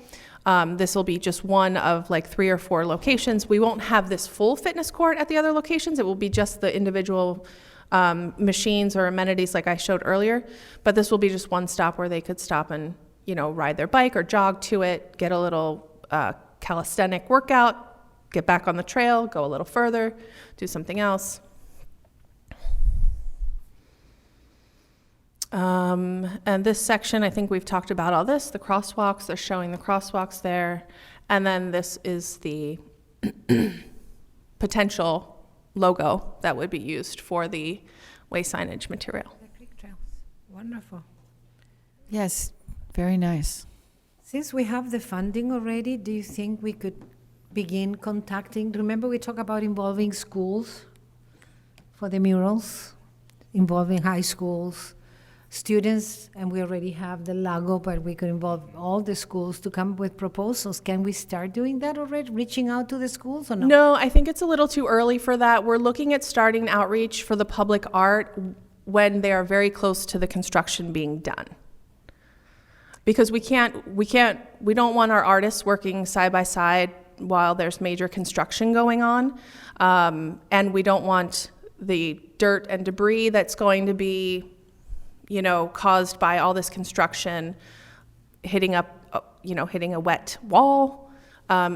This will be just one of like 3 or 4 locations. We won't have this full fitness court at the other locations. It will be just the individual machines or amenities like I showed earlier. But this will be just one stop where they could stop and ride their bike or jog to it, get a little calisthenic workout, get back on the trail, go a little further, do something else. And this section, I think we've talked about all this, the crosswalks, they're showing the crosswalks there. And then this is the potential logo that would be used for the way signage material. The creek trails. Wonderful. Yes, very nice. Since we have the funding already, do you think we could begin contacting? Remember we talked about involving schools for the murals, involving high schools, students, and we already have the Lago, but we could involve all the schools to come up with proposals. Can we start doing that already, reaching out to the schools or no? No, I think it's a little too early for that. We're looking at starting outreach for the public art when they are very close to the construction being done. Because we don't want our artists working side by side while there's major construction going on. And we don't want the dirt and debris that's going to be, caused by all this construction hitting a wet wall.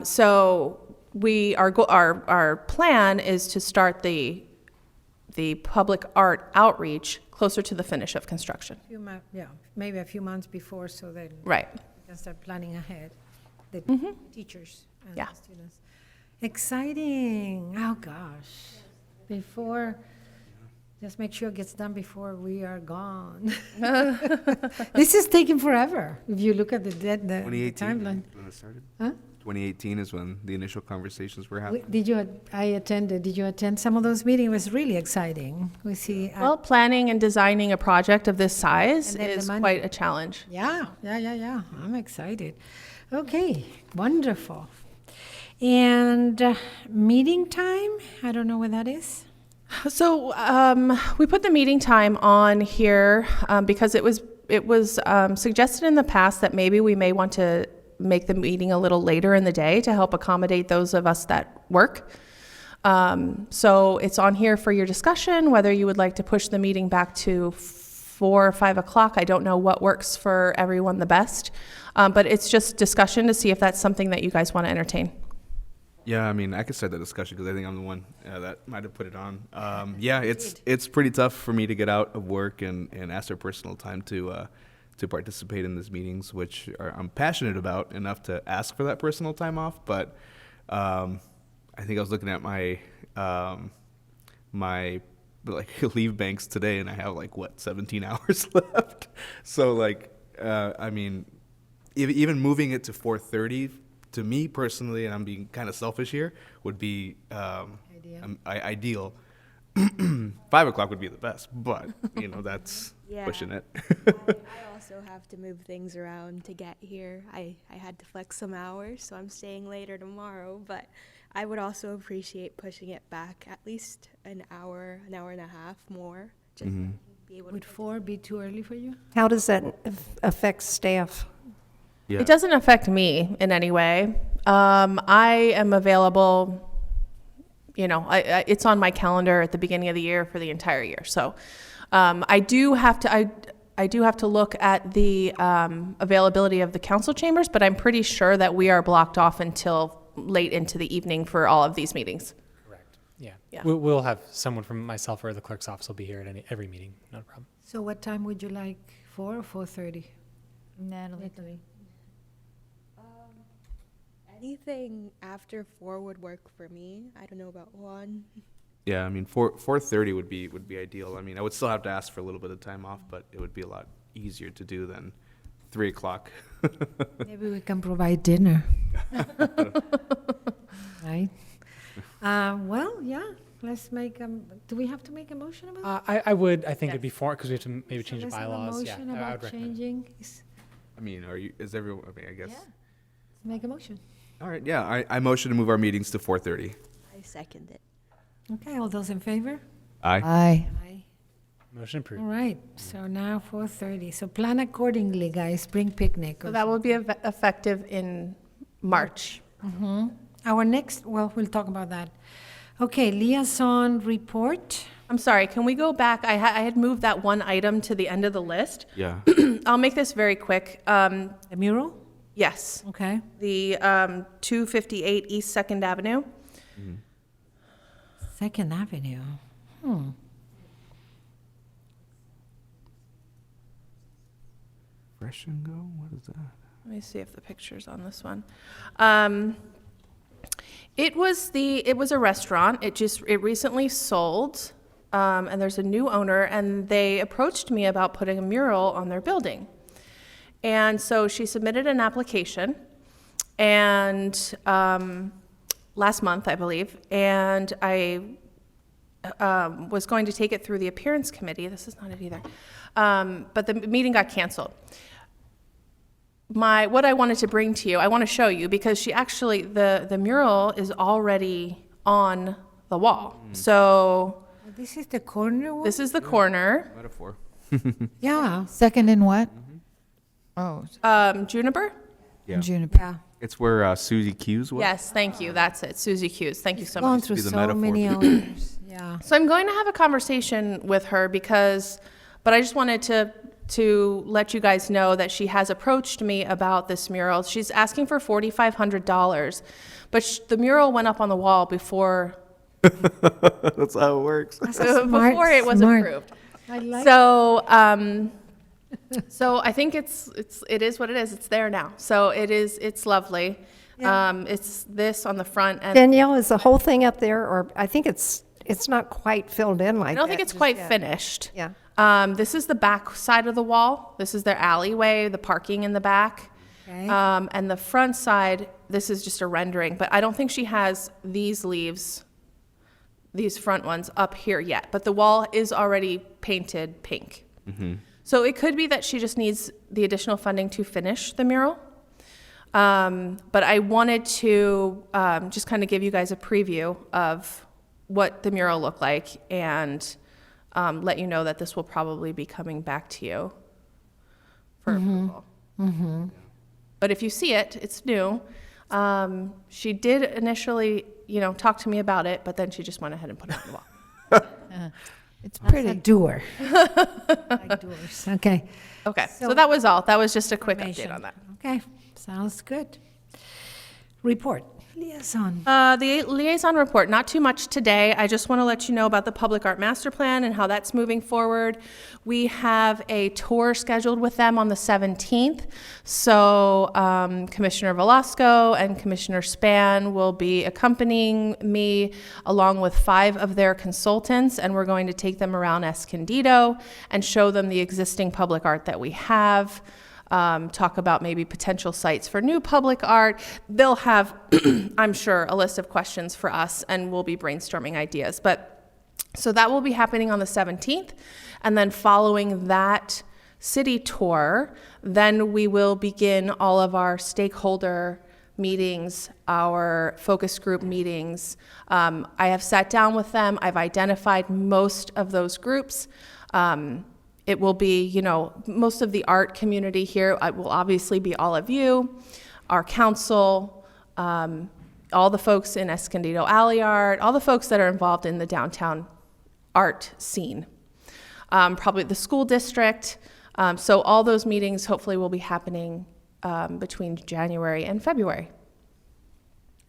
So our plan is to start the public art outreach closer to the finish of construction. Maybe a few months before, so that right. we can start planning ahead. The teachers and Yeah. the students. Exciting! Oh gosh! Before, just make sure it gets done before we are gone. This is taking forever. If you look at the 2018 timeline. when it started? Huh? 2018 is when the initial conversations were happening. Did you attend some of those meetings? It was really exciting. We see. Well, planning and designing a project of this size And then the is money. quite a challenge. Yeah. I'm excited. Okay, wonderful. And meeting time, I don't know what that is. So we put the meeting time on here because it was suggested in the past that maybe we may want to make the meeting a little later in the day to help accommodate those of us that work. So it's on here for your discussion, whether you would like to push the meeting back to 4 or 5 o'clock. I don't know what works for everyone the best, but it's just discussion to see if that's something that you guys want to entertain. Yeah, I mean, I could start that discussion because I think I'm the one that might have put it on. Yeah, it's pretty tough for me to get out of work and ask for personal time to participate in these meetings, which I'm passionate about enough to ask for that personal time off. But I think I was looking at my my leave banks today, and I have 17 hours left. So I mean, even moving it to 4:30. To me personally, and I'm being kind of selfish here, would be ideal. 5 o'clock would be the best, but that's pushing it. I also have to move things around to get here. I had to flex some hours, so I'm staying later tomorrow, but I would also appreciate pushing it back at least an hour and a half more. Just to be able Would to 4 be too early for you? How does that affect staff? Yeah. It doesn't affect me in any way. I am available, it's on my calendar at the beginning of the year for the entire year. So I do have to look at the availability of the council chambers, but I'm pretty sure that we are blocked off until late into the evening for all of these meetings. Correct. Yeah. Yeah. We'll have someone from myself or the clerk's office will be here at every meeting. Not a problem. So what time would you like, 4 or 4:30? Natalie. anything after 4 would work for me. I don't know about 1. Yeah, I mean, 4:30 would be ideal. I mean, I would still have to ask for a little bit of time off, but it would be a lot easier to do than 3 o'clock. Maybe we can provide dinner. Right? Well, yeah, let's make do we have to make a motion about it? I think it'd be for, because we have to maybe change the Let's have a bylaws. motion I about would recommend. changing. I mean, is everyone, I mean, I guess. Yeah. Let's make a motion. All right, yeah, I motion to move our meetings to 4:30. I second it. Okay, all those in favor? Aye. Aye. Aye. Motion approved. All right, so now 4:30. So plan accordingly, guys. Bring picnic. So that will be effective in March. Our next, well, we'll talk about that. Okay, liaison report. I'm sorry, can we go back? I had moved that one item to the end of the list. Yeah. I'll make this very quick. The mural? Yes, Okay. the 258 East Second Avenue. Second Avenue. Fresh and Go, what is that? Let me see if the picture's on this one. It was a restaurant. It recently sold, and there's a new owner, and they approached me about putting a mural on their building. And so she submitted an application, and last month, I believe, and I was going to take it through the appearance committee. This is not it either. But the meeting got canceled. What I wanted to bring to you, I want to show you, because she actually, the mural is already on the wall. So This is the corner one? this is the corner. Metaphor. Yeah. Second in what? Oh, Juniper? Yeah. Juniper. Yeah. It's where Susie Q's was. Yes, thank you. That's it. Susie Hughes. Thank you so Gone much. through be the so metaphor. many owners. Yeah. So I'm going to have a conversation with her but I just wanted to let you guys know that she has approached me about this mural. She's asking for $4,500, but the mural went up on the wall before That's how it works. before it was smart. approved. I like So I think it is what it is. It's there now. So it's lovely. It's this on the front and Danielle, is the whole thing up there, or I think it's not quite filled in like that? I don't think it's just quite yet. finished. Yeah. This is the back side of the wall. This is their alleyway, the parking in the back. Okay. And the front side, this is just a rendering, but I don't think she has these leaves, these front ones up here yet, but the wall is already painted pink. So it could be that she just needs the additional funding to finish the mural. But I wanted to just kind of give you guys a preview of what the mural looked like and let you know that this will probably be coming back to you for approval. But if you see it, it's new. She did initially, talk to me about it, but then she just went ahead and put it on the wall. It's That's a pretty. doer. Like doers. Okay. Okay, so that was all. That was just a quick Information. update on that. Okay, sounds good. Report, liaison. The liaison report, not too much today. I just want to let you know about the Public Art Master Plan and how that's moving forward. We have a tour scheduled with them on the 17th. So Commissioner Velasco and Commissioner Span will be accompanying me along with 5 of their consultants, and we're going to take them around Escondido and show them the existing public art that we have. Talk about maybe potential sites for new public art. They'll have, I'm sure, a list of questions for us, and we'll be brainstorming ideas. But so that will be happening on the 17th, and then following that city tour, then we will begin all of our stakeholder meetings, our focus group meetings. I have sat down with them. I've identified most of those groups. It will be, you know, most of the art community here. It will obviously be all of you, our council, all the folks in Escondido Alley Art, all the folks that are involved in the downtown art scene. Probably the school district. So all those meetings hopefully will be happening between January and February.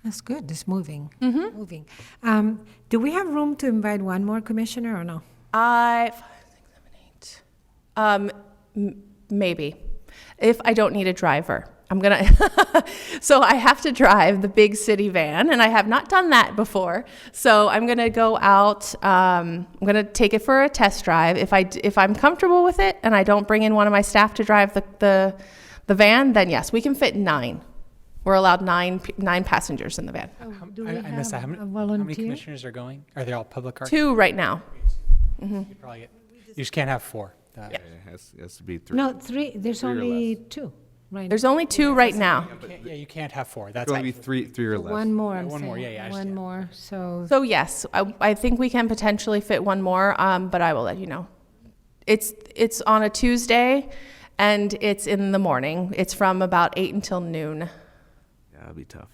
That's good, it's moving, moving. Do we have room to invite one more commissioner or no? Maybe, if I don't need a driver. I'm gonna, so I have to drive the big city van, and I have not done that before. So I'm gonna go out, I'm gonna take it for a test drive. If I'm comfortable with it and I don't bring in one of my staff to drive the van, then yes, we can fit 9. We're allowed 9 passengers in the van. Do we I missed that. have How a many volunteer? commissioners are going? Are they all public art? 2 right now. You just can't have 4. It has to be 3. No, 3, there's 3 or only less. 2, right? There's only 2 right now. You can't have 4. That's It's going to be 3 or less. One more, Yeah, I'm one more, saying. yeah, I One understand. more, so. So yes, I think we can potentially fit one more, but I will let you know. It's on a Tuesday, and it's in the morning. It's from about 8 until noon. Yeah, it'll be tough.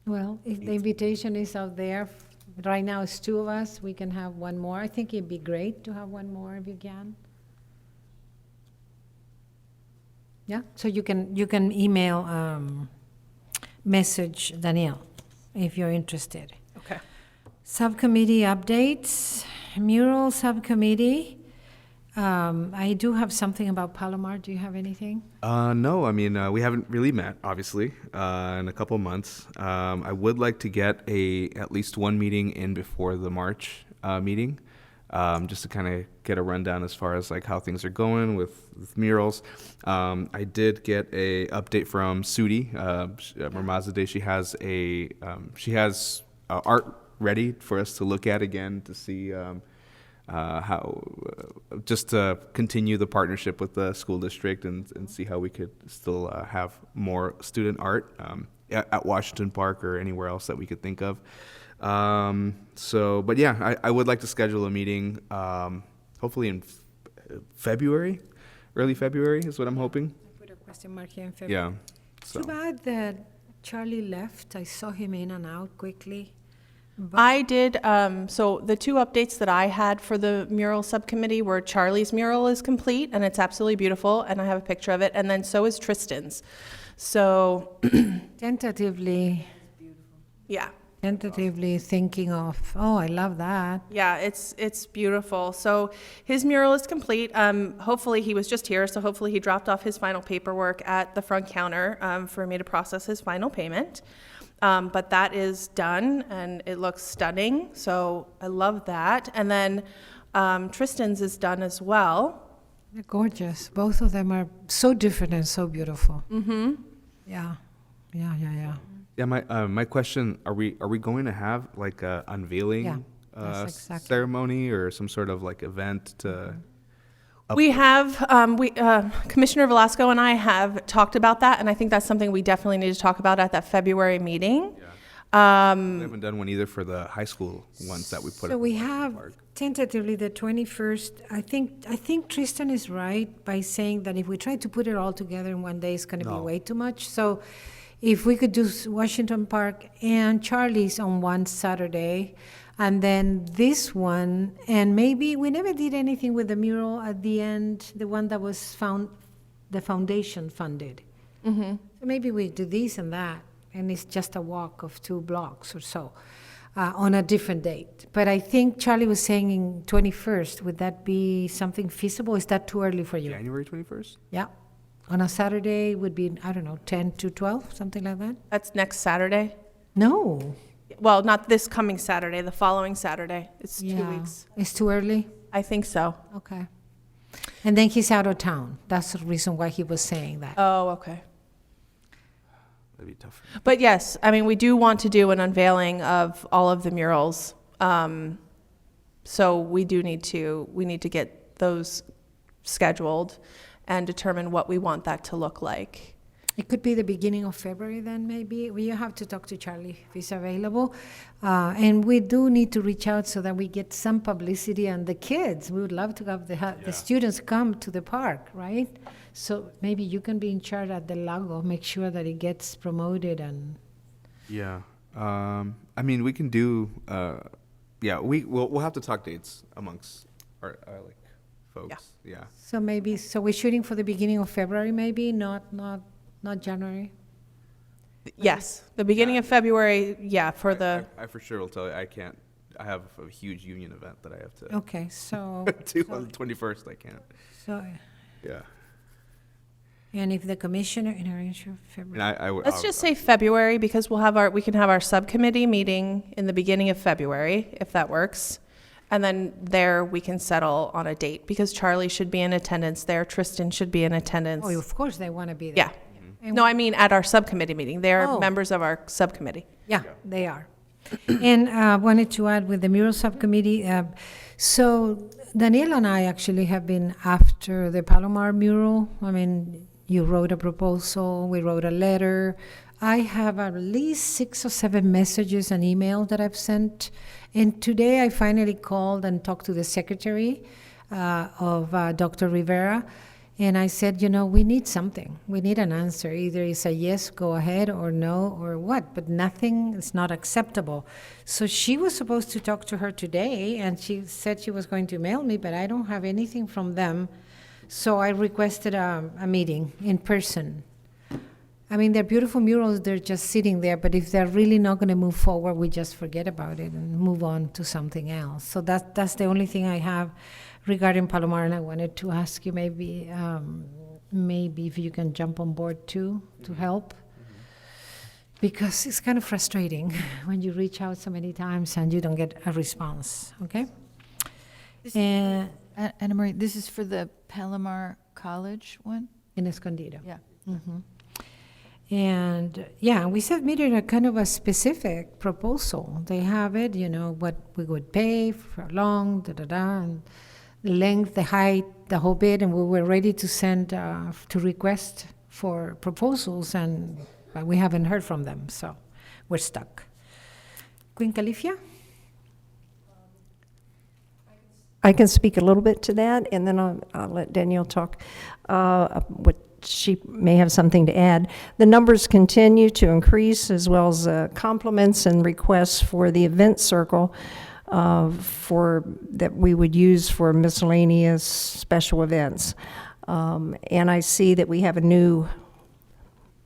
Well, if the invitation is out there, right now it's 2 of us, we can have one more. I think it'd be great to have one more if you can. Yeah, so you can email, message Danielle if you're interested. Okay. Subcommittee updates, mural subcommittee. I do have something about Palomar. Do you have anything? No, I mean, we haven't really met, obviously, in a couple months. I would like to get at least one meeting in before the March meeting, just to kind of get a rundown as far as like how things are going with murals. I did get a update from Sudi Ramazadeh. She has art ready for us to look at again to see how just to continue the partnership with the school district and see how we could still have more student art at Washington Park or anywhere else that we could think of. But yeah, I would like to schedule a meeting, hopefully in February, early February is what I'm hoping. I put a question mark here in February. Yeah. So. Too bad that Charlie left. I saw him in and out quickly. I did, so the 2 updates that I had for the mural subcommittee were Charlie's mural is complete, and it's absolutely beautiful, and I have a picture of it, and then so is Tristan's. So, Tentatively yeah. thinking of, oh, I love that. Yeah, it's beautiful. So his mural is complete. Hopefully, he was just here, so hopefully he dropped off his final paperwork at the front counter for me to process his final payment. But that is done, and it looks stunning, so I love that. And then Tristan's is done as well. They're gorgeous. Both of them are so different and so beautiful. Mm-hmm. Yeah. Yeah, my question, are we going to have like a unveiling Yeah, that's exactly. ceremony or some sort of like event to We have, Commissioner Velasco and I have talked about that, and I think that's something we definitely need to talk about at that February meeting. we haven't done one either for the high school ones that we put So up we in the have park. tentatively the 21st. I think Tristan is right by saying that if we try to put it all together in one day, it's going to be way too much. So if we could do Washington Park and Charlie's on one Saturday, And then this one, and maybe we never did anything with the mural at the end, the one that was the foundation funded. Mm-hmm. So maybe we do this and that, and it's just a walk of 2 blocks or so on a different date. But I think Charlie was saying in 21st, would that be something feasible? Is that too early for you? January 21st? Yeah. On a Saturday would be, I don't know, 10 to 12, something like that? That's next Saturday. No. Well, not this coming Saturday, the following Saturday. It's 2 Yeah. weeks. It's too early? I think so. Okay. And then he's out of town. That's the reason why he was saying that. Oh, okay. That'd be tough. But yes, I mean, we do want to do an unveiling of all of the murals. So we need to get those scheduled and determine what we want that to look like. It could be the beginning of February then, maybe. You have to talk to Charlie if he's available. And we do need to reach out so that we get some publicity on the kids. We would love to have the students come to the park, right? So maybe you can be in charge at the Lago, make sure that it gets promoted and... Yeah. I mean, we can do, we'll have to talk dates amongst our folks. Yeah. So we're shooting for the beginning of February, maybe, not January? Yes, the beginning of February, for the... I for sure will tell you, I have a huge union event that I have to Okay, so... do on the 21st, I can't. So, Yeah. and if the commissioner in February... And Let's just say February, because we can have our subcommittee meeting in the beginning of February, if that works. And then there we can settle on a date, because Charlie should be in attendance there, Tristan should be in attendance. Oh, of course they want to be there. Yeah. And No, I mean at our subcommittee meeting. They're Oh. members of our subcommittee. Yeah, they are. And wanted to add with the mural subcommittee, so Daniel and I actually have been after the Palomar mural. I mean, you wrote a proposal, we wrote a letter. I have at least 6 or 7 messages and emails that I've sent. And today I finally called and talked to the secretary of Dr. Rivera. And I said, we need something. We need an answer. Either it's a yes, go ahead, or no, or what. But nothing is not acceptable. So she was supposed to talk to her today, and she said she was going to mail me, but I don't have anything from them. So I requested a meeting in person. I mean, they're beautiful murals. They're just sitting there. But if they're really not going to move forward, we just forget about it and move on to something else. So that's the only thing I have regarding Palomar, and I wanted to ask you maybe if you can jump on board too to help, because it's kind of frustrating when you reach out so many times and you don't get a response. Okay. And Anna Marie, this is for the Palomar College one? in Escondido. Yeah. Mm-hmm. And we submitted a kind of a specific proposal. They have it, what we would pay for how long, and the length, the height, the whole bit, and we were ready to send to request for proposals, but we haven't heard from them, so we're stuck. Queen Califia? I can speak a little bit to that, and then I'll let Danielle talk what she may have something to add. The numbers continue to increase, as well as compliments and requests for the event circle that we would use for miscellaneous special events. And I see that we have a new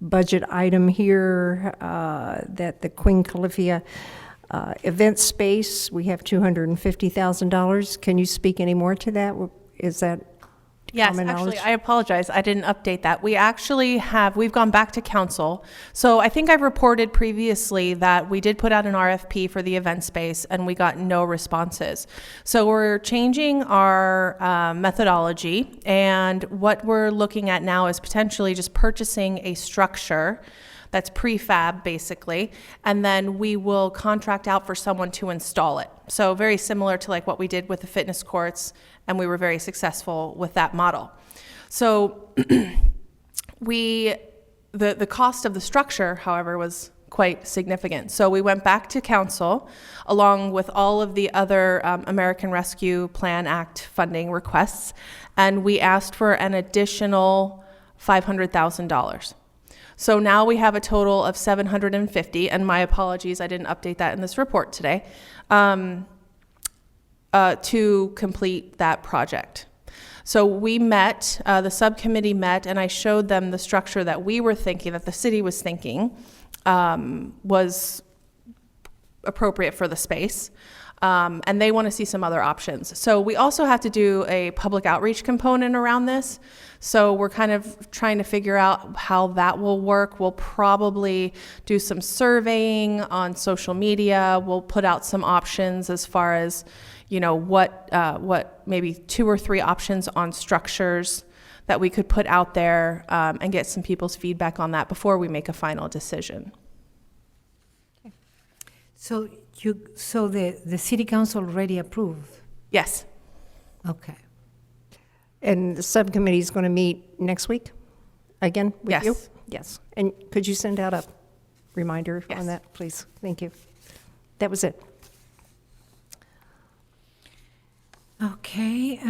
budget item here that the Queen Califia event space, we have $250,000. Can you speak any more to that? Is that Yes, common actually, knowledge? I apologize. I didn't update that. We've gone back to council. So I think I've reported previously that we did put out an RFP for the event space and we got no responses. So we're changing our methodology, and what we're looking at now is potentially just purchasing a structure that's prefab basically, and then we will contract out for someone to install it. So very similar to like what we did with the fitness courts, and we were very successful with that model. So the cost of the structure, however, was quite significant. So we went back to council along with all of the other American Rescue Plan Act funding requests, and we asked for an additional $500,000. So now we have a total of 750, and my apologies, I didn't update that in this report today, to complete that project. So we met, the subcommittee met, and I showed them the structure that we were thinking, that the city was thinking was appropriate for the space. And they want to see some other options. So we also have to do a public outreach component around this. So we're kind of trying to figure out how that will work. We'll probably do some surveying on social media. We'll put out some options as far as, you know, what maybe 2 or 3 options on structures that we could put out there, and get some people's feedback on that before we make a final decision. So the city council already approved? Yes. Okay. And the subcommittee is going to meet next week again with you? Yes. Yes. And could you send out a reminder Yes. on that, please? Thank you. That was it. Okay,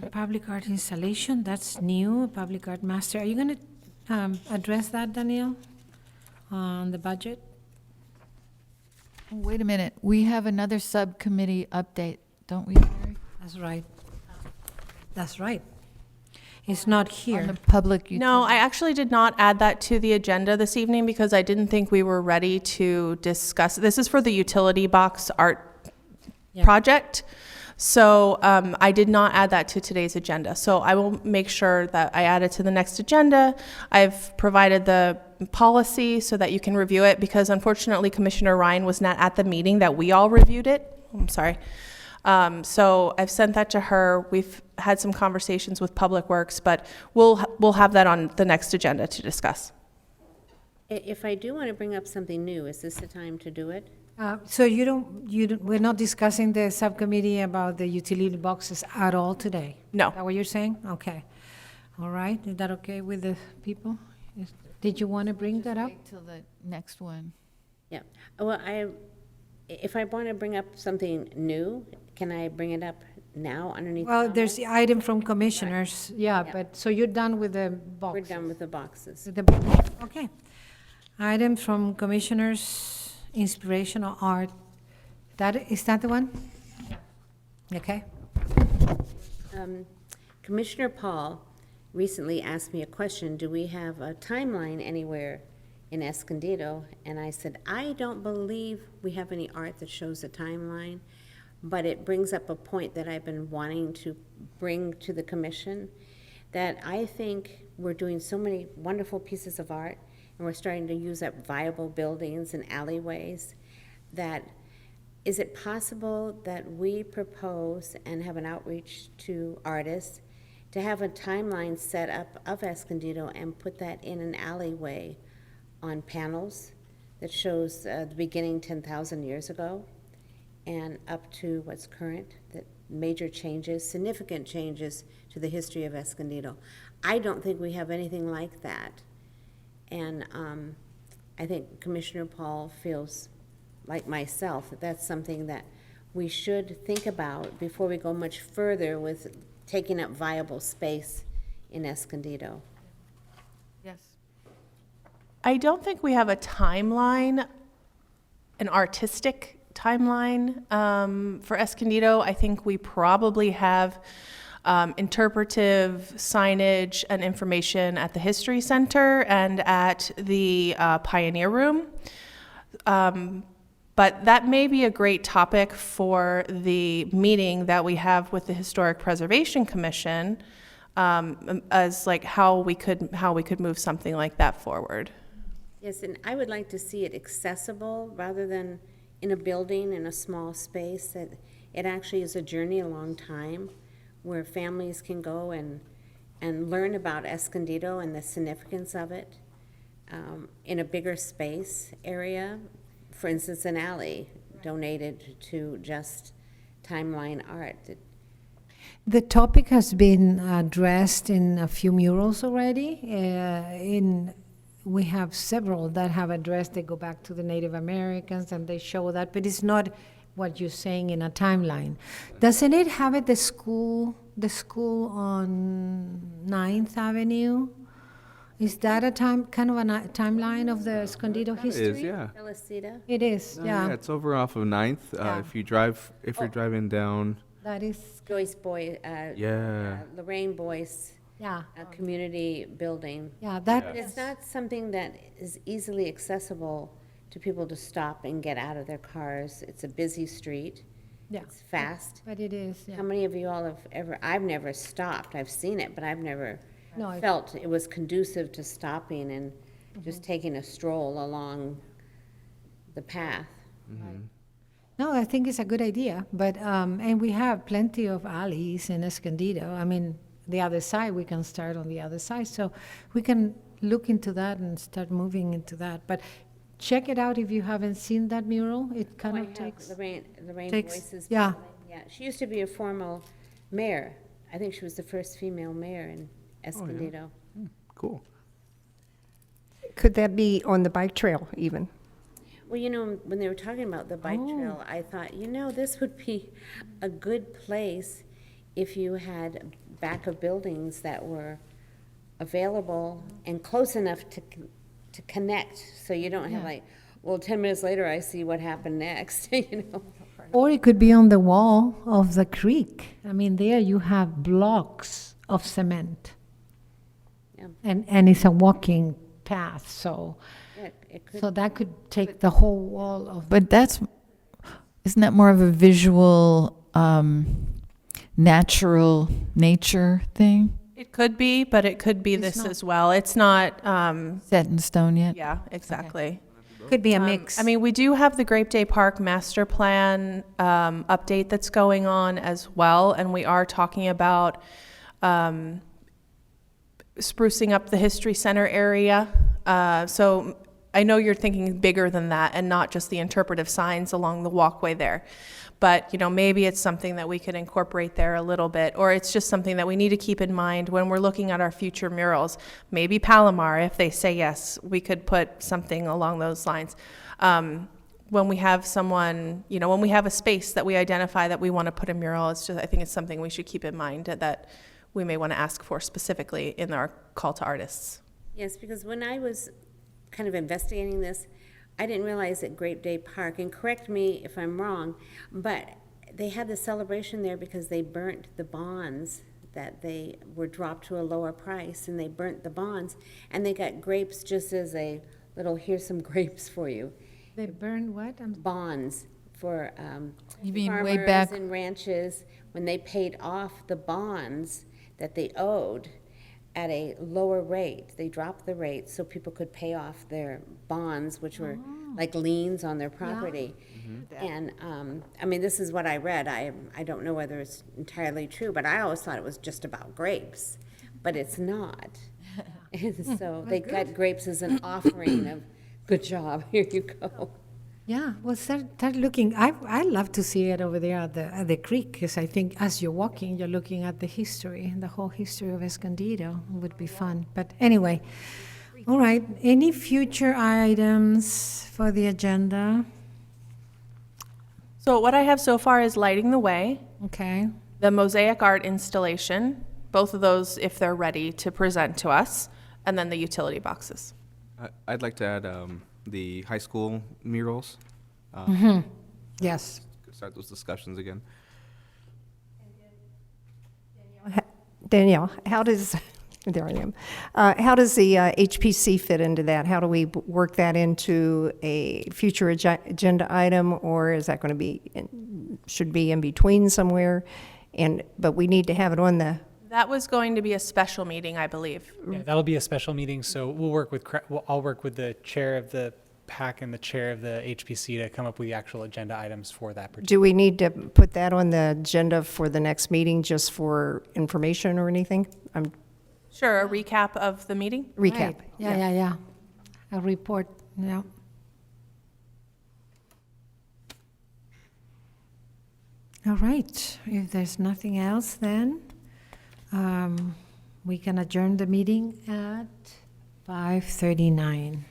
public art installation, that's new, public art master. Are you going to address that, Danielle, on the budget? Wait a minute, we have another subcommittee update, don't we, Mary? That's right. That's right. It's not On here. the public No, I actually did not add that to the agenda this evening because I didn't think we were ready to discuss. This is for the utility box art project. So I did not add that to today's agenda. So I will make sure that I add it to the next agenda. I've provided the policy so that you can review it because unfortunately Commissioner Ryan was not at the meeting that we all reviewed it. I'm sorry. So I've sent that to her. We've had some conversations with Public Works, but we'll have that on the next agenda to discuss. If I do want to bring up something new, is this the time to do it? So we're not discussing the subcommittee about the utility boxes at all today? No. Is that what you're saying? Okay. All right, is that okay with the people? Did you want to bring that up? Wait till the next one. Yeah. Well, if I want to bring up something new, can I bring it up now underneath? Well, comments? there's the item from commissioners, yeah, but, so you're done with the box? We're done with the boxes. Okay. Item from commissioners, inspirational art. Is that the one? Okay. Commissioner Paul recently asked me a question, do we have a timeline anywhere in Escondido? And I said, I don't believe we have any art that shows a timeline, but it brings up a point that I've been wanting to bring to the commission, that I think we're doing so many wonderful pieces of art, and we're starting to use up viable buildings and alleyways, that is it possible that we propose and have an outreach to artists to have a timeline set up of Escondido and put that in an alleyway on panels that shows the beginning 10,000 years ago and up to what's current, that major changes, significant changes to the history of Escondido. I don't think we have anything like that. And I think Commissioner Paul feels like myself that that's something that we should think about before we go much further with taking up viable space in Escondido. Yes. I don't think we have a timeline, an artistic timeline for Escondido. I think we probably have interpretive signage and information at the History Center and at the Pioneer Room. But that may be a great topic for the meeting that we have with the Historic Preservation Commission, as like how we could move something like that forward. Yes, and I would like to see it accessible rather than in a building in a small space, that it actually is a journey a long time where families can go and learn about Escondido and the significance of it in a bigger space area. For instance, an alley donated to just Timeline Art. The topic has been addressed in a few murals already. We have several that have addressed, they go back to the Native Americans and they show that, but it's not what you're saying in a timeline. Doesn't it have it, the school on 9th Avenue? Is that a kind of a timeline of the Escondido It history? is, yeah. Felicita? It is, yeah. It's over off of 9th. Yeah. If you're driving down, That is, Joyce Boy, yeah. Lorraine Boyce, yeah, community building. yeah, that, But it's not something that is easily accessible to people to stop and get out of their cars. It's a busy street. yeah. It's fast. But it is, yeah. How many of you all have ever, I've never stopped, I've seen it, but I've never No, I- felt it was conducive to stopping and just taking a stroll along the path. No, I think it's a good idea, but, and we have plenty of alleys in Escondido. I mean, the other side, we can start on the other side, so we can look into that and start moving into that. But check it out if you haven't seen that mural. It kind I of have takes, Lorraine takes- Boyce's yeah. building. Yeah, she used to be a former mayor. I think she was the first female mayor in Escondido. Cool. Could that be on the bike trail even? Well, when they were talking about the bike trail, I thought, this would be a good place if you had backup buildings that were available and close enough to connect, so you don't have 10 minutes later, I see what happened next, Or it could be on the wall of the creek. I mean, there you have blocks of cement. Yeah. And it's a walking path, so, Yeah, it could. so that could take the whole wall of, But isn't that more of a visual, natural nature thing? It could be, but it could be this as well. It's not, Set in stone yet? yeah, exactly. could be a mix. I mean, we do have the Grape Day Park Master Plan update that's going on as well, and we are talking about sprucing up the History Center area. So I know you're thinking bigger than that and not just the interpretive signs along the walkway there. But, maybe it's something that we could incorporate there a little bit, or it's just something that we need to keep in mind when we're looking at our future murals. Maybe Palomar, if they say yes, we could put something along those lines. When we have someone, when we have a space that we identify that we want to put a mural, I think it's something we should keep in mind that we may want to ask for specifically in our call to artists. Yes, because when I was kind of investigating this, I didn't realize that Grape Day Park, and correct me if I'm wrong, but they had the celebration there because they burnt the bonds that they were dropped to a lower price, and they burnt the bonds, and they got grapes just as a little, here's some grapes for you. They burn what? Bonds for You mean way farmers back- and ranches, when they paid off the bonds that they owed at a lower rate. They dropped the rate so people could pay off their bonds, which were like liens on their property. And, I mean, this is what I read. I don't know whether it's entirely true, but I always thought it was just about grapes, but it's not. And so they got grapes as an offering of, good job, here you go. Yeah, well, start looking. I love to see it over there at the creek, because I think as you're walking, you're looking at the history, the whole history of Escondido. It would be fun. But anyway, all right. Any future items for the agenda? So what I have so far is Lighting the Way, Okay. the mosaic art installation, both of those if they're ready to present to us, and then the utility boxes. I'd like to add the high school murals. Yes. Start those discussions again. Danielle, there I am. How does the HPC fit into that? How do we work that into a future agenda item, or is that going to be, should be in between somewhere? But we need to have it on the, That was going to be a special meeting, I believe. Yeah, that'll be a special meeting, so I'll work with the chair of the PAC and the chair of the HPC to come up with the actual agenda items for that particular. do we need to put that on the agenda for the next meeting just for information or anything? Sure, a recap of the meeting? Recap. Right. Yeah. A report, yeah. All right. If there's nothing else, then we can adjourn the meeting at 5:39.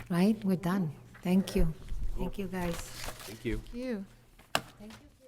Right? We're done. Thank you. Thank you, guys. Thank you. You. Thank you.